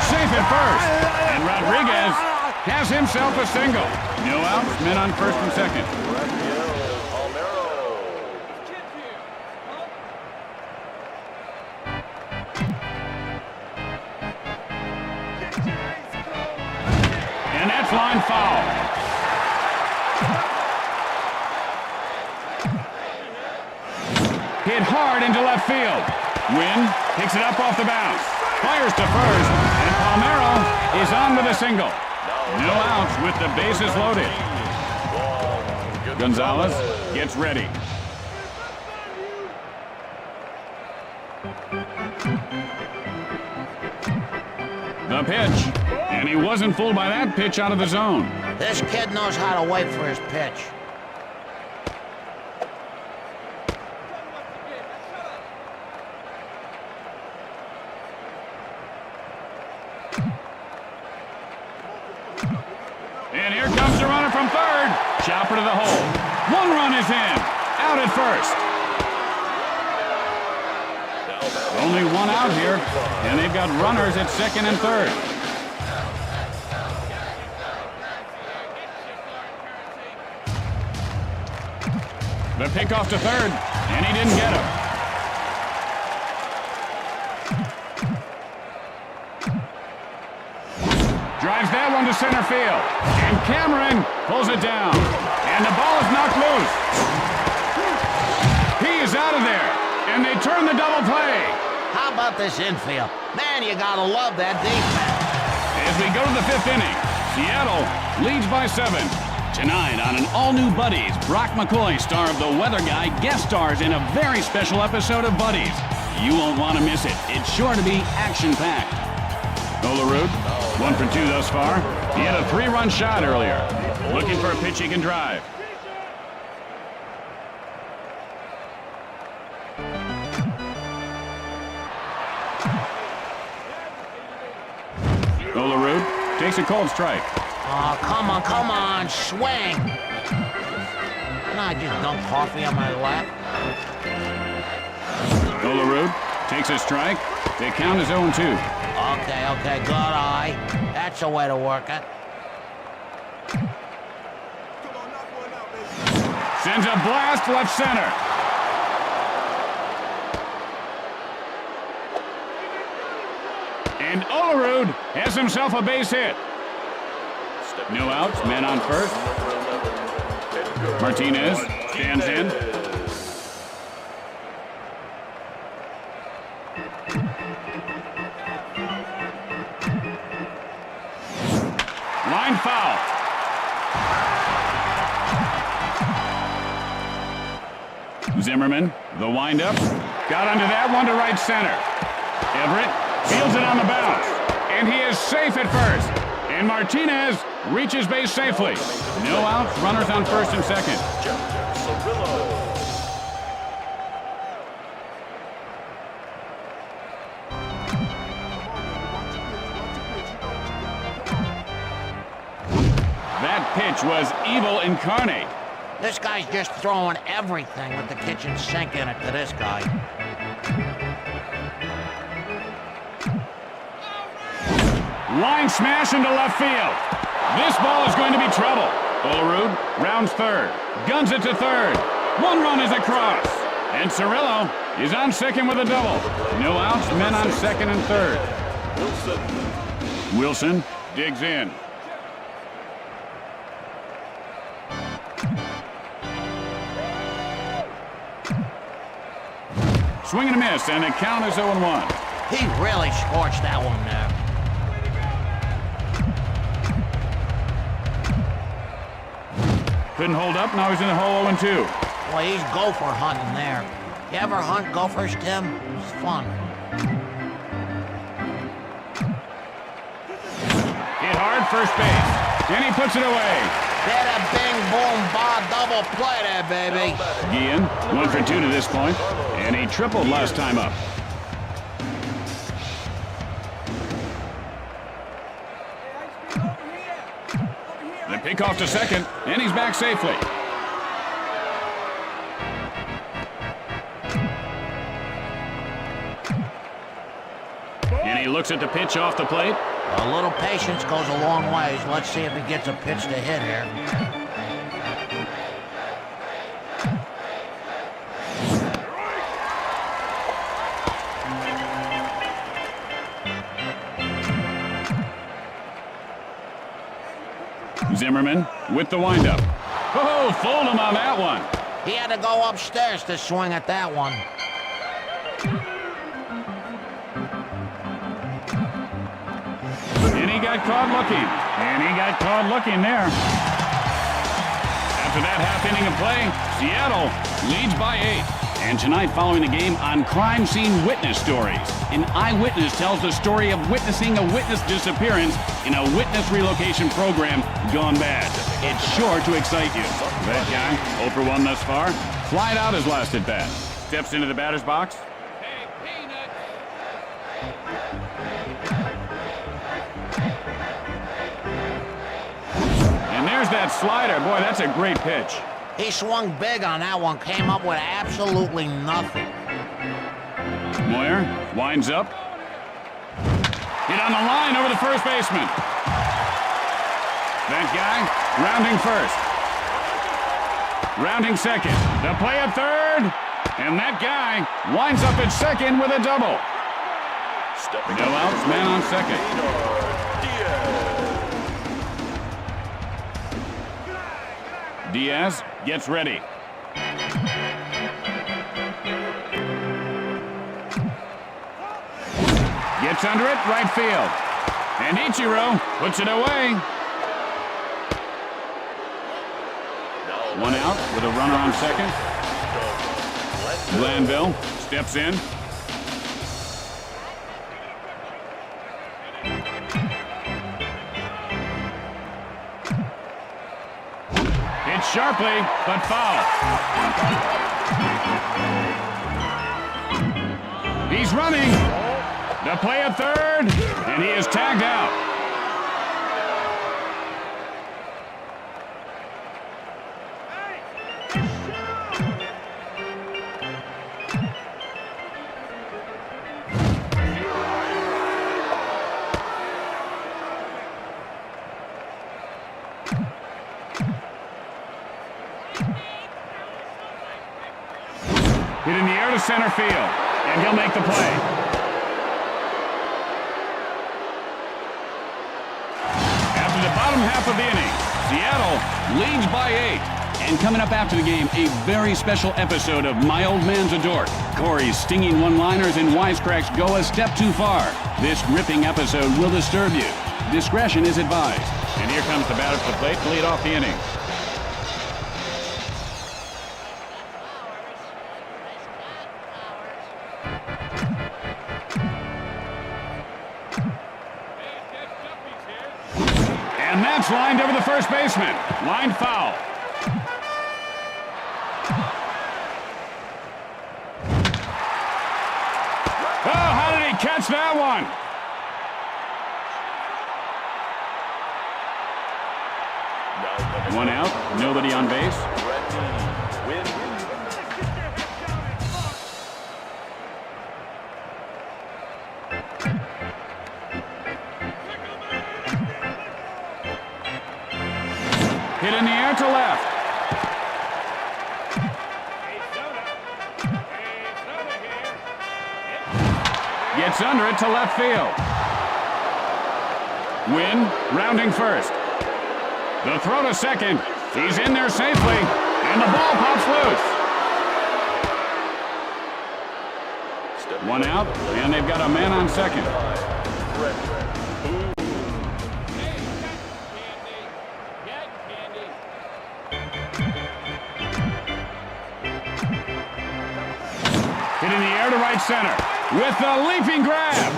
Safe at first, and Rodriguez has himself a single. No outs, men on first and second. And that's line foul. Hit hard into left field. Wynn picks it up off the bounce. Fires to first, and Palmeiro is on with a single. No outs with the bases loaded. Gonzalez gets ready. The pitch. And he wasn't fooled by that pitch out of the zone. This kid knows how to wait for his pitch. And here comes the runner from third. Chopper to the hole. 1 run is in. Out at first. Only 1 out here, and they've got runners at second and third. The pickoff to third, and he didn't get him. Drives that one to center field. And Cameron pulls it down. And the ball is knocked loose. He is out of there. And they turn the double play. How about this infield? Man, you gotta love that defense. As we go to the 5th inning, Seattle leads by 7. Tonight on an all-new Buddies, Brock McCoy, star of The Weather Guy, guest stars in a very special episode of Buddies. You won't want to miss it. It's sure to be action-packed. Olerud, 1 for 2 thus far. He had a 3-run shot earlier. Looking for a pitch he can drive. Olerud takes a cold strike. Oh, come on, swing. And I just dumped coffee on my lap. Olerud takes a strike. The count is 0-2. Okay, good eye. That's the way to work it. Sends a blast left center. And Olerud has himself a base hit. No outs, men on first. Martinez stands in. Line foul. Zimmerman, the windup. Got under that one to right center. Everett fields it on the bounce. And he is safe at first. And Martinez reaches base safely. No outs, runners on first and second. That pitch was evil incarnate. This guy's just throwing everything with the kitchen sink in it to this guy. Line smash into left field. This ball is going to be trouble. Olerud rounds third. Guns it to third. 1 run is across. And Cirillo is on second with a double. No outs, men on second and third. Wilson digs in. Swing and a miss, and the count is 0-1. He really scorched that one there. Couldn't hold up, now he's in the hole 0-2. Well, he's gopher hunting there. You ever hunt gophers, Tim? It's fun. Hit hard, first base. And he puts it away. Bada bing boom ba double play there, baby. Guillen, 1 for 2 to this point. And he tripled last time up. The pick off to second, and he's back safely. And he looks at the pitch off the plate. A little patience goes a long ways. Let's see if he gets a pitch to hit here. Zimmerman with the windup. Oh, fooled him on that one. He had to go upstairs to swing at that one. And he got caught looking. And he got caught looking there. After that half inning of play, Seattle leads by 8. And tonight, following the game, on Crime Scene Witness Stories. An eyewitness tells the story of witnessing a witness disappearance in a witness relocation program gone bad. It's sure to excite you. That guy, 0 for 1 thus far, flied out his last at bat. Steps into the batter's box. Hey, Peanut! And there's that slider. Boy, that's a great pitch. He swung big on that one, came up with absolutely nothing. Moyer winds up. Hit on the line over the first baseman. That guy rounding first. Rounding second. The play at third. And that guy winds up at second with a double. No outs, man on second. Diaz gets ready. Gets under it, right field. And Ichiro puts it away. One out with a runner on second. Glanville steps in. Hit sharply, but foul. He's running. The play at third, and he is tagged out. Hit in the air to center field, and he'll make the play. After the bottom half of the inning, Seattle leads by 8. And coming up after the game, a very special episode of My Old Man's a Dork. Corey's stinging one-liners and wisecracks go a step too far. This gripping episode will disturb you. Discretion is advised. And here comes the batter to the plate to lead off the inning. And that's lined over the first baseman. Line foul. Oh, how did he catch that one? One out, nobody on base. Hit in the air to left. Gets under it to left field. Wynn rounding first. The throw to second. He's in there safely, and the ball pops loose. One out, and they've got a man on second. Hit in the air to right center with the leaping grab.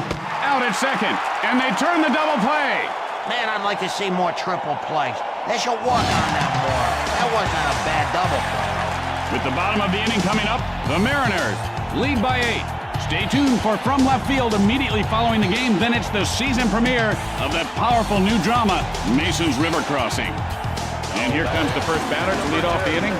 Out at second, and they turn the double play. Man, I'd like to see more triple plays. They should work on that more. That wasn't a bad double play. With the bottom of the inning coming up, the Mariners lead by 8. Stay tuned for From Left Field immediately following the game. Then it's the season premiere of that powerful new drama, Mason's River Crossing. And here comes the first batter to lead off the inning.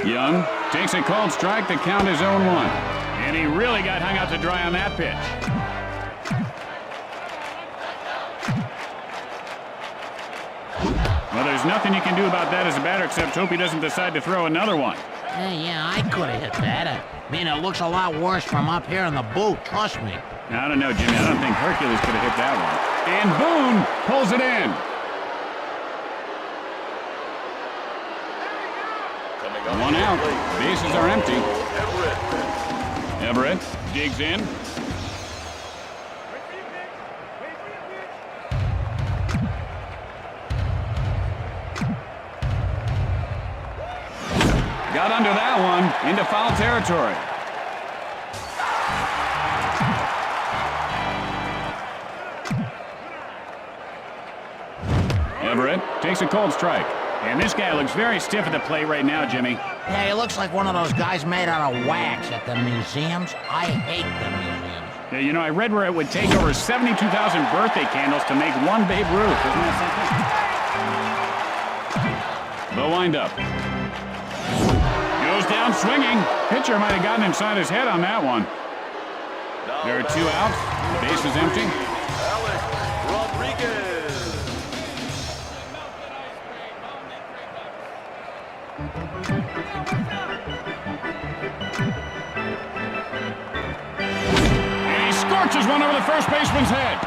Young takes a called strike. The count is 0-1. And he really got hung out to dry on that pitch. Well, there's nothing you can do about that as a batter except hope he doesn't decide to throw another one. Yeah, I could have hit that. I mean, it looks a lot worse from up here in the booth, trust me. I don't know, Jimmy. I don't think Hercules could have hit that one. And Boone pulls it in. One out. Bases are empty. Everett digs in. Got under that one into foul territory. Everett takes a cold strike. And this guy looks very stiff at the plate right now, Jimmy. Yeah, he looks like one of those guys made out of wax at the museums. I hate the museums. Yeah, you know, I read where it would take over 72,000 birthday candles to make one Babe Ruth. Isn't that something? The windup. Goes down swinging. Pitcher might have gotten inside his head on that one. There are 2 outs. The base is empty. Alex Rodriguez. Arches one over the first baseman's head.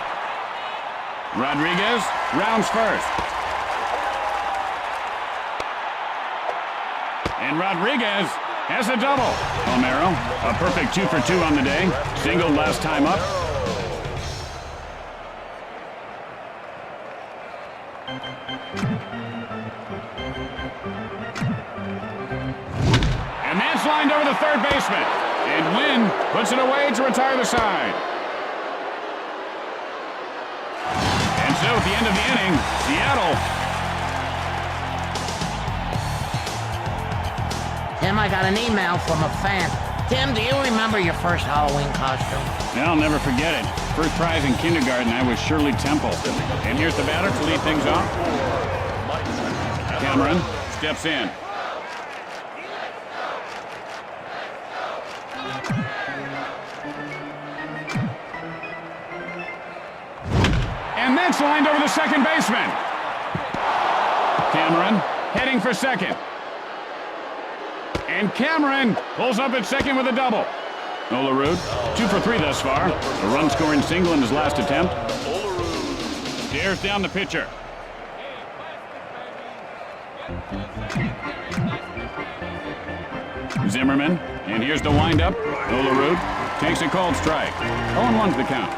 Rodriguez rounds first. And Rodriguez has a double. Romero, a perfect 2 for 2 on the day. Singled last time up. And that's lined over the third baseman. And Wynn puts it away to retire the side. And so at the end of the inning, Seattle. Tim, I got an email from a fan. Tim, do you remember your first Halloween costume? I'll never forget it. First prize in kindergarten, I was Shirley Temple. And here's the batter to lead things off. Cameron steps in. And that's lined over the second baseman. Cameron heading for second. And Cameron pulls up at second with a double. Olerud, 2 for 3 thus far. A run-scoring single in his last attempt. Stares down the pitcher. Zimmerman, and here's the windup. Olerud takes a cold strike. 0-1's the count.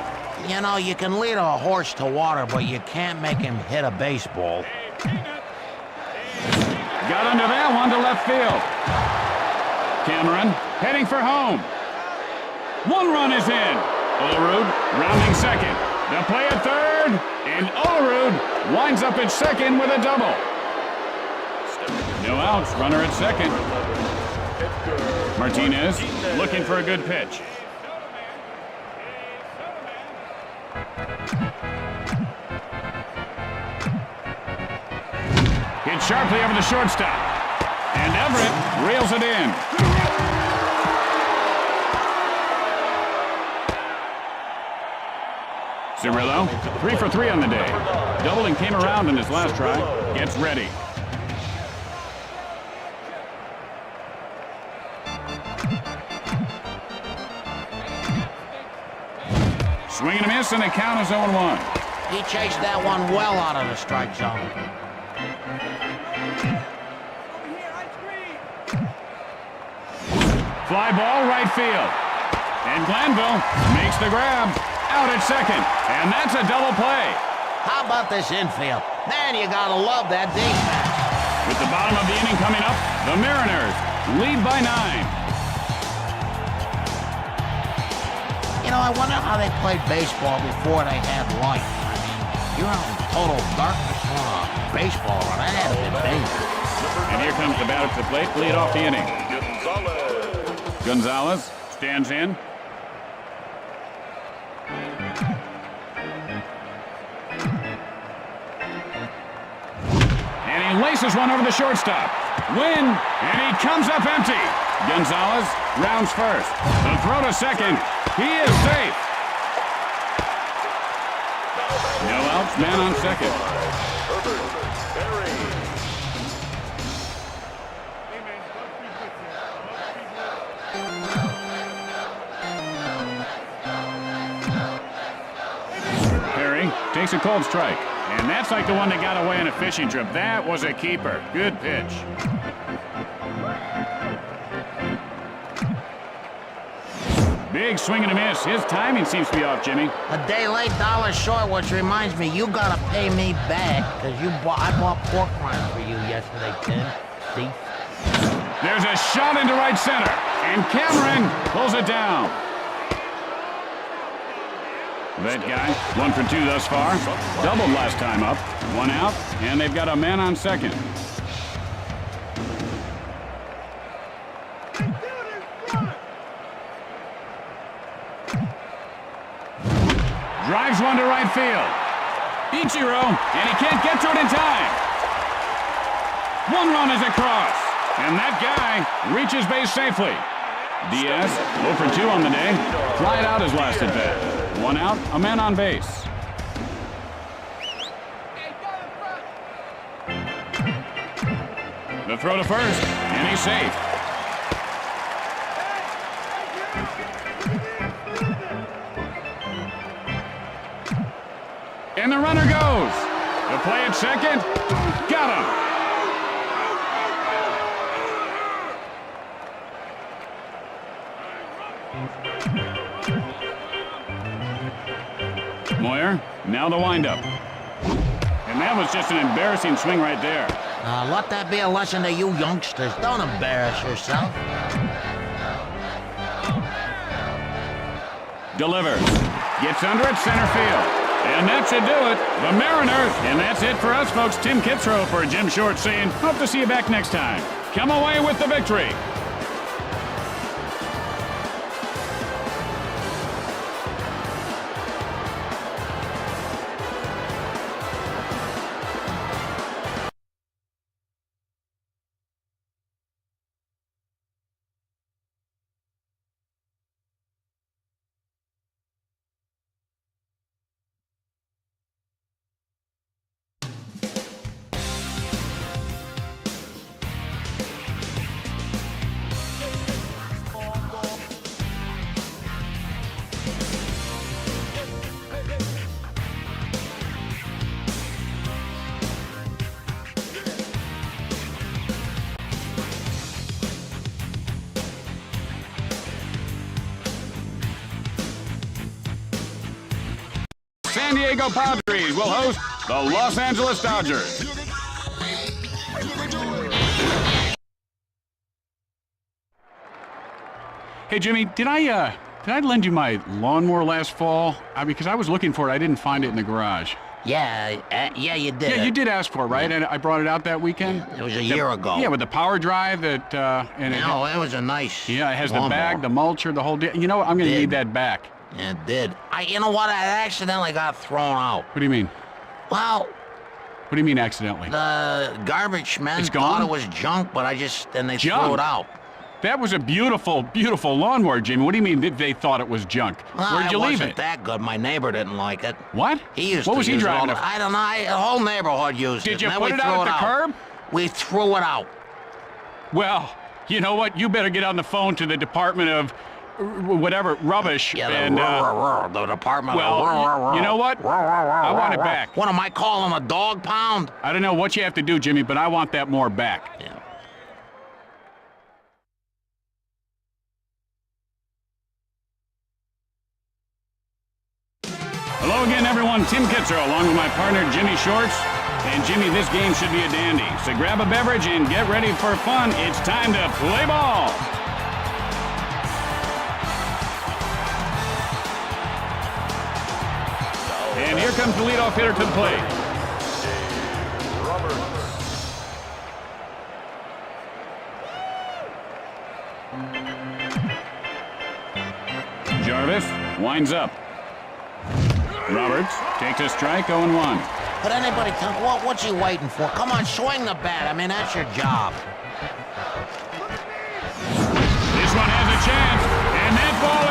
You know, you can lead a horse to water, but you can't make him hit a baseball. Got under that one to left field. Cameron heading for home. 1 run is in. Olerud rounding second. The play at third, and Olerud winds up at second with a double. No outs, runner at second. Martinez looking for a good pitch. Hit sharply over the shortstop. And Everett reels it in. Cirillo, 3 for 3 on the day. Doubled and came around in his last try. Gets ready. Swing and a miss, and the count is 0-1. He chased that one well out of the strike zone. Fly ball right field. And Glanville makes the grab. Out at second. And that's a double play. How about this infield? Man, you gotta love that defense. With the bottom of the inning coming up, the Mariners lead by 9. You know, I wonder how they played baseball before they had light. I mean, you're out in total darkness on a baseball run. That had to be dangerous. And here comes the batter to the plate to lead off the inning. Gonzalez stands in. And he laces one over the shortstop. Win, and he comes up empty. Gonzalez rounds first. The throw to second. He is safe. No outs, man on second. Perry takes a cold strike. And that's like the one that got away on a fishing trip. That was a keeper. Good pitch. Big swing and a miss. His timing seems to be off, Jimmy. A day late, dollar short, which reminds me, you gotta pay me back, because I bought pork rinds for you yesterday, Tim. Thief. There's a shot into right center, and Cameron pulls it down. That guy, 1 for 2 thus far. Doubled last time up. 1 out, and they've got a man on second. Drives one to right field. Ichiro, and he can't get to it in time. 1 run is across, and that guy reaches base safely. Diaz, 0 for 2 on the day. Flied out his last at bat. 1 out, a man on base. The throw to first, and he's safe. And the runner goes. The play at second. Got him. Moyer, now the windup. And that was just an embarrassing swing right there. Let that be a lesson to you youngsters. Don't embarrass yourself. Delivers. Gets under it, center field. And that should do it. The Mariners. And that's it for us, folks. Tim Kitzrow for Jim Short saying, hope to see you back next time. Come away with the victory. San Diego Padres will host the Los Angeles Dodgers. Hey, Jimmy, did I lend you my lawnmower last fall? Because I was looking for it. I didn't find it in the garage. Yeah, you did. Yeah, you did ask for it, right? And I brought it out that weekend? It was a year ago. Yeah, with the power drive that... it was a nice Yeah, it has lawnmower. the bag, the mulcher, the whole deal. You know what? I'm going to need that back. Yeah, it did. You know what? I accidentally got thrown out. What do you mean? Well... What do you mean accidentally? The garbage men It's thought gone? it was junk, but then they Junk? threw it out. That was a beautiful, beautiful lawnmower, Jimmy. What do you mean they thought it was junk? Well, Where'd you leave wasn't it? that good. My neighbor didn't like it. What? He used what to was he use driving? it all the, I don't know. The whole neighborhood used it. Did you and then put we it threw out at the curb? We threw it out. Well, you know what? You better get on the phone to the Department of whatever, rubbish. Yeah, and, the department. well, you know what? I want it back. What am I calling a dog pound? I don't know what you have to do, Jimmy, but I want that more back. Yeah. Hello again, everyone. Tim Kitzrow, along with my partner, Jimmy Shorts. And, Jimmy, this game should be a dandy. So grab a beverage and get ready for fun. It's time to play ball. And here comes the leadoff hitter to the plate. Jarvis winds up. Roberts takes a strike, 0-1. But anybody think, what's he waiting for? Come on, swing the bat. I mean, that's your job. This one has a chance, and that ball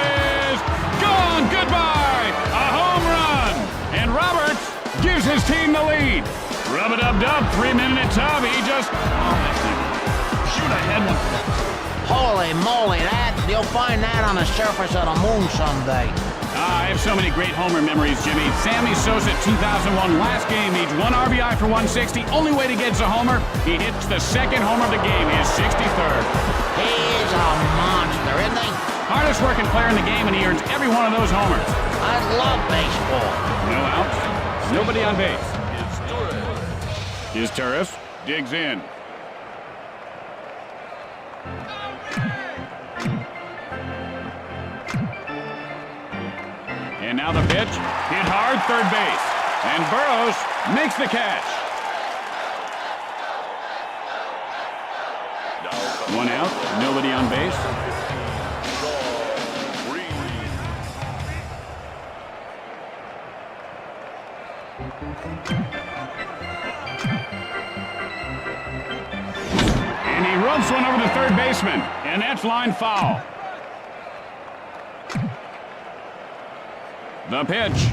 is gone. Goodbye. A home run. And Roberts gives his team the lead. Rub-a-dub-dub, 3-minute tub. He just... shoot, I had one. Holy moly, you'll find that on the surface of the moon someday. I have so many great homer memories, Jimmy. Sammy Sosa, 2001, last game, needs 1 RBI for 160. Only way to get a homer, he hits the second homer of the game, his 63rd. He's a monster, isn't he? Hardest working player in the game, and he earns every one of those homers. I love baseball. No outs, nobody on base. His Turris digs in. And now the pitch, hit hard, third base. And Burrows makes the catch. 1 out, nobody on base. And he rubs one over the third baseman, and that's line foul. The pitch,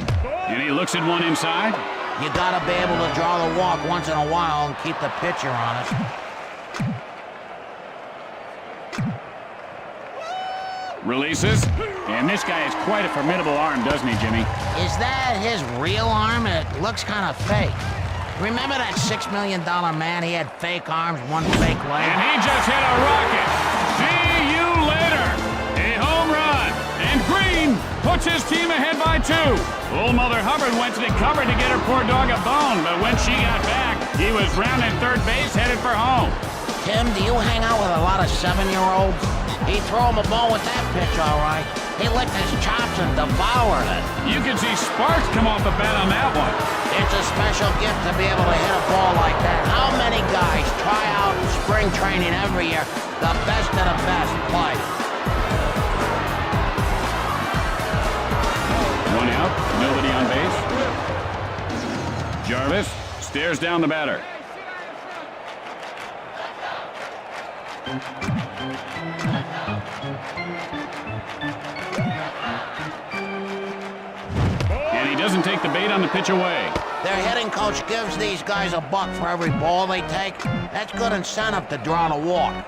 and he looks at one inside. You gotta be able to draw the walk once in a while and keep the pitcher honest. Releases, And this guy has quite a formidable arm, doesn't he, Jimmy? Is that his real arm? It looks kind of fake. Remember that $6 million man? He had fake arms, one fake leg. And he just hit a rocket. See you later. A home run. And Green puts his team ahead by 2. Old Mother Hubbard went to the cover to get her poor dog a bone, but when she got back, he was rounding third base, headed for home. Tim, do you hang out with a lot of 7-year-olds? He threw him a ball with that pitch, all right. He licked his chops and devoured it. You could see sparks come off the bat on that one. It's a special gift to be able to hit a ball like that. How many guys try out in spring training every year? The best of the best play. 1 out, nobody on base. Jarvis stares down the batter. And he doesn't take the bait on the pitch away. Their hitting coach gives these guys a buck for every ball they take. That's good incentive to draw a walk.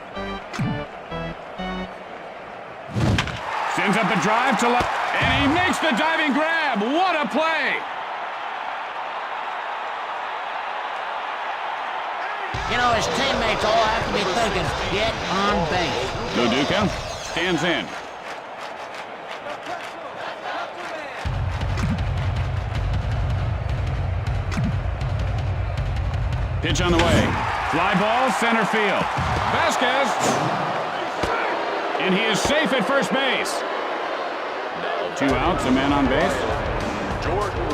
Sends up a drive to left, and he makes the diving grab. What a play! You know, his teammates all have to be thinking, get on base. Loduca stands in. Pitch on the way. Fly ball, center field. Vasquez. And he is safe at first base. 2 outs, a man on base. Jordan.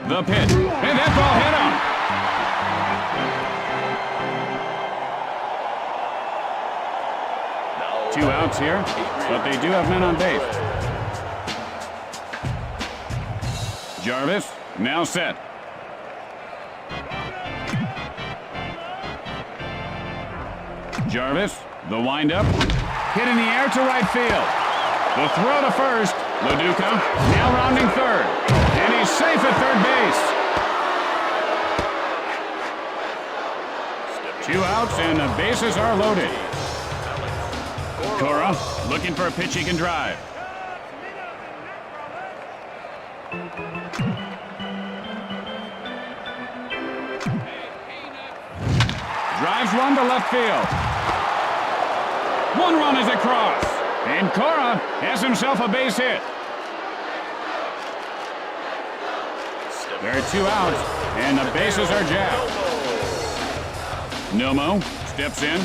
The pitch. And that ball hit him. 2 outs here, but they do have men on base. Jarvis, now set. Jarvis, the windup, hit in the air to right field. The throw to first. Loduca, now rounding third. And he's safe at third base. 2 outs and the bases are loaded. Cora looking for a pitch he can drive. Drives one to left field. 1 run is across. And Cora has himself a base hit. There are 2 outs, and the bases are jacked. Nomo steps in.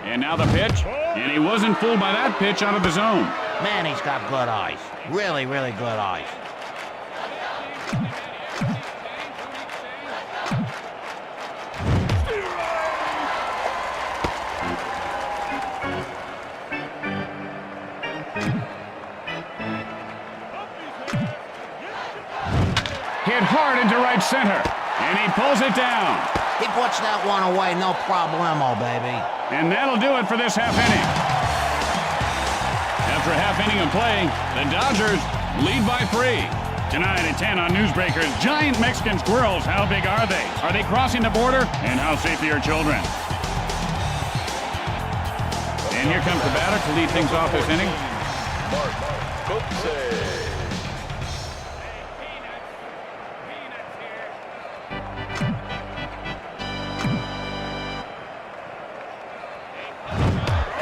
And now the pitch, and he wasn't fooled by that pitch out of the zone. Man, he's got good eyes. Really, really good eyes. Hit hard into right center, and he pulls it down. He puts that one away, no problemo, baby. And that'll do it for this half inning. After a half inning of play, the Dodgers lead by 3. Tonight at 10 on Newsbreakers, giant Mexican squirrels, how big are they? Are they crossing the border? And how safe are your children? And here comes the batter to lead things off this inning.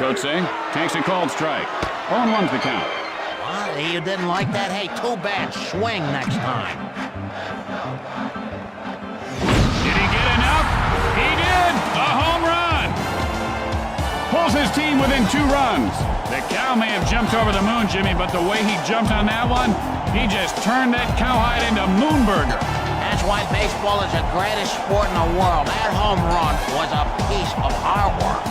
Kotze takes a called strike. 0-1's the count. What? You didn't like that? Hey, too bad. Swing next time. Did he get enough? He did! A home run! Pulls his team within 2 runs. The cow may have jumped over the moon, Jimmy, but the way he jumped on that one, he just turned that cowhide into Moonburger. That's why baseball is the greatest sport in the world. That home run was a piece of artwork.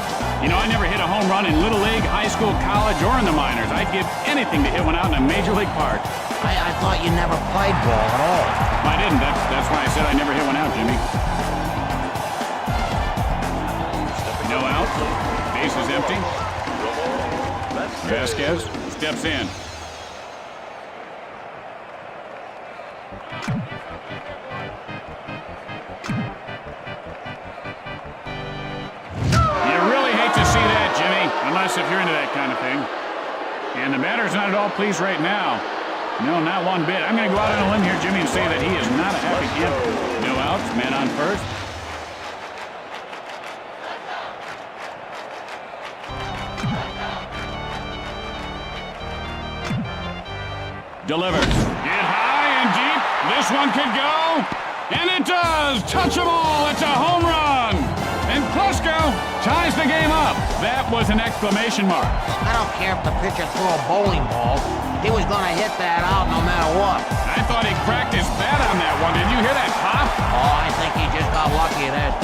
You know, I never hit a home run in Little League, high school, college, or in the minors. I'd give anything to hit one out in a major league park. I thought you never played ball at all. I didn't. That's why I said I never hit one out, Jimmy. No out. Base is empty. Vasquez steps in. You really hate to see that, Jimmy, unless if you're into that kind of thing. And the batter's not at all pleased right now. No, not one bit. I'm going to go out on a limb here, Jimmy, and say that he is not a happy camper. No outs, man on first. Delivers. Get high and deep. This one could go. And it does. Touch them all. It's a home run. And Klesko ties the game up. That was an exclamation mark. I don't care if the pitcher threw a bowling ball. He was going to hit that out no matter what. I thought he cracked his bat on that one. Did you hear that pop? Oh, I think he just got lucky at that.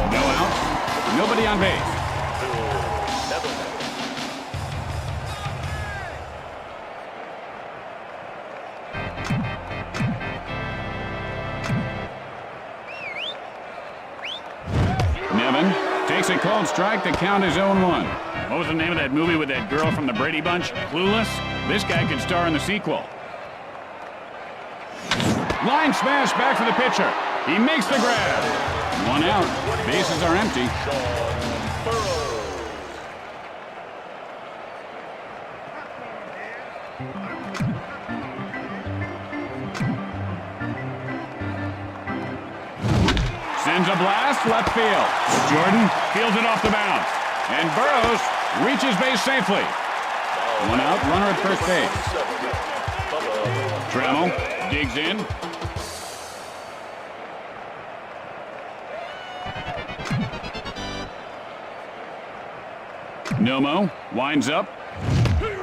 No out. Nobody on base. Takes a cold strike. The count is 0-1. What was the name of that movie with that girl from the Brady Bunch? Clueless? This guy could star in the sequel. Line smash back for the pitcher. He makes the grab. One out. Bases are empty. Sends a blast left field. Jordan fields it off the bounce. And Burrows reaches base safely. One out, runner at first base. Trammell digs in. Nomo winds up.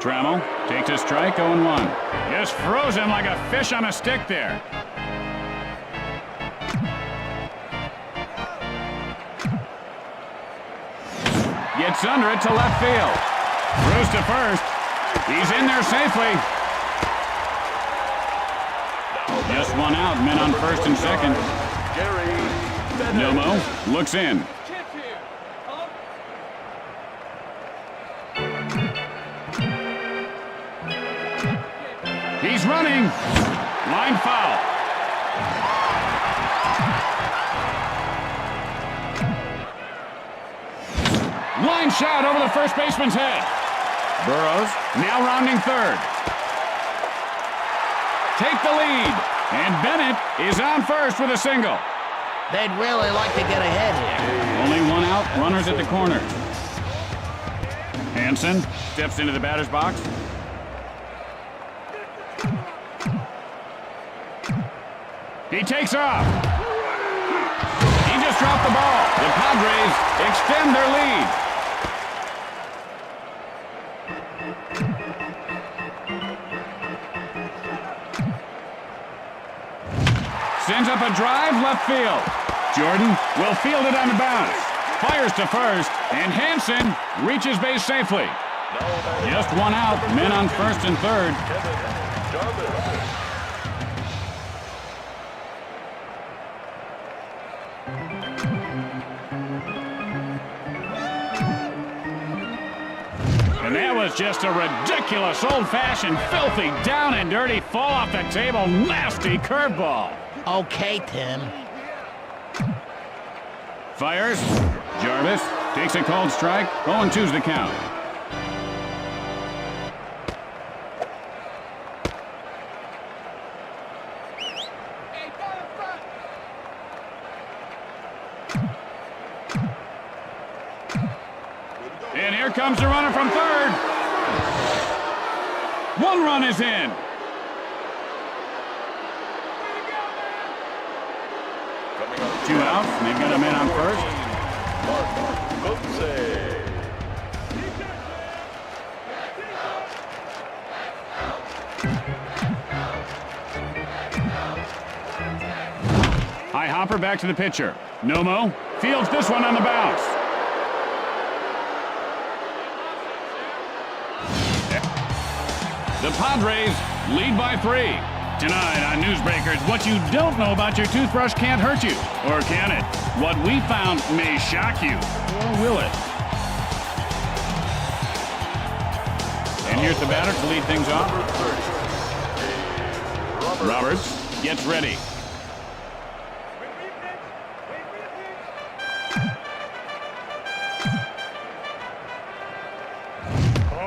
Trammell takes a strike, 0-1. Just froze him like a fish on a stick there. Gets under it to left field. Throws to first. He's in there safely. Just one out. Men on first and second. Nomo looks in. He's running. Line foul. Line shot over the first baseman's head. Burrows now rounding third. Take the lead. And Bennett is on first with a single. They'd really like to get ahead here. Only one out. Runners at the corner. Hansen steps into the batter's box. He takes off. He just dropped the ball. The Padres extend their lead. Sends up a drive left field. Jordan will field it on the bounce. Fires to first, and Hansen reaches base safely. Just one out. Men on first and third. And that was just a ridiculous, old-fashioned, filthy, down and dirty, fall off the table, nasty curveball. Okay, Tim. Fires. Jarvis takes a cold strike. 0-2's the count. And here comes the runner from third. One run is in. Two outs, and they've got a man on first. High hopper back to the pitcher. Nomo fields this one on the bounce. The Padres lead by 3. Tonight on Newsbreakers, what you don't know about your toothbrush can't hurt you. Or can it? What we found may shock you. Or will it? And here's the batter to lead things off. Roberts gets ready.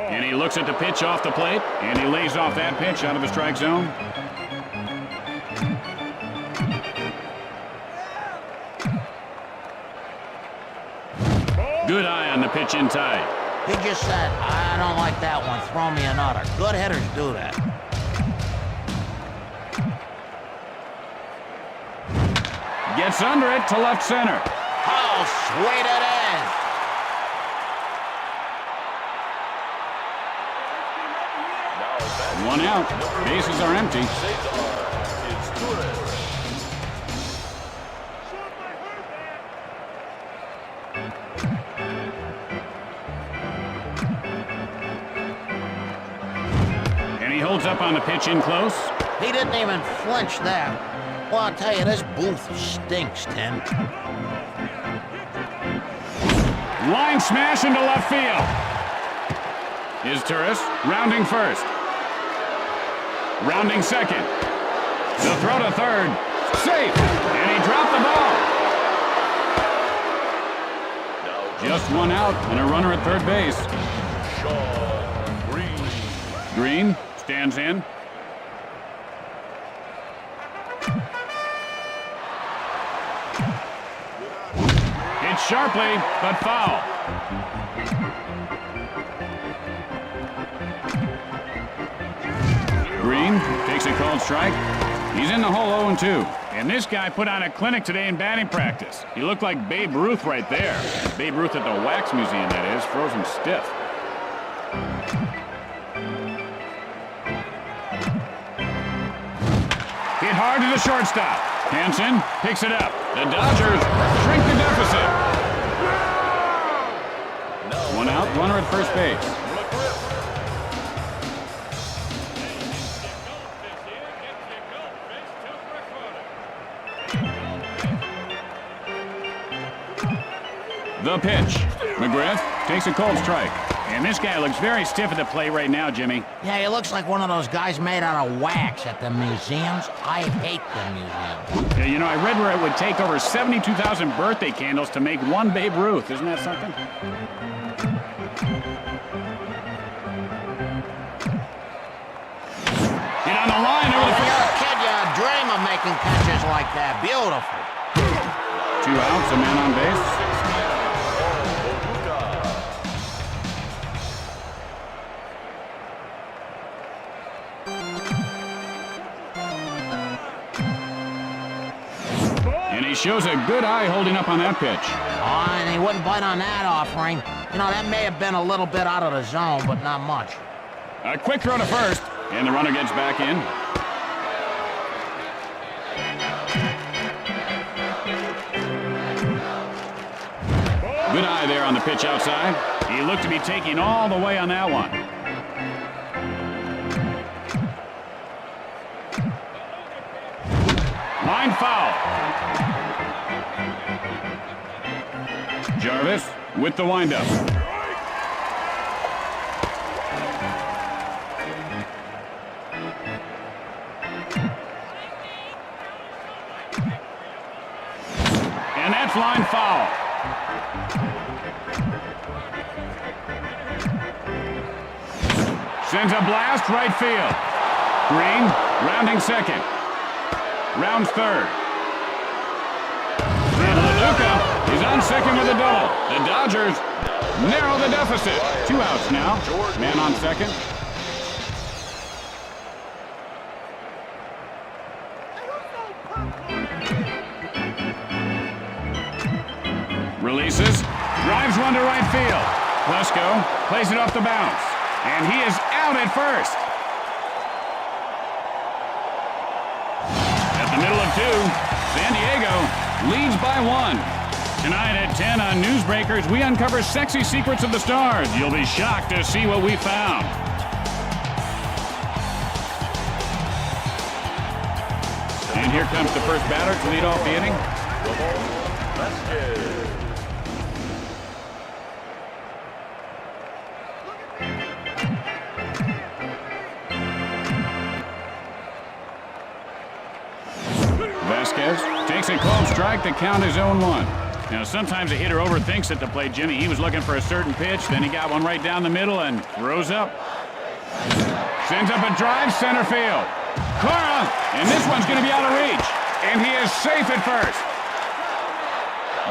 And he looks at the pitch off the plate, and he lays off that pitch out of the strike zone. Good eye on the pitch inside. He just said, I don't like that one. Throw me another. Good hitters do that. Gets under it to left center. Oh, sweet it is. One out. Bases are empty. And he holds up on the pitch in close. He didn't even flinch there. Well, I'll tell you, this booth stinks, Tim. Line smash into left field. Is Turris rounding first. Rounding second. The throw to third. Safe. And he dropped the ball. Just one out and a runner at third base. Green stands in. Hit sharply, but foul. Green takes a called strike. He's in the hole 0-2. And this guy put on a clinic today in batting practice. He looked like Babe Ruth right there. Babe Ruth at the Wax Museum, that is, frozen stiff. Hit hard to the shortstop. Hansen picks it up. The Dodgers shrink the deficit. One out, runner at first base. The pitch. McGriff takes a cold strike. And this guy looks very stiff at the plate right now, Jimmy. Yeah, he looks like one of those guys made out of wax at the museums. I hate the museums. Yeah, you know, I read where it would take over 72,000 birthday candles to make one Babe Ruth. Isn't that something? Hit on the line over the When first. you're a kid, you dream of making catches like that. Beautiful. 2 outs, a man on base. And he shows a good eye holding up on that pitch. Oh, and he wouldn't bite on that offering. You know, that may have been a little bit out of the zone, but not much. A quick throw to first, and the runner gets back in. Good eye there on the pitch outside. He looked to be taking all the way on that one. Line foul. Jarvis with the windup. And that's line foul. Sends a blast right field. Green rounding second. Rounds third. And LaDuca is on second with a double. The Dodgers narrow the deficit. 2 outs now. Man on second. Releases. Drives one to right field. Plesko plays it off the bounce. And he is out at first. At the middle of 2, San Diego leads by 1. Tonight at 10 on Newsbreakers, we uncover sexy secrets of the stars. You'll be shocked to see what we found. And here comes the first batter to lead off the inning. Vasquez takes a called strike. The count is 0-1. Now, sometimes a hitter overthinks at the plate, Jimmy. He was looking for a certain pitch, then he got one right down the middle and throws up. Sends up a drive, center field. Cora, and this one's going to be out of reach. And he is safe at first.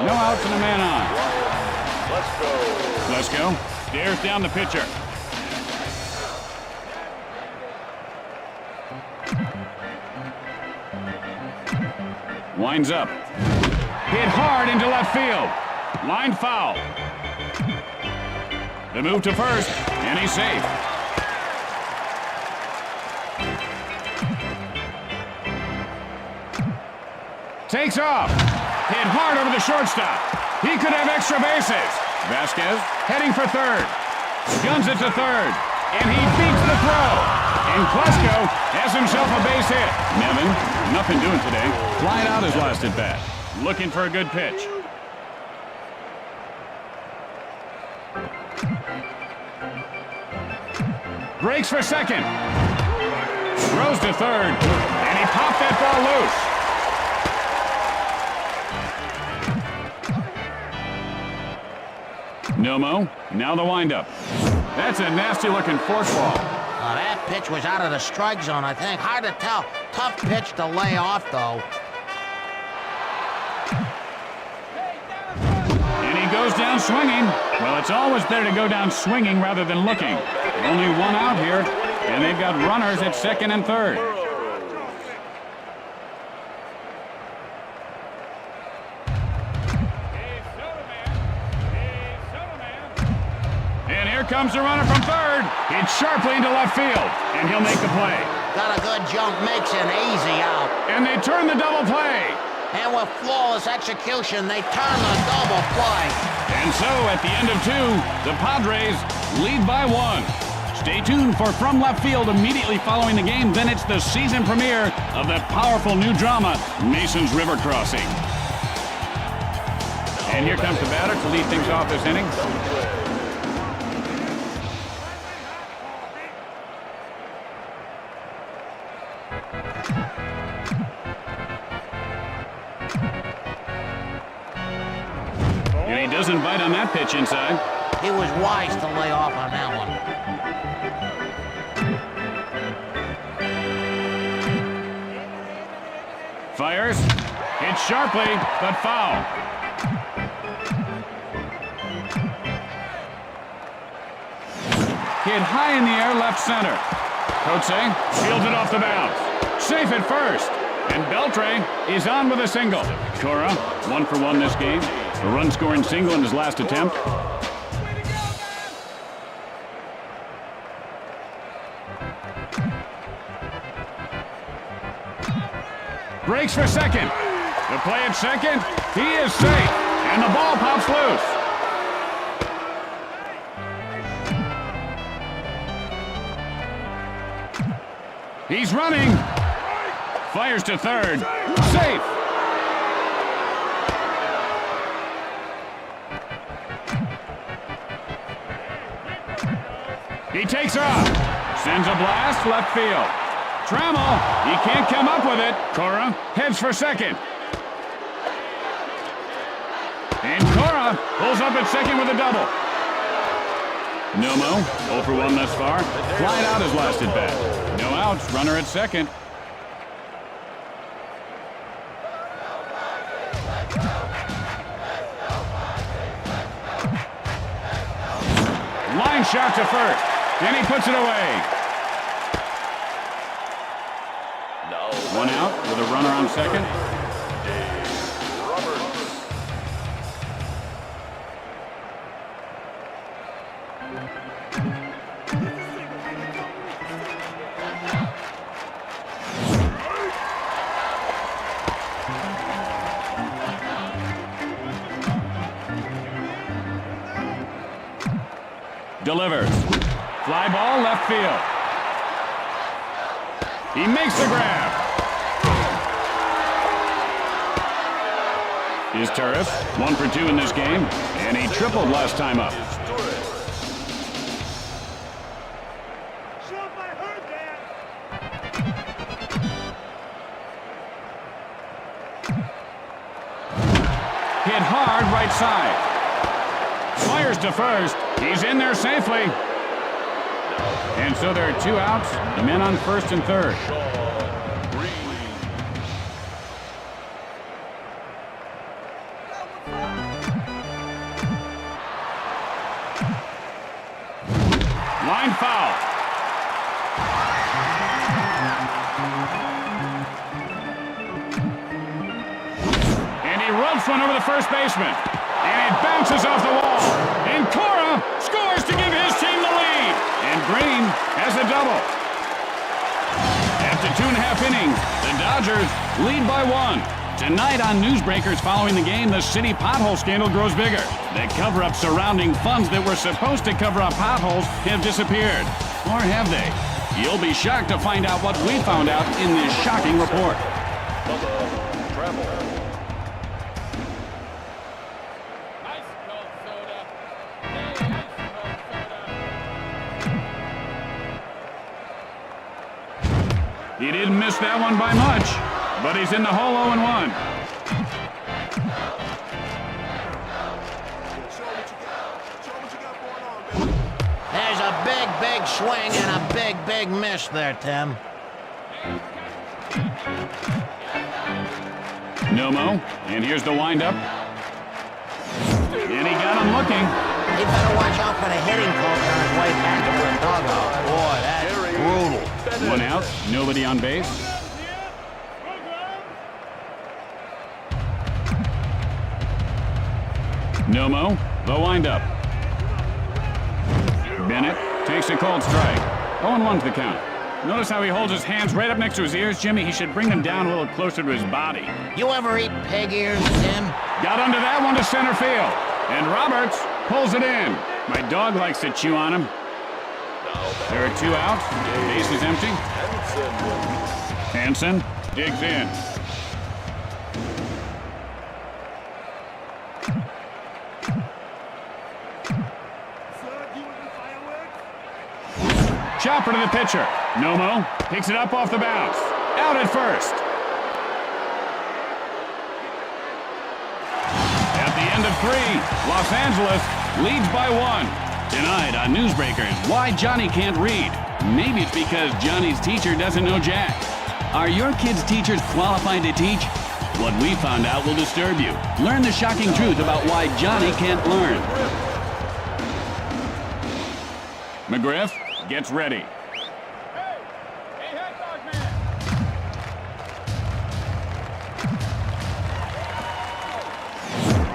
No outs and a man on. Let's go. Stares down the pitcher. Winds up. Hit hard into left field. Line foul. The move to first, and he's safe. Takes off. Hit hard over the shortstop. He could have extra bases. Vasquez heading for third. Guns it to third. And he beats the throw. And Klesko has himself a base hit. Nevin, nothing doing today. Flying out his last at bat. Looking for a good pitch. Breaks for second. Throws to third. And he popped that ball loose. Nomo, now the windup. That's a nasty-looking forkball. That pitch was out of the strike zone, I think. Hard to tell. Tough pitch to lay off, though. And he goes down swinging. Well, it's always better to go down swinging rather than looking. Only one out here, and they've got runners at second and third. And here comes the runner from third. Hits sharply into left field, and he'll make the play. Got a good jump, makes an easy out. And they turn the double play. And with flawless execution, they turn the double play. And so, at the end of two, the Padres lead by 1. Stay tuned for From Left Field immediately following the game. Then it's the season premiere of that powerful new drama, Mason's River Crossing. And here comes the batter to lead things off this inning. And he doesn't bite on that pitch inside. He was wise to lay off on that one. Fires. Hits sharply, but foul. Hit high in the air, left center. Kotze fields it off the bounce. Safe at first. And Beltre is on with a single. Cora, 1 for 1 this game. A run-scoring single in his last attempt. Breaks for second. The play at second. He is safe. And the ball pops loose. He's running. Fires to third. Safe. He takes off. Sends a blast left field. Trammell, he can't come up with it. Cora heads for second. And Cora pulls up at second with a double. Nomo, 0 for 1 thus far. Flying out his last at bat. No outs, runner at second. Line shot to first. And he puts it away. One out with a runner on second. Delivers. Fly ball left field. He makes the grab. is Turris. 1 for 2 in this game, and he tripled last time up. Somebody heard that. Hit hard right side. Fires to first. He's in there safely. And so there are 2 outs. The men on first and third. Line foul. And he rubs one over the first baseman. And it bounces off the wall. And Cora scores to give his team the lead. And Green has a double. After 2.5 innings, the Dodgers lead by 1. Tonight on Newsbreakers following the game, the city pothole scandal grows bigger. The cover-up surrounding funds that were supposed to cover up potholes have disappeared. Or have they? You'll be shocked to find out what we found out in this shocking report. He didn't miss that one by much, but he's in the hole 0-1. There's a big swing and a big miss there, Tim. No-mo, and here's the windup. And he got him looking. He better watch out for the hitting coach on his way back to the dugout. Boy, that's brutal. 1 out, nobody on base. No-mo, the windup. Bennett takes a cold strike. 0-1's the count. Notice how he holds his hands right up next to his ears, Jimmy. He should bring them down a little closer to his body. You ever eat pig ears, Tim? Got under that one to center field. And Roberts pulls it in. My dog likes to chew on him. There are 2 outs. Base is empty. Hansen digs in. Chopper to the pitcher. Nomo picks it up off the bounce. Out at first. At the end of 3, Los Angeles leads by 1. Tonight on Newsbreakers, why Johnny can't read. Maybe it's because Johnny's teacher doesn't know Jack. Are your kids' teachers qualified to teach? What we found out will disturb you. Learn the shocking truth about why Johnny can't learn. McGriff gets ready.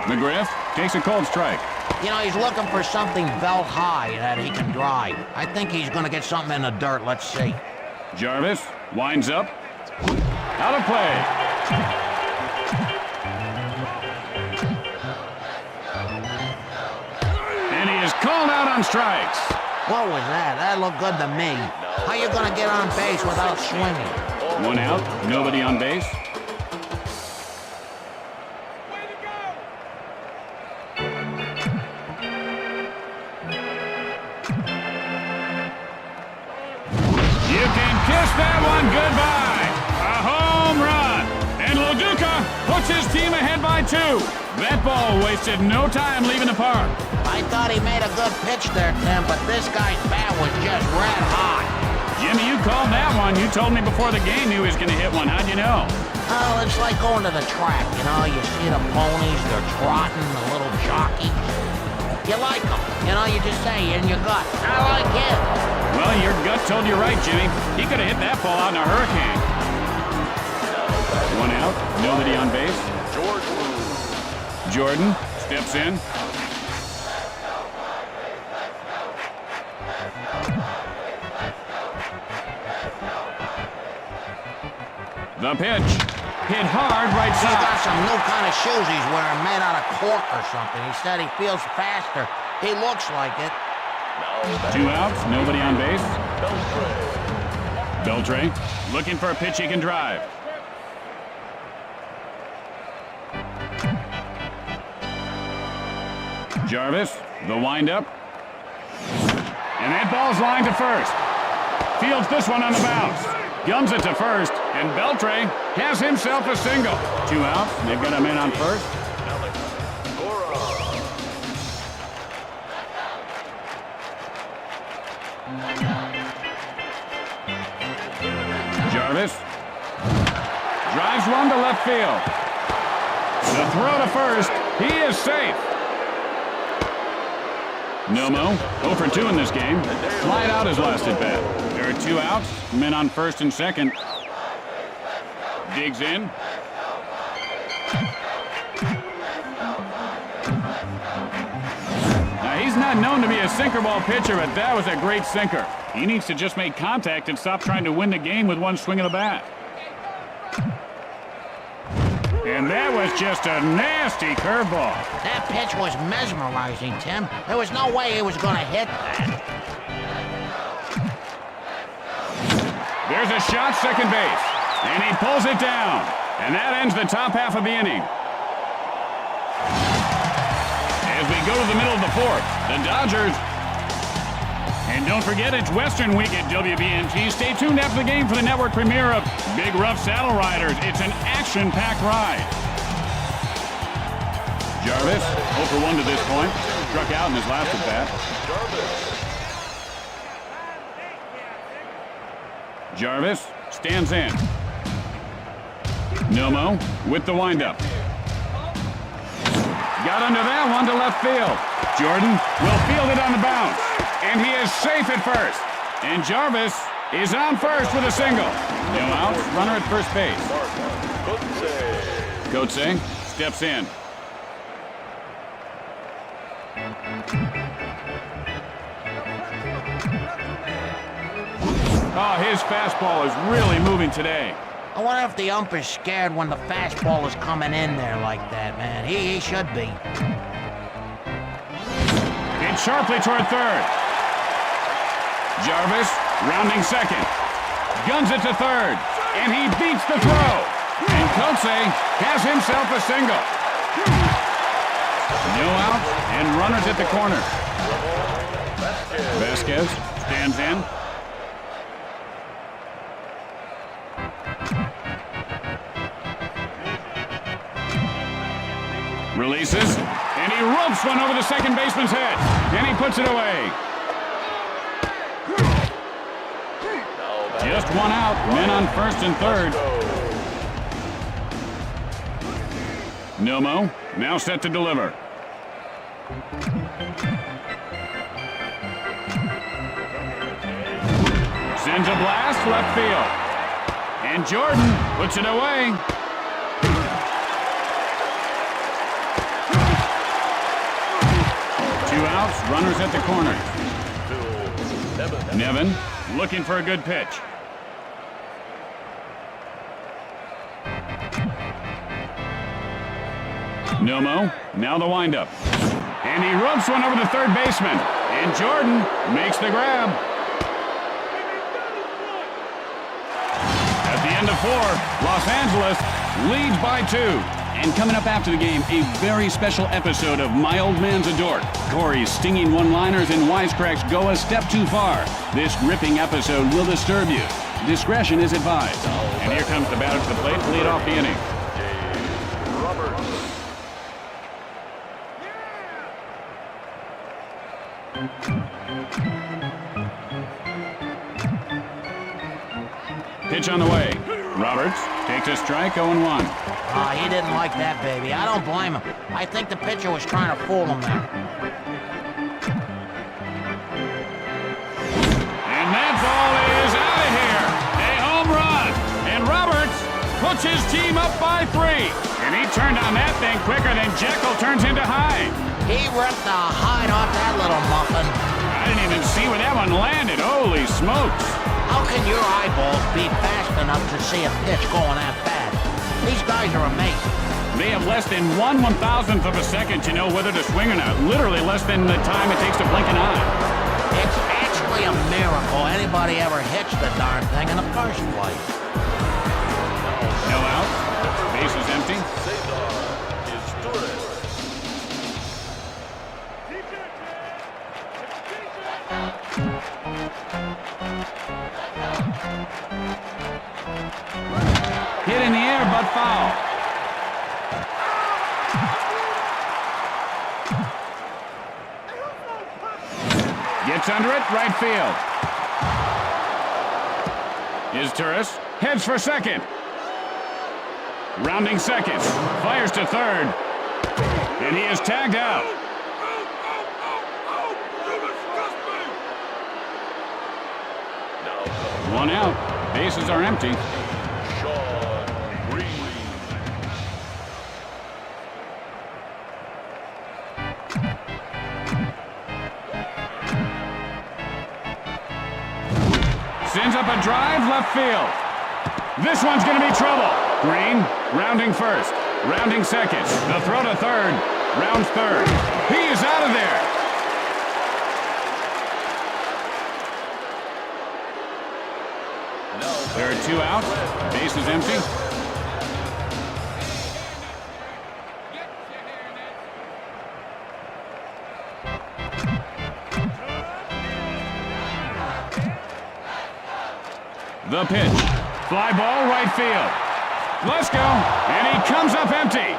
McGriff takes a cold strike. You know, he's looking for something belt high that he can drive. I think he's going to get something in the dirt. Let's see. Jarvis winds up. Out of play. And he is called out on strikes. What was that? That looked good to me. How you going to get on base without swinging? 1 out, nobody on base. You can kiss that one goodbye. A home run. And Loduca puts his team ahead by 2. That ball wasted no time leaving the park. I thought he made a good pitch there, Tim, but this guy's bat was just red hot. Jimmy, you called that one. You told me before the game he was going to hit one. How'd you know? Oh, it's like going to the track, you know? You see the ponies, they're trotting, the little jockeys. You like them, you know? You just say in your gut, I like him. Well, your gut told you right, Jimmy. He could have hit that ball out in a hurricane. 1 out, nobody on base. Jordan steps in. The pitch. Hit hard right He's side. got some new kind of shoes he's wearing made out of cork or something. He said he feels faster. He looks like it. 2 outs, nobody on base. Beltre looking for a pitch he can drive. Jarvis, the windup. And that ball's lined to first. Fields this one on the bounce. Gums it to first, and Beltre has himself a single. 2 outs, and they've got a man on first. Jarvis drives one to left field. The throw to first. He is safe. Nomo, 0 for 2 in this game. Flied out his last at bat. There are 2 outs. Men on first and second. Digs in. Now, he's not known to be a sinker ball pitcher, but that was a great sinker. He needs to just make contact and stop trying to win the game with one swing of the bat. And that was just a nasty curveball. That pitch was mesmerizing, Tim. There was no way he was going to hit that. There's a shot, second base. And he pulls it down. And that ends the top half of the inning. As we go to the middle of the fourth, the Dodgers. And don't forget, it's Western Week at WBNT. Stay tuned after the game for the network premiere of Big Rough Saddle Riders. It's an action-packed ride. Jarvis, 0 for 1 to this point. Struck out in his last at-bat. Jarvis stands in. Nomo with the windup. Got under that one to left field. Jordan will field it on the bounce. And he is safe at first. And Jarvis is on first with a single. No outs, runner at first base. Kotze steps in. Oh, his fastball is really moving today. I wonder if the ump is scared when the fastball is coming in there like that, man. He should be. Hit sharply toward third. Jarvis rounding second. Guns it to third. And he beats the throw. And Kotze has himself a single. No out and runners at the corner. Vasquez stands in. Releases, and he ropes one over the second baseman's head, and he puts it away. Just 1 out, men on first and third. Nomo now set to deliver. Sends a blast left field, and Jordan puts it away. Runners at the corner. Nevin looking for a good pitch. Nomo, now the windup. And he ropes one over the third baseman. And Jordan makes the grab. At the end of 4, Los Angeles leads by 2. And coming up after the game, a very special episode of My Old Man's a Dork. Corey's stinging one-liners and wisecracks go a step too far. This gripping episode will disturb you. Discretion is advised. And here comes the batter to the plate to lead off the inning. Pitch on the way. Roberts takes a strike, 0-1. He didn't like that, baby. I don't blame him. I think the pitcher was trying to fool him there. And that ball is out of here. A home run. And Roberts puts his team up by 3. And he turned on that thing quicker than Jekyll turns into Hyde. He ripped the hide off that little muffin. I didn't even see where that one landed. Holy smokes. How can your eyeballs be fast enough to see a pitch going that fast? These guys are amazing. They have less than 1/1000th of a second to know whether to swing or not. Literally less than the time it takes to blink an eye. It's actually a miracle anybody ever hits the darn thing in the first place. No out. Base is empty. Gets under it, right field. Is Turris. Heads for second. Rounding second. Fires to third. And he is tagged out. One out. Bases are empty. Sends up a drive, left field. This one's going to be trouble. Green, rounding first, rounding second. The throw to third, rounds third. He is out of there. There are 2 outs. Base is empty. The pitch. Fly ball, right field. Let's go. And he comes up empty.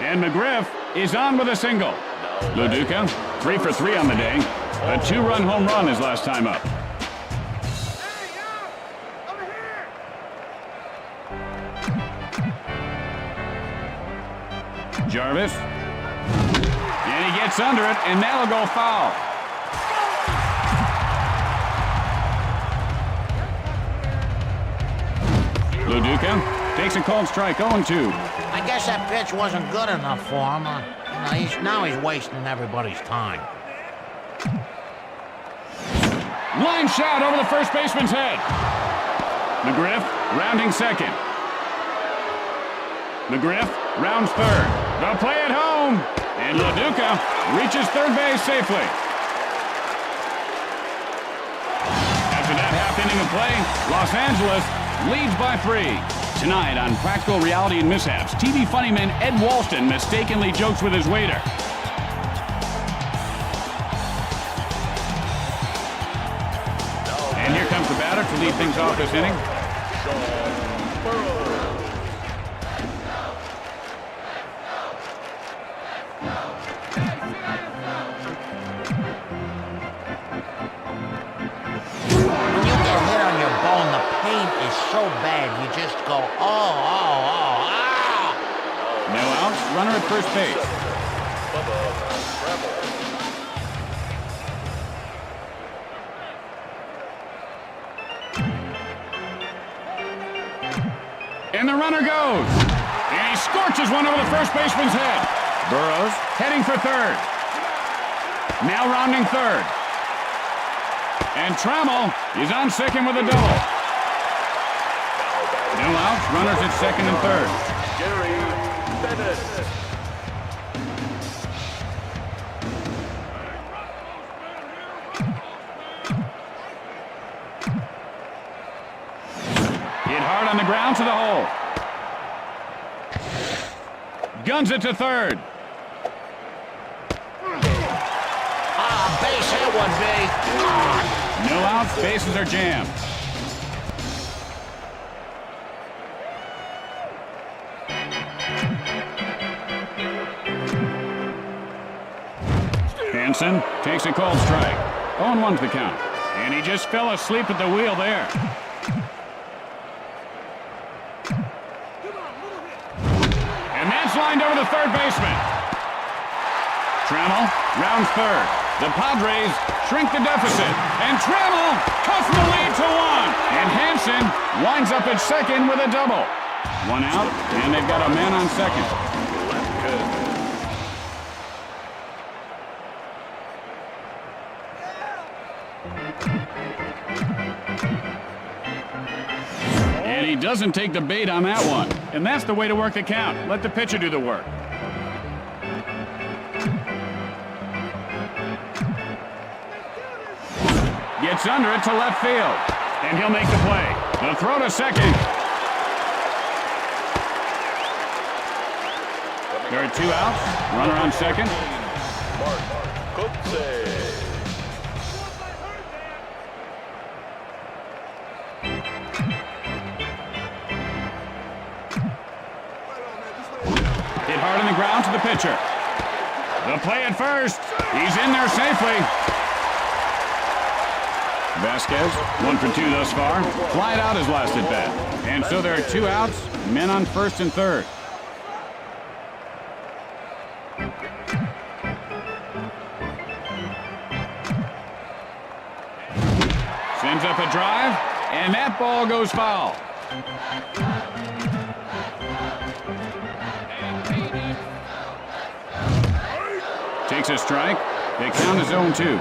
And McGriff is on with a single. Luduca, 3 for 3 on the day. A 2-run home run his last time up. Jarvis. And he gets under it, and that'll go foul. Luduca takes a called strike, 0-2. I guess that pitch wasn't good enough for him. Now he's wasting everybody's time. Line shot over the first baseman's head. McGriff rounding second. McGriff rounds third. The play at home. And Luduca reaches third base safely. After that half inning of play, Los Angeles leads by 3. Tonight on Practical Reality and Mishaps, TV funnyman Ed Walston mistakenly jokes with his waiter. And here comes the batter to lead things off this inning. So bad, you just go, oh. No outs, runner at first base. And the runner goes. And he scorches one over the first baseman's head. Burrows heading for third. Now rounding third. And Trammell is on second with a double. No outs, runners at second and third. Gary Bennett. Hit hard on the ground to the hole. Guns it to third. Base hit would be. No outs, bases are jammed. Hansen takes a called strike. 0-1's the count. And he just fell asleep at the wheel there. And that's lined over the third baseman. Trammell rounds third. The Padres shrink the deficit. And Trammell cuts the lead to 1. And Hansen winds up at second with a double. 1 out, and they've got a man on second. And he doesn't take the bait on that one. And that's the way to work the count. Let the pitcher do the work. Gets under it to left field. And he'll make the play. The throw to second. There are 2 outs. Runner on second. Hit hard in the ground to the pitcher. The play at first. He's in there safely. Vasquez, 1 for 2 thus far. Flied out his last at bat. And so there are 2 outs, men on first and third. Sends up a drive, and that ball goes foul. Takes a strike. The count is 0-2.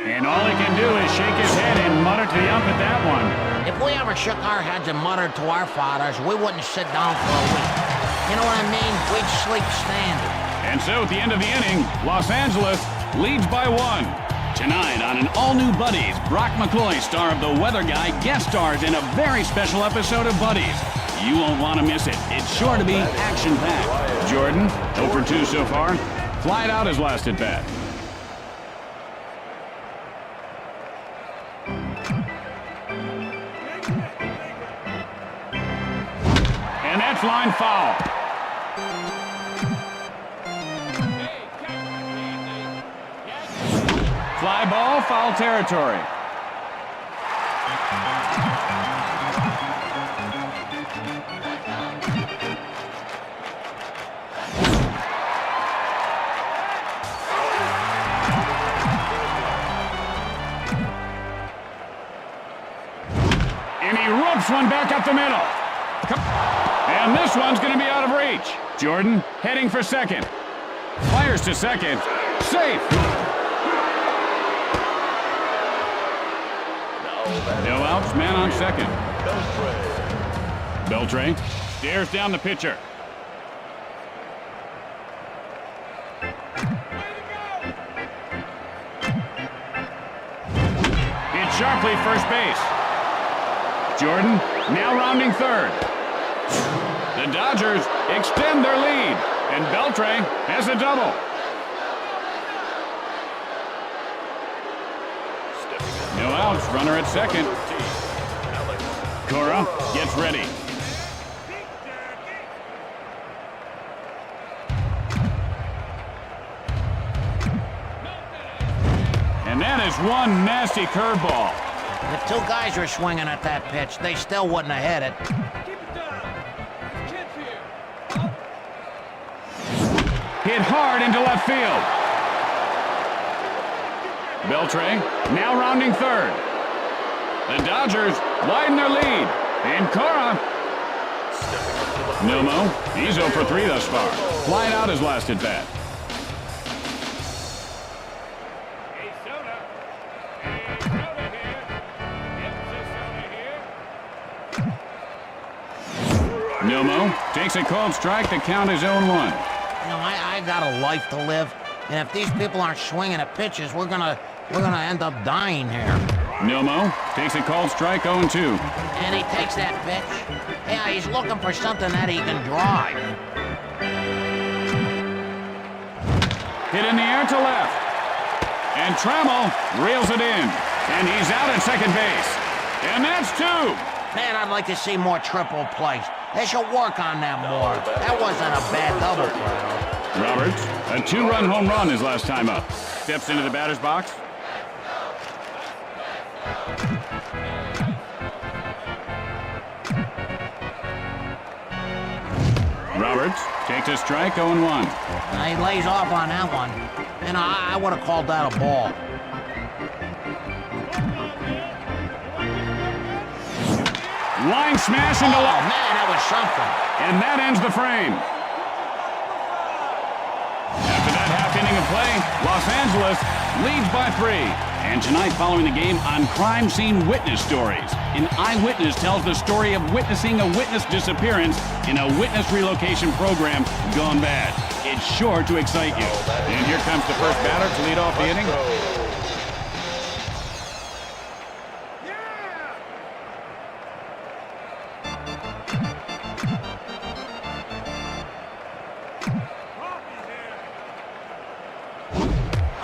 And all he can do is shake his head and mutter to the ump at that one. If we ever shook our heads and muttered to our fathers, we wouldn't sit down for a week. You know what I mean? We'd sleep standing. And so at the end of the inning, Los Angeles leads by 1. Tonight on an all-new Buddies, Brock McCoy, star of The Weather Guy, guest stars in a very special episode of Buddies. You won't want to miss it. It's sure to be action-packed. Jordan, 0 for 2 so far. Flied out his last at bat. And that's line foul. Fly ball, foul territory. And he ropes one back up the middle. And this one's going to be out of reach. Jordan heading for second. Fires to second. Safe. No outs, man on second. Beltre stares down the pitcher. Hit sharply first base. Jordan now rounding third. The Dodgers extend their lead, and Beltre has a double. No outs, runner at second. Cora gets ready. And that is one nasty curveball. If 2 guys were swinging at that pitch, they still wouldn't have hit it. Hit hard into left field. Beltre now rounding third. The Dodgers widen their lead. And Cora. Nomo, he's 0 for 3 thus far. Flied out his last at bat. Nomo takes a called strike. The count is 0-1. You know, I got a life to live, and if these people aren't swinging at pitches, we're gonna end up dying here. Nomo takes a called strike, 0-2. And he takes that pitch. Yeah, he's looking for something that he can drive. Hit in the air to left. And Trammell reels it in. And he's out at second base. And that's 2. Man, I'd like to see more triple plays. They should work on that more. That wasn't a bad double play. Roberts, a 2-run home run his last time up. Steps into the batter's box. Roberts takes a strike, 0-1. He lays off on that one. And I would have called that a ball. Line smash into Oh, left. man, that was something. And that ends the frame. After that half inning of play, Los Angeles leads by 3. And tonight, following the game, on Crime Scene Witness Stories. An eyewitness tells the story of witnessing a witness disappearance in a witness relocation program gone bad. It's sure to excite you. And here comes the first batter to lead off the inning.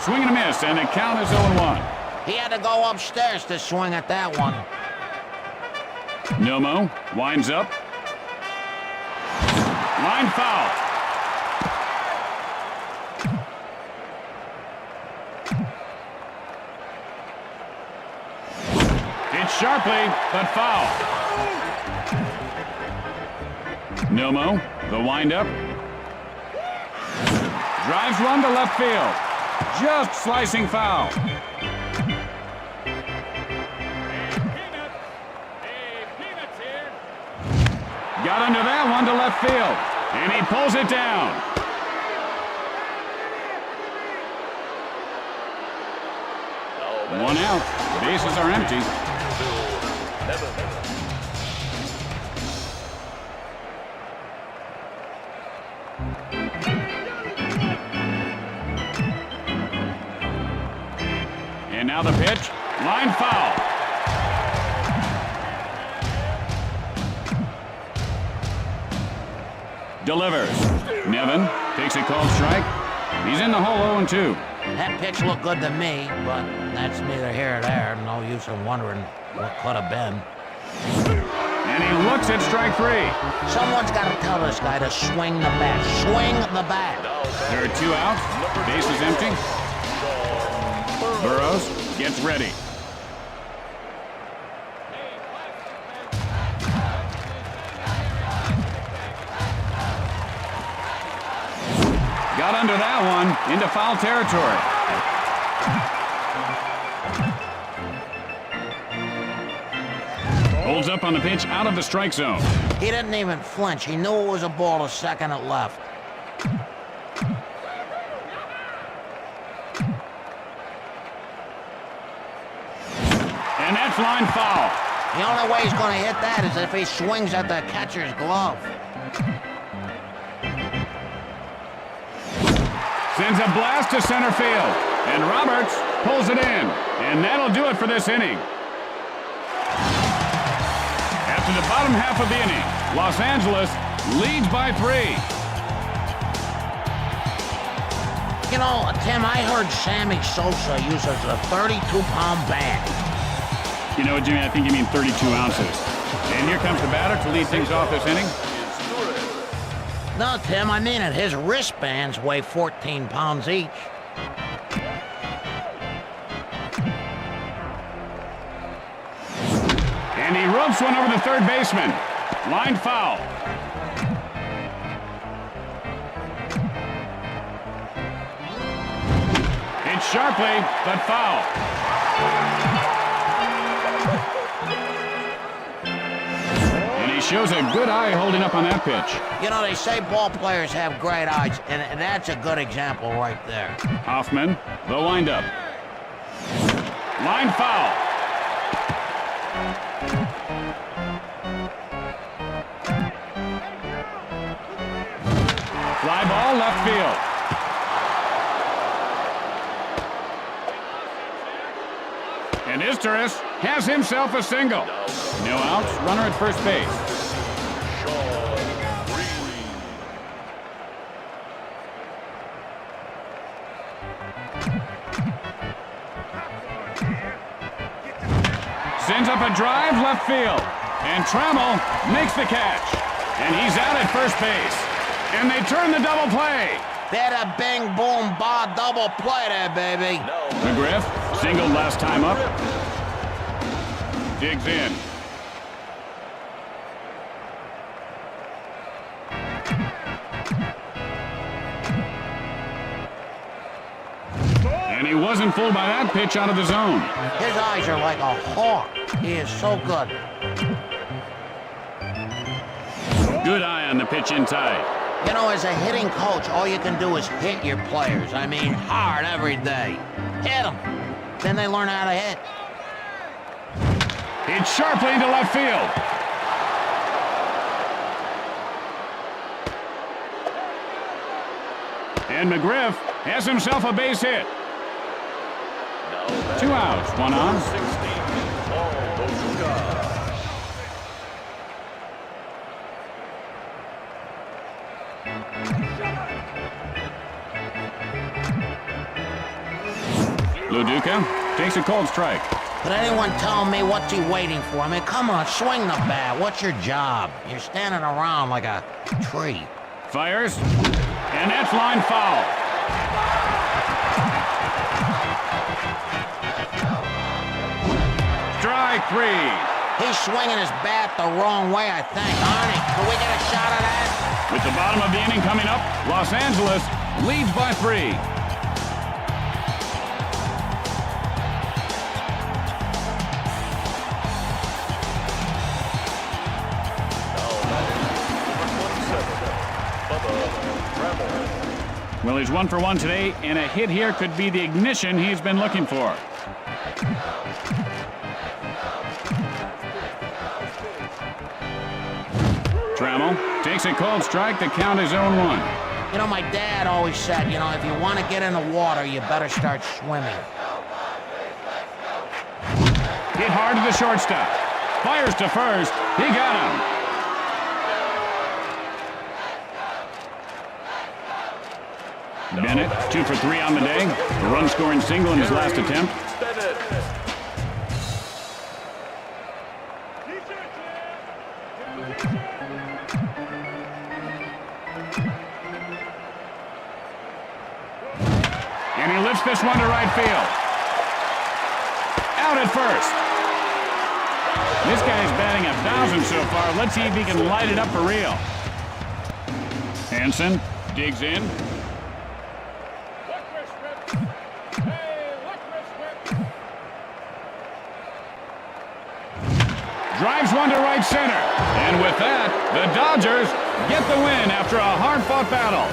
Swing and a miss, and the count is 0-1. He had to go upstairs to swing at that one. Nomo winds up. Line foul. Hit sharply, but foul. Nomo, the windup. Drives one to left field. Just slicing foul. Got under that one to left field. And he pulls it down. One out. Bases are empty. And now the pitch. Line foul. Delivers. Nevin takes a called strike. He's in the hole 0-2. That pitch looked good to me, but that's neither here nor there. No use in wondering what could have been. And he looks at strike 3. Someone's got to tell this guy to swing the bat. Swing the bat. There are 2 outs. Base is empty. Burrows gets ready. Got under that one into foul territory. Holds up on the pitch out of the strike zone. He didn't even flinch. He knew it was a ball to second at left. And that's line foul. The only way he's going to hit that is if he swings at the catcher's glove. Sends a blast to center field. And Roberts pulls it in. And that'll do it for this inning. After the bottom half of the inning, Los Angeles leads by 3. You know, Tim, I heard Sammy Sosa uses a 32-pound bat. You know, Jimmy, I think you mean 32 ounces. And here comes the batter to lead things off this inning. No, Tim, I mean it. His wristbands weigh 14 pounds each. And he ropes one over the third baseman. Line foul. Hit sharply, but foul. And he shows a good eye holding up on that pitch. You know, they say ball players have great eyes, and that's a good example right there. Hoffman, the windup. Line foul. Fly ball left field. And Isteris has himself a single. No outs, runner at first base. Sends up a drive left field. And Trammell makes the catch. And he's out at first base. And they turn the double play. Bada bing boom ba double play there, baby. McGriff singled last time up. Digs in. And he wasn't fooled by that pitch out of the zone. His eyes are like a hawk. He is so good. Good eye on the pitch inside. You know, as a hitting coach, all you can do is hit your players. I mean, hard every day. Hit them. Then they learn how to hit. Hit sharply into left field. And McGriff has himself a base hit. 2 outs, 1 on. Luduka takes a cold strike. Could anyone tell me what's he waiting for? I mean, come on, swing the bat. What's your job? You're standing around like a tree. Fires, and that's line foul. Strike 3. He's swinging his bat the wrong way, I think. Arnie, can we get a shot of that? With the bottom of the inning coming up, Los Angeles leads by 3. Well, he's 1 for 1 today, and a hit here could be the ignition he's been looking for. Trammell takes a cold strike. The count is 0-1. You know, my dad always said, you know, if you want to get in the water, you better start swimming. Hit hard to the shortstop. Fires to first. He got him. Bennett, 2 for 3 on the day. A run-scoring single in his last attempt. Bennett. And he lifts this one to right field. Out at first. This guy's batting 1,000 so far. Let's see if he can light it up for real. Hansen digs in. Drives one to right center. And with that, the Dodgers get the win after a hard-fought battle.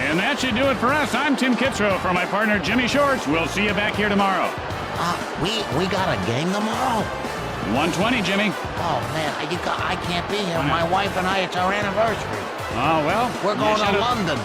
And that should do it for us. I'm Tim Kitzrow for my partner Jimmy Shorts. We'll see you back here tomorrow. We got a game tomorrow? 1:20, Jimmy. Oh, man, I can't be here. My wife and I, it's our anniversary. Oh, well. We're you going to should've- London.